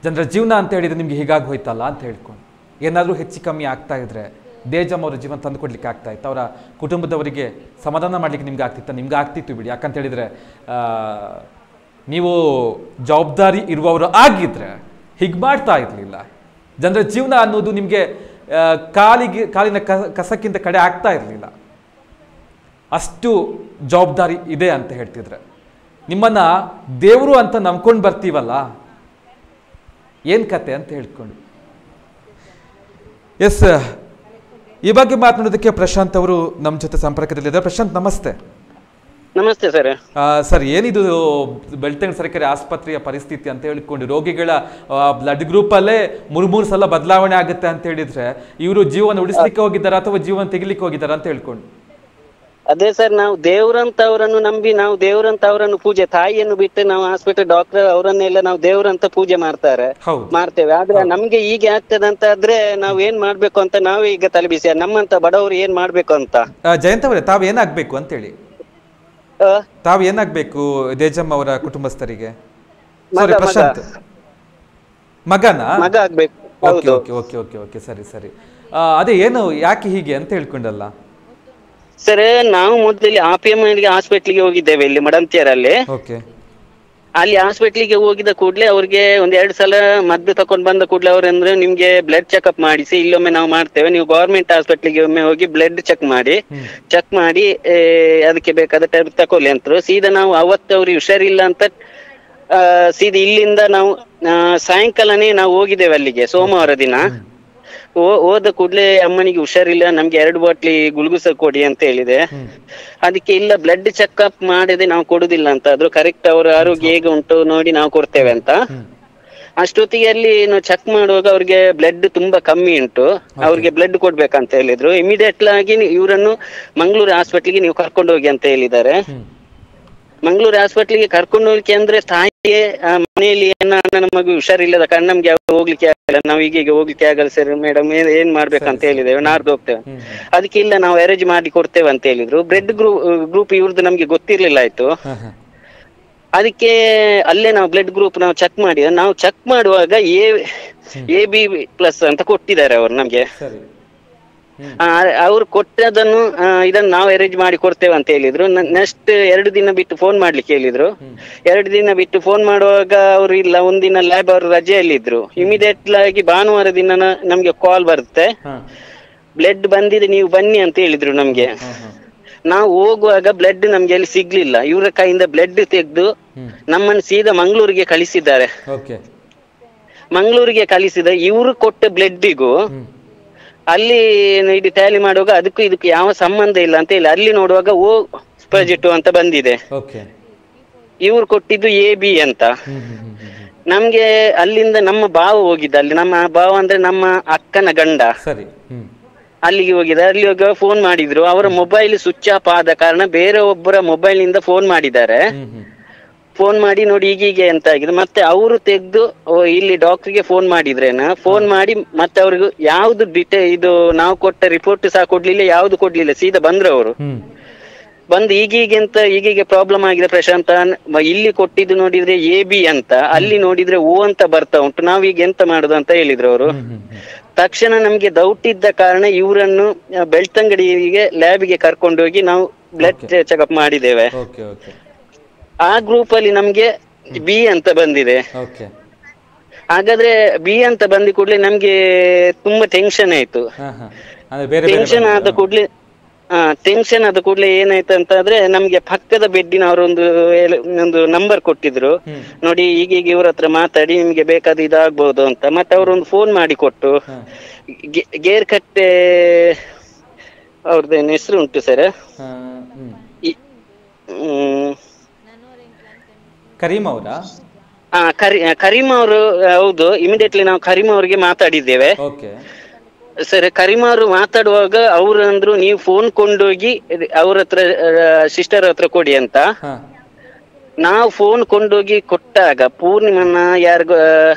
Speaker 1: ಜನರ ಜೀವನ ಅಂತ ಹೇಳಿದ್ರೆ ನಿಮ್ಗೆ ಹೀಗಾಗಿ ಹೋಯ್ತಲ್ಲ ಅಂತ ಹೇಳ್ಕೊಂಡು ಏನಾದರೂ ಹೆಚ್ಚು ಕಮ್ಮಿ ಆಗ್ತಾ ಇದ್ರೆ ದೇಜಮ್ ಅವರ ಜೀವನ ತಂದು ಕೊಡ್ಲಿಕ್ಕೆ ಆಗ್ತಾ ಇತ್ತು, ಅವರ ಕುಟುಂಬದವರಿಗೆ ಸಮಾಧಾನ ಮಾಡ್ಲಿಕ್ಕೆ ನಿಮ್ಗೆ ಆಗ್ತಿತ್ತು, ನಿಮ್ಗೆ ಆಗ್ತಿತ್ತು ಬಿಡಿ. ಯಾಕಂತ ಹೇಳಿದ್ರೆ ನೀವು ಜವಾಬ್ದಾರಿ ಇರುವವರು ಆಗಿದ್ರೆ ಹೀಗೆ ಮಾಡ್ತಾ ಇರಲಿಲ್ಲ. ಜನರ ಜೀವನ ಅನ್ನೋದು ನಿಮಗೆ ಕಾಲಿನ ಕಸಕ್ಕಿಂತ ಕಡೆ ಆಗ್ತಾ ಇರಲಿಲ್ಲ. ಅಷ್ಟು ಜವಾಬ್ದಾರಿ ಇದೆ ಅಂತ ಹೇಳ್ತಿದ್ರೆ ನಿಮ್ಮನ್ನ ದೇವರು ಅಂತ ನಂಬ್ಕೊಂಡು ಬರ್ತೀವಲ್ಲ, ಏನು ಕತೆ ಅಂತ ಹೇಳ್ಕೊಂಡು. ಎಸ್, ಈ ಬಗ್ಗೆ ಮಾತನಾಡೋದಕ್ಕೆ ಪ್ರಶಾಂತ್ ಅವರು ನಮ್ಮ ಜೊತೆ ಸಂಪರ್ಕದಲ್ಲಿದ್ದಾರೆ. ಪ್ರಶಾಂತ್ ನಮಸ್ತೆ.
Speaker 6: ನಮಸ್ತೆ ಸರ್.
Speaker 1: ಸರ್, ಏನಿದು ಬೆಳ್ತಂಗಡಿ ಸರ್ಕಾರಿ ಆಸ್ಪತ್ರೆಯ ಪರಿಸ್ಥಿತಿ ಅಂತ ಹೇಳ್ಕೊಂಡು ರೋಗಿಗಳ ಬ್ಲಡ್ ಗ್ರೂಪ್ ಅಲ್ಲೇ 3 ಸಲ ಬದಲಾವಣೆ ಆಗುತ್ತೆ ಅಂತ ಹೇಳಿದ್ರೆ ಇವರು ಜೀವನ ಉಳಿಸ್ಲಿಕ್ಕೆ ಹೋಗಿದ್ದಾರಾ ಅಥವಾ ಜೀವನ ತೆಗಿಲಿಕ್ಕೆ ಹೋಗಿದ್ದಾರಾ ಅಂತ ಹೇಳ್ಕೊಂಡು?
Speaker 6: ಅದೇ ಸರ್, ನಾವು ದೇವ್ರಂತವರನ್ನು ನಂಬಿ, ನಾವು ದೇವ್ರಂತವರನ್ನು ಪೂಜೆ, ತಾಯಿಯನ್ನು ಬಿಟ್ಟು ನಾವು ಹಾಸ್ಪಿಟಲ್ ಡಾಕ್ಟರ್ ಅವರನ್ನೆಲ್ಲ ನಾವು ದೇವ್ರಂತ ಪೂಜೆ ಮಾಡ್ತೇವೆ. ಆದ್ರೆ ನಮ್ಗೆ ಹೀಗೆ ಆಗ್ತದೆ ಅಂತ ಆದ್ರೆ ನಾವ್ ಏನ್ ಮಾಡ್ಬೇಕು ಅಂತ ನಾವೇ ಈಗ ತಲೆಬಿಸಿ, ನಮ್ಮಂತ ಬಡವರು ಏನ್ ಮಾಡ್ಬೇಕು ಅಂತ.
Speaker 1: ಜಯಂತ್ ಅವರೇ, ತಾವ್ ಏನಾಗ್ಬೇಕು ಅಂತ ಹೇಳಿ? ತಾವ್ ಏನಾಗ್ಬೇಕು ದೇಜಮ್ಮ ಅವರ ಕುಟುಂಬಸ್ಥರಿಗೆ? ಪ್ರಶಾಂತ್ ಮಗ
Speaker 6: ಆಗ್ಬೇಕು.
Speaker 1: ಓಕೆ, ಸರಿ. ಅದೇ ಏನು, ಯಾಕೆ ಹೀಗೆ ಅಂತ ಹೇಳ್ಕೊಂಡಲ್ಲ
Speaker 6: ಸರ್? ನಾವು ಮೊದಲಲ್ಲಿ APM ಹಾಸ್ಪಿಟ್ಲಿಗೆ ಹೋಗಿದ್ದೇವೆ ಇಲ್ಲಿ ಮಡಂತಿಯರಲ್ಲಿ. ಅಲ್ಲಿ ಹಾಸ್ಪಿಟ್ಲಿಗೆ ಹೋಗಿದ ಕೂಡ್ಲೆ ಅವ್ರಿಗೆ 1-2 ಸಲ ಮದ್ದು ತಕೊಂಡ್ ಬಂದ ಕೂಡ್ಲೆ ಅವ್ರಂದ್ರೆ ನಿಮ್ಗೆ ಬ್ಲಡ್ ಚೆಕ್ಅಪ್ ಮಾಡಿಸಿ, ಇಲ್ಲೊಮ್ಮೆ ನಾವು ಮಾಡ್ತೇವೆ, ನೀವು ಗವರ್ಮೆಂಟ್ ಹಾಸ್ಪಿಟ್ಲಿಗೆ ಒಮ್ಮೆ ಹೋಗಿ ಬ್ಲಡ್ ಚೆಕ್ ಮಾಡಿ ಅದಕ್ಕೆ ಬೇಕಾದ ಟೈಮ್ ತಕೊಳ್ಳಿ ಅಂತರು. ಸೀದಾ ನಾವು ಅವತ್ತು ಅವ್ರಿಗೆ ಹುಷಾರಿಲ್ಲ ಅಂತ ಸೀದಾ ಇಲ್ಲಿಂದ ನಾವು ಸಾಯಂಕಾಲನೇ ನಾವು ಹೋಗಿದ್ದೇವೆ ಅಲ್ಲಿಗೆ, ಸೋಮವಾರ ದಿನ. ಹೋದ ಕೂಡ್ಲೆ ಅಮ್ಮನಿಗೆ ಹುಷಾರಿಲ್ಲ, ನಮ್ಗೆ 2 ಬಾಟ್ಲಿ ಗುಳುಗುಸ ಕೊಡಿ ಅಂತ ಹೇಳಿದೆ. ಅದಕ್ಕೆ ಇಲ್ಲ, ಬ್ಲಡ್ ಚೆಕ್ಅಪ್ ಮಾಡಿದೆ ನಾವು ಕೊಡುದಿಲ್ಲ ಅಂತ ಆದ್ರು, ಕರೆಕ್ಟ್ ಅವ್ರ ಆರೋಗ್ಯ ಹೇಗೆ ಉಂಟು ನೋಡಿ ನಾವು ಕೊಡ್ತೇವೆ ಅಂತ. ಅಷ್ಟೊತ್ತಿಗೆ ಅಲ್ಲಿ ನಾವು ಚೆಕ್ ಮಾಡುವಾಗ ಅವ್ರಿಗೆ ಬ್ಲಡ್ ತುಂಬಾ ಕಮ್ಮಿ ಉಂಟು, ಅವ್ರಿಗೆ ಬ್ಲಡ್ ಕೊಡ್ಬೇಕಂತ ಹೇಳಿದ್ರು. ಇಮಿಡಿಯೇಟ್ ಆಗಿ ಇವರನ್ನು ಮಂಗಳೂರು ಹಾಸ್ಪಿಟ್ಲಿಗೆ ನೀವು ಕರ್ಕೊಂಡು ಹೋಗಿ ಅಂತ ಹೇಳಿದ್ದಾರೆ. ಮಂಗಳೂರು ಹಾಸ್ಪಿಟ್ಲಿಗೆ ಕರ್ಕೊಂಡು ಹೋಗ್ಲಿಕ್ಕೆ ಅಂದ್ರೆ ತಾಯಿಗೆ ಮನೆಯಲ್ಲಿ ನನ್ನ ಮಗು ಹುಷಾರಿಲ್ಲದ ಕಾರಣ ನಮ್ಗೆ ಹೋಗ್ಲಿಕ್ಕೆ ಆಗಲ್ಲ, ನಾವು ಈಗ ಹೋಗ್ಲಿಕ್ಕೆ ಆಗಲ್ಲ ಸರ್ ಮೇಡಮ್, ಏನ್ ಮಾಡ್ಬೇಕಂತ ಹೇಳಿದ್ದೇವೆ, ನಾಡ್ದು ಹೋಗ್ತೇವೆ. ಅದಕ್ಕೆ ಇಲ್ಲ, ನಾವು ಅರೇಂಜ್ ಮಾಡಿ ಕೊಡ್ತೇವೆ ಅಂತ ಹೇಳಿದ್ರು. ಬ್ಲಡ್ ಗ್ರೂಪ್ ಇವ್ರದ್ದು ನಮ್ಗೆ ಗೊತ್ತಿರ್ಲಿಲ್ಲ ಆಯ್ತು. ಅದಕ್ಕೆ ಅಲ್ಲೇ ನಾವು ಬ್ಲಡ್ ಗ್ರೂಪ್ ನಾವು ಚೆಕ್ ಮಾಡಿದ್ರೆ, ನಾವು ಚೆಕ್ ಮಾಡುವಾಗ AB+ ಅಂತ ಕೊಟ್ಟಿದ್ದಾರೆ ಅವರು ನಮ್ಗೆ. ಅವ್ರು ಕೊಟ್ಟದನ್ನು ಇದನ್ನು ನಾವು ಅರೇಂಜ್ ಮಾಡಿ ಕೊಡ್ತೇವೆ ಅಂತ ಹೇಳಿದ್ರು. ನೆಕ್ಸ್ಟ್ 2 ದಿನ ಬಿಟ್ಟು ಫೋನ್ ಮಾಡ್ಲಿಕ್ಕೆ ಹೇಳಿದ್ರು. 2 ದಿನ ಬಿಟ್ಟು ಫೋನ್ ಮಾಡುವಾಗ ಅವ್ರು ಇಲ್ಲ, ಒಂದಿನ ಲ್ಯಾಬ್ ಅವರು ರಜೆಯಲ್ಲಿ ಇದ್ರು. ಇಮಿಡಿಯೇಟ್ ಆಗಿ ಭಾನುವಾರ ದಿನ ನಮ್ಗೆ ಕಾಲ್ ಬರುತ್ತೆ, ಬ್ಲಡ್ ಬಂದಿದೆ ನೀವು ಬನ್ನಿ ಅಂತ ಹೇಳಿದ್ರು ನಮ್ಗೆ. ನಾವು ಹೋಗುವಾಗ ಬ್ಲಡ್ ನಮ್ಗೆ ಅಲ್ಲಿ ಸಿಗ್ಲಿಲ್ಲ. ಇವರ ಕೈಯಿಂದ ಬ್ಲಡ್ ತೆಗೆದು ನಮ್ಮನ್ನು ಸೀದಾ ಮಂಗಳೂರಿಗೆ ಕಳಿಸಿದ್ದಾರೆ. ಮಂಗಳೂರಿಗೆ ಕಳಿಸಿದ ಇವರು ಕೊಟ್ಟ ಬ್ಲಡ್ಡಿಗೂ ಅಲ್ಲಿ ಇದು ಟ್ಯಾಲಿ ಮಾಡುವಾಗ ಅದಕ್ಕೂ ಇದಕ್ಕೂ ಯಾವ ಸಂಬಂಧ ಇಲ್ಲ ಅಂತ ಹೇಳಿ ಅಲ್ಲಿ ನೋಡುವಾಗ ಪಾಸಿಟಿವ್ ಅಂತ ಬಂದಿದೆ. ಇವ್ರು ಕೊಟ್ಟಿದ್ದು AB ಅಂತ. ನಮ್ಗೆ ಅಲ್ಲಿಂದ ನಮ್ಮ ಭಾವ ಹೋಗಿದ್ದ, ಅಲ್ಲಿ ನಮ್ಮ ಭಾವ ಅಂದ್ರೆ ನಮ್ಮ ಅಕ್ಕನ ಗಂಡ. ಅಲ್ಲಿಗೆ ಹೋಗಿದ್ದಾರೆ. ಅಲ್ಲಿ ಹೋಗಿ ಫೋನ್ ಮಾಡಿದ್ರು, ಅವರ ಮೊಬೈಲ್ ಸ್ವಿಚ್ ಆಫ್ ಆದ ಕಾರಣ ಬೇರೆ ಒಬ್ಬರ ಮೊಬೈಲ್ ನಿಂದ ಫೋನ್ ಮಾಡಿದ್ದಾರೆ. ಫೋನ್ ಮಾಡಿ ನೋಡಿ ಹೀಗೀಗೆ ಅಂತ ಆಗಿದೆ. ಮತ್ತೆ ಅವರು ತೆಗೆದು ಇಲ್ಲಿ ಡಾಕ್ಟರ್ಗೆ ಫೋನ್ ಮಾಡಿದ್ರೇನ, ಫೋನ್ ಮಾಡಿ ಮತ್ತೆ ಅವ್ರಿಗೆ ಯಾವ್ದು ಇದು ನಾವು ಕೊಟ್ಟ ರಿಪೋರ್ಟ್ ಸಹ ಕೊಡ್ಲಿಲ್ಲ, ಯಾವ್ದು ಕೊಡ್ಲಿಲ್ಲ. ಸೀದಾ ಬಂದ್ರು ಅವರು. ಬಂದು ಈಗೀಗೆ ಅಂತ ಈಗೀಗೆ ಪ್ರಾಬ್ಲಮ್ ಆಗಿದೆ ಪ್ರಶಾಂತ, ಇಲ್ಲಿ ಕೊಟ್ಟಿದ್ದು ನೋಡಿದ್ರೆ AB ಅಂತ, ಅಲ್ಲಿ ನೋಡಿದ್ರೆ O ಅಂತ ಬರ್ತಾ ಉಂಟು, ನಾವೀಗ ಎಂತ ಮಾಡುದು ಅಂತ ಹೇಳಿದ್ರು ಅವರು. ತಕ್ಷಣ ನಮ್ಗೆ ಡೌಟ್ ಇದ್ದ ಕಾರಣ ಇವರನ್ನು ಬೆಳ್ತಂಗಡಿಗೆ ಲ್ಯಾಬ್ಗೆ ಕರ್ಕೊಂಡೋಗಿ ನಾವು ಬ್ಲಡ್ ಚೆಕಪ್ ಮಾಡಿದ್ದೇವೆ. ಆ ಗ್ರೂಪ್ ಅಲ್ಲಿ ನಮ್ಗೆ B ಅಂತ ಬಂದಿದೆ. ಹಾಗಾದ್ರೆ B ಅಂತ ಬಂದ ಕೂಡ್ಲೆ ನಮ್ಗೆ ತುಂಬಾ ಟೆನ್ಷನ್ ಆಯ್ತು. ಟೆನ್ಷನ್ ಆದ ಕೂಡಲೇ ಏನಾಯ್ತು ಅಂತ ಆದ್ರೆ ನಮ್ಗೆ ಪಕ್ಕದ ಬೆಡ್ಡಿನ ಅವರೊಂದು ನಂಬರ್ ಕೊಟ್ಟಿದ್ರು, ನೋಡಿ ಈಗೀಗ ಇವ್ರ ಹತ್ರ ಮಾತಾಡಿ ನಿಮ್ಗೆ ಬೇಕಾದ ಇದಾಗ್ಬಹುದು ಅಂತ. ಮತ್ತೆ ಅವರೊಂದು ಫೋನ್ ಮಾಡಿ ಕೊಟ್ಟು, ಗೇರ್ಕಟ್ಟೆ ಅವ್ರದ್ದೇನು ಹೆಸರು ಉಂಟು ಸರ್,
Speaker 1: ಕರೀಮ್ ಅವರಾ?
Speaker 6: ಕರೀಮ್ ಅವರು, ಹೌದು. ಇಮಿಡಿಯೇಟ್ಲಿ ನಾವು ಕರೀಮ್ ಅವ್ರಿಗೆ ಮಾತಾಡಿದ್ದೇವೆ ಸರ್. ಕರೀಮ್ ಅವರು ಮಾತಾಡುವಾಗ ಅವ್ರು ಅಂದ್ರು, ನೀವು ಫೋನ್ ಕೊಂಡೋಗಿ ಅವ್ರ ಹತ್ರ ಸಿಸ್ಟರ್ ಹತ್ರ ಕೊಡಿ ಅಂತ. ನಾವು ಫೋನ್ ಕೊಂಡೋಗಿ ಕೊಟ್ಟಾಗ ಪೂರ್ಣಿಮನ್ನ ಯಾರಿಗೂ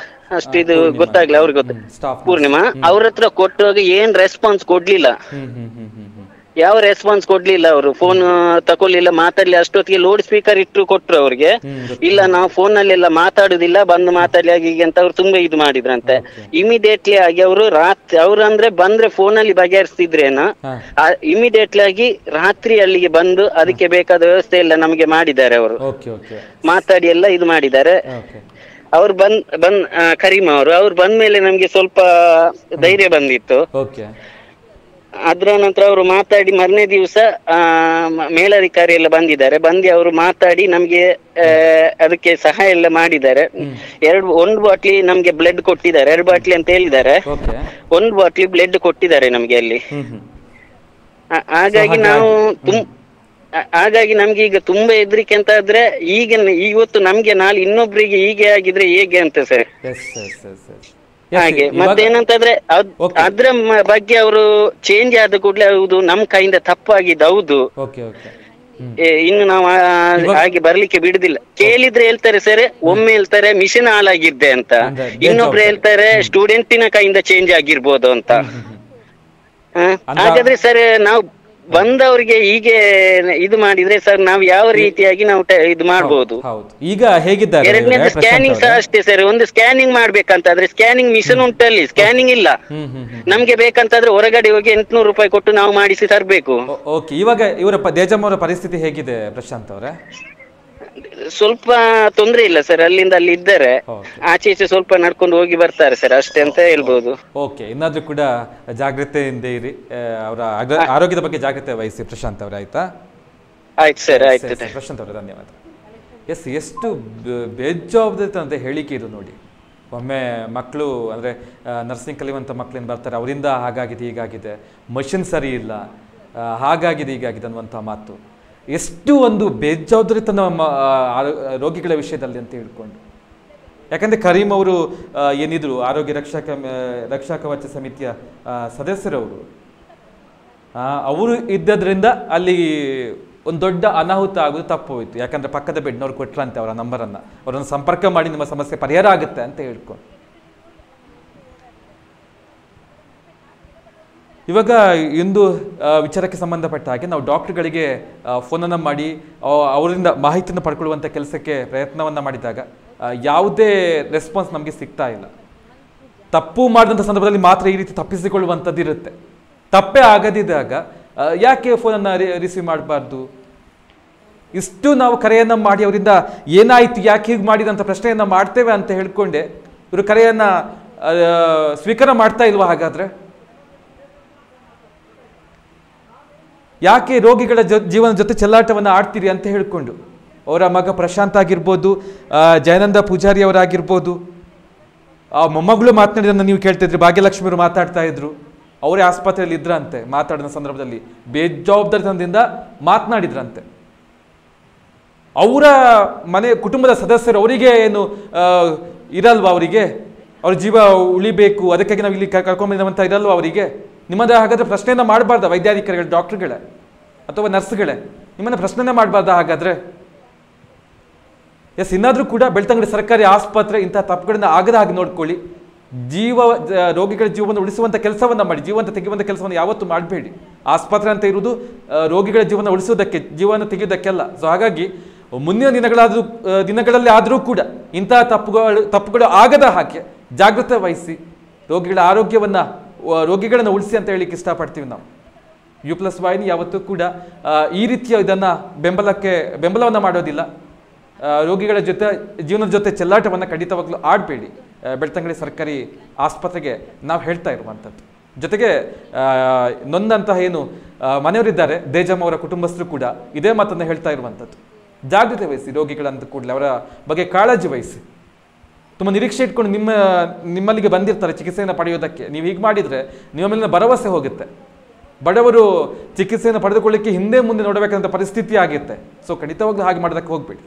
Speaker 6: ಅಷ್ಟು ಇದು ಗೊತ್ತಾಗ್ಲಿಲ್ಲ, ಅವ್ರಿಗೆ ಪೂರ್ಣಿಮಾ ಅವ್ರ ಹತ್ರ ಕೊಟ್ಟುವಾಗ ಏನ್ ರೆಸ್ಪಾನ್ಸ್ ಕೊಡ್ಲಿಲ್ಲ, ಯಾವ ರೆಸ್ಪಾನ್ಸ್ ಕೊಡ್ಲಿಲ್ಲ. ಅವರು ಫೋನ್ ತಕೊಳ್ಲಿಲ್ಲ, ಮಾತಾಡ್ಲಿ. ಅಷ್ಟೊತ್ತಿಗೆ ಲೌಡ್ ಸ್ಪೀಕರ್ ಇಟ್ಟು ಕೊಟ್ರು ಅವ್ರಿಗೆ. ಇಲ್ಲ ನಾವು ಫೋನ್ ನಲ್ಲೆಲ್ಲ ಮಾತಾಡುದಿಲ್ಲ, ಬಂದು ಮಾತಾಡ್ಲಿ ಆಗಿ ಅಂತ ಅವ್ರು ತುಂಬಾ ಇದು ಮಾಡಿದ್ರಂತೆ. ಇಮಿಡಿಯೇಟ್ಲಿ ಆಗಿ ಅವರು ಅವ್ರು ಅಂದ್ರೆ ಬಂದ್ರೆ ಫೋನ್ ಅಲ್ಲಿ ಬಗೆಹರಿಸ್ತಿದ್ರೇನ, ಇಮಿಡಿಯೇಟ್ಲಿ ಆಗಿ ರಾತ್ರಿ ಅಲ್ಲಿಗೆ ಬಂದು ಅದಕ್ಕೆ ಬೇಕಾದ ವ್ಯವಸ್ಥೆ ಎಲ್ಲ ನಮಗೆ ಮಾಡಿದ್ದಾರೆ. ಅವರು ಮಾತಾಡಿ ಎಲ್ಲ ಇದು ಮಾಡಿದ್ದಾರೆ. ಅವ್ರು ಕರೀಮ್ ಅವ್ರು ಬಂದ್ಮೇಲೆ ನಮ್ಗೆ ಸ್ವಲ್ಪ ಧೈರ್ಯ ಬಂದಿತ್ತು. ಅದ್ರ ನಂತರ ಅವರು ಮಾತಾಡಿ ಮರನೇ ದಿವಸ ಮೇಲಧಿಕಾರಿ ಎಲ್ಲ ಬಂದಿದ್ದಾರೆ. ಬಂದು ಅವರು ಮಾತಾಡಿ ನಮ್ಗೆ ಅದಕ್ಕೆ ಸಹಾಯ ಎಲ್ಲ ಮಾಡಿದ್ದಾರೆ. ಒಂದು ಬಾಟ್ಲಿ ನಮ್ಗೆ ಬ್ಲಡ್ ಕೊಟ್ಟಿದ್ದಾರೆ, 2 ಬಾಟ್ಲಿ ಅಂತ ಹೇಳಿದ್ದಾರೆ. 1 ಬಾಟ್ಲಿ ಬ್ಲಡ್ ಕೊಟ್ಟಿದ್ದಾರೆ ನಮ್ಗೆ ಅಲ್ಲಿ. ಹಾಗಾಗಿ ನಮ್ಗೆ ಈಗ ತುಂಬಾ ಹೆದರಿಕೆ ಅಂತ ಆದ್ರೆ, ಇವತ್ತು ನಮ್ಗೆ ನಾಳೆ ಇನ್ನೊಬ್ರಿಗೆ ಹೀಗೆ ಆಗಿದ್ರೆ ಹೇಗೆ ಅಂತ ಸರ್. ಹಾಗೆ ಮತ್ತೇನಂತಂದ್ರೆ ಅದ್ರ ಬಗ್ಗೆ ಅವರು ಚೇಂಜ್ ಆದ ಕೂಡಲೇ ಹೌದು ನಮ್ ಕೈಯಿಂದ ತಪ್ಪಾಗಿದ್ದು ಹೌದು, ಇನ್ನು ನಾವು ಹಾಗೆ ಬರ್ಲಿಕ್ಕೆ ಬಿಡುದಿಲ್ಲ. ಕೇಳಿದ್ರೆ ಹೇಳ್ತಾರೆ ಸರ್, ಒಮ್ಮೆ ಹೇಳ್ತಾರೆ ಮಿಷನ್ ಹಾಳಾಗಿದ್ದೆ ಅಂತ, ಇನ್ನೊಬ್ರು ಹೇಳ್ತಾರೆ ಸ್ಟೂಡೆಂಟಿನ ಕೈಯಿಂದ ಚೇಂಜ್ ಆಗಿರ್ಬೋದು ಅಂತ. ಹಾಗಾದ್ರೆ ಸರ್ ನಾವು ಬಂದವರಿಗೆ ಹೀಗೆ ಇದು ಮಾಡಿದ್ರೆ ಸರ್ ನಾವು ಯಾವ ರೀತಿಯಾಗಿ ನಾವು ಇದು ಮಾಡಬಹುದು?
Speaker 1: ಈಗ ಹೇಗಿದ್ದಾರೆ?
Speaker 6: ಎರಡನೇದು ಸ್ಕ್ಯಾನಿಂಗ್ ಸಹ ಅಷ್ಟೇ ಸರ್. ಒಂದು ಸ್ಕ್ಯಾನಿಂಗ್ ಮಾಡ್ಬೇಕಂತಾದ್ರೆ ಸ್ಕ್ಯಾನಿಂಗ್ ಮಿಷನ್ ಉಂಟಲ್ಲಿ, ಸ್ಕ್ಯಾನಿಂಗ್ ಇಲ್ಲ. ನಮ್ಗೆ ಬೇಕಂತಾದ್ರೆ ಹೊರಗಡೆ ಹೋಗಿ 800 ರೂಪಾಯಿ ಕೊಟ್ಟು ನಾವು ಮಾಡಿಸಿ ತರಬೇಕು.
Speaker 1: ಇವಾಗ ಇವರ ದೇಜಮ್ಮ ಅವರ ಪರಿಸ್ಥಿತಿ ಹೇಗಿದೆ ಪ್ರಶಾಂತ್ ಅವರೇ?
Speaker 6: ಸ್ವಲ್ಪ ತೊಂದ್ರೆ ಇಲ್ಲ ಸರ್, ಅಲ್ಲಿಂದ ಅಲ್ಲಿ ಇದ್ದಾರೆ, ಆಚೆ ಈಚೆ ಸ್ವಲ್ಪ ನಡ್ಕೊಂಡು ಹೋಗಿ ಬರ್ತಾರೆ ಸರ್, ಅಷ್ಟೇ ಅಂತ ಹೇಳ್ಬೋದು.
Speaker 1: ಇನ್ನಾದ್ರೂ ಕೂಡ ಜಾಗ್ರತೆಯಿಂದ ಇರಿ, ಅವರ ಆರೋಗ್ಯದ ಬಗ್ಗೆ ಜಾಗ್ರತೆ ವಹಿಸಿ ಪ್ರಶಾಂತ್ ಅವರೇ. ಆಯ್ತಾ?
Speaker 6: ಆಯ್ತು ಸರ್, ಆಯ್ತು
Speaker 1: ಪ್ರಶಾಂತ್ ಅವರೇ, ಧನ್ಯವಾದ. ಎಷ್ಟು ಬೇಜವಾಬ್ದಾರಿ ಅಂತ ಹೇಳಿಕೆ ಇದು ನೋಡಿ. ಒಮ್ಮೆ ಮಕ್ಕಳು ಅಂದರೆ ನರ್ಸಿಂಗ್ ಕಲಿಯುವಂಥ ಮಕ್ಕಳೇನು ಬರ್ತಾರೆ, ಅವರಿಂದ ಹಾಗಾಗಿದೆ ಹೀಗಾಗಿದೆ, ಮಷಿನ್ ಸರಿ ಇಲ್ಲ, ಹಾಗಾಗಿದೆ ಹೀಗಾಗಿದೆ ಅನ್ನುವಂಥ ಮಾತು. ಎಷ್ಟು ಒಂದು ಬೇಜವಾಬ್ದಾರಿತನ ರೋಗಿಗಳ ವಿಷಯದಲ್ಲಿ ಅಂತ ಹೇಳ್ಕೊಂಡು. ಯಾಕಂದರೆ ಕರೀಮ್ ಅವರು ಏನಿದ್ರು ಆರೋಗ್ಯ ರಕ್ಷಾ ಕವಚ ಸಮಿತಿಯ ಸದಸ್ಯರವರು, ಅವರು ಇದ್ದದ್ರಿಂದ ಅಲ್ಲಿ ಒಂದು ದೊಡ್ಡ ಅನಾಹುತ ಆಗೋದು ತಪ್ಪು ಹೋಯಿತು. ಯಾಕಂದರೆ ಪಕ್ಕದ ಬೆಡ್ನವ್ರು ಕೊಟ್ರಂತೆ ಅವರ ನಂಬರನ್ನು, ಅವರನ್ನು ಸಂಪರ್ಕ ಮಾಡಿ ನಿಮ್ಮ ಸಮಸ್ಯೆ ಪರಿಹಾರ ಆಗುತ್ತೆ ಅಂತ ಹೇಳ್ಕೊಂಡು. ಇವಾಗ ಇಂದು ವಿಚಾರಕ್ಕೆ ಸಂಬಂಧಪಟ್ಟ ಹಾಗೆ ನಾವು ಡಾಕ್ಟರ್ಗಳಿಗೆ ಫೋನನ್ನು ಮಾಡಿ ಅವರಿಂದ ಮಾಹಿತಿಯನ್ನು ಪಡ್ಕೊಳ್ಳುವಂಥ ಕೆಲಸಕ್ಕೆ ಪ್ರಯತ್ನವನ್ನು ಮಾಡಿದಾಗ ಯಾವುದೇ ರೆಸ್ಪಾನ್ಸ್ ನಮಗೆ ಸಿಗ್ತಾ ಇಲ್ಲ. ತಪ್ಪು ಮಾಡಿದಂಥ ಸಂದರ್ಭದಲ್ಲಿ ಮಾತ್ರ ಈ ರೀತಿ ತಪ್ಪಿಸಿಕೊಳ್ಳುವಂಥದ್ದು ಇರುತ್ತೆ. ತಪ್ಪೇ ಆಗದಿದ್ದಾಗ ಯಾಕೆ ಫೋನನ್ನು ರಿಸೀವ್ ಮಾಡಬಾರ್ದು? ಇಷ್ಟು ನಾವು ಕರೆಯನ್ನು ಮಾಡಿ ಅವರಿಂದ ಏನಾಯಿತು, ಯಾಕೆ ಹೀಗೆ ಮಾಡಿದಂಥ ಪ್ರಶ್ನೆಯನ್ನು ಮಾಡ್ತೇವೆ ಅಂತ ಹೇಳ್ಕೊಂಡೆ ಇವರು ಕರೆಯನ್ನು ಸ್ವೀಕಾರ ಮಾಡ್ತಾ ಇಲ್ವಾ? ಹಾಗಾದರೆ ಯಾಕೆ ರೋಗಿಗಳ ಜೀವನ ಜೊತೆ ಚೆಲ್ಲಾಟವನ್ನು ಆಡ್ತೀರಿ ಅಂತ ಹೇಳ್ಕೊಂಡು. ಅವರ ಮಗ ಪ್ರಶಾಂತ್ ಆಗಿರ್ಬೋದು, ಜಯನಂದ ಪೂಜಾರಿ ಅವರಾಗಿರ್ಬೋದು, ಮೊಮ್ಮಗಳು ಮಾತನಾಡಿದನ್ನು ನೀವು ಕೇಳ್ತಿದ್ರಿ, ಭಾಗ್ಯಲಕ್ಷ್ಮಿ ಅವರು ಮಾತಾಡ್ತಾ ಇದ್ರು, ಅವರೇ ಆಸ್ಪತ್ರೆಯಲ್ಲಿ ಇದ್ರಂತೆ. ಮಾತಾಡಿದ ಸಂದರ್ಭದಲ್ಲಿ ಬೇಜವಾಬ್ದಾರಿತನದಿಂದ ಮಾತನಾಡಿದ್ರಂತೆ. ಅವರ ಮನೆ ಕುಟುಂಬದ ಸದಸ್ಯರು ಅವರಿಗೆ ಏನು ಇರಲ್ವಾ? ಅವರಿಗೆ ಅವ್ರ ಜೀವ ಉಳಿಬೇಕು, ಅದಕ್ಕಾಗಿ ನಾವು ಇಲ್ಲಿ ಕರ್ಕೊಂಡ್ಬಂದಿರುವಂತ ಇರಲ್ವಾ ಅವರಿಗೆ? ನಿಮ್ಮದೇ ಹಾಗಾದ್ರೆ ಪ್ರಶ್ನೆಯನ್ನ ಮಾಡಬಾರ್ದ ವೈದ್ಯಾಧಿಕಾರಿಗಳು, ಡಾಕ್ಟರ್ಗಳೇ ಅಥವಾ ನರ್ಸ್ಗಳೇ, ನಿಮ್ಮನ್ನ ಪ್ರಶ್ನೆನೇ ಮಾಡಬಾರ್ದ ಹಾಗಾದ್ರೆ? ಎಸ್, ಇನ್ನಾದ್ರೂ ಕೂಡ ಬೆಳ್ತಂಗಡಿ ಸರ್ಕಾರಿ ಆಸ್ಪತ್ರೆ ಇಂತಹ ತಪ್ಪುಗಳನ್ನ ಆಗದ ಹಾಗೆ ನೋಡ್ಕೊಳ್ಳಿ. ರೋಗಿಗಳ ಜೀವವನ್ನು ಉಳಿಸುವಂತ ಕೆಲಸವನ್ನ ಮಾಡಿ, ಜೀವಂತ ತೆಗೆಯುವಂತ ಕೆಲಸವನ್ನು ಯಾವತ್ತೂ ಮಾಡಬೇಡಿ. ಆಸ್ಪತ್ರೆ ಅಂತ ಇರುವುದು ರೋಗಿಗಳ ಜೀವನ ಉಳಿಸುವುದಕ್ಕೆ, ಜೀವನ ತೆಗೆಯುವುದಕ್ಕೆಲ್ಲ. ಸೊ ಹಾಗಾಗಿ ಮುಂದಿನ ದಿನಗಳಲ್ಲಿ ಆದರೂ ಕೂಡ ಇಂತಹ ತಪ್ಪುಗಳು ಆಗದ ಹಾಗೆ ಜಾಗೃತೆ ವಹಿಸಿ ರೋಗಿಗಳ ರೋಗಿಗಳನ್ನು ಉಳಿಸಿ ಅಂತ ಹೇಳಿಕ್ಕೆ ಇಷ್ಟಪಡ್ತೀವಿ ನಾವು. U+ ವಾಹಿನಿ ಯಾವತ್ತೂ ಕೂಡ ಈ ರೀತಿಯ ಇದನ್ನ ಬೆಂಬಲವನ್ನ ಮಾಡೋದಿಲ್ಲ. ರೋಗಿಗಳ ಜೀವನದ ಜೊತೆ ಚೆಲ್ಲಾಟವನ್ನು ಖಂಡಿತವಾಗ್ಲೂ ಆಡಬೇಡಿ. ಬೆಳ್ತಂಗಡಿ ಸರ್ಕಾರಿ ಆಸ್ಪತ್ರೆಗೆ ನಾವು ಹೇಳ್ತಾ ಇರುವಂಥದ್ದು. ಜೊತೆಗೆ ನೊಂದಂತಹ ಏನು ಮನೆಯವರಿದ್ದಾರೆ, ದೇಜಮ್ಮ ಅವರ ಕುಟುಂಬಸ್ಥರು ಕೂಡ ಇದೇ ಮಾತನ್ನು ಹೇಳ್ತಾ ಇರುವಂಥದ್ದು. ಜಾಗೃತಿ ವಹಿಸಿ, ರೋಗಿಗಳಂತ ಕೂಡಲೇ ಅವರ ಬಗ್ಗೆ ಕಾಳಜಿ ವಹಿಸಿ. ತುಂಬ ನಿರೀಕ್ಷೆ ಇಟ್ಕೊಂಡು ನಿಮ್ಮಲ್ಲಿಗೆ ಬಂದಿರ್ತಾರೆ ಚಿಕಿತ್ಸೆಯನ್ನು ಪಡೆಯೋದಕ್ಕೆ. ನೀವು ಹೀಗೆ ಮಾಡಿದರೆ ನಿಮ್ಮ ಮೇಲಿನ ಭರವಸೆ ಹೋಗುತ್ತೆ. ಬಡವರು ಚಿಕಿತ್ಸೆಯನ್ನು ಪಡೆದುಕೊಳ್ಳಿಕ್ಕೆ ಹಿಂದೆ ಮುಂದೆ ನೋಡಬೇಕಂತ ಪರಿಸ್ಥಿತಿ ಆಗುತ್ತೆ. ಸೊ ಖಂಡಿತವಾಗ್ಲೂ ಹಾಗೆ ಮಾಡೋದಕ್ಕೆ ಹೋಗಬೇಡಿ.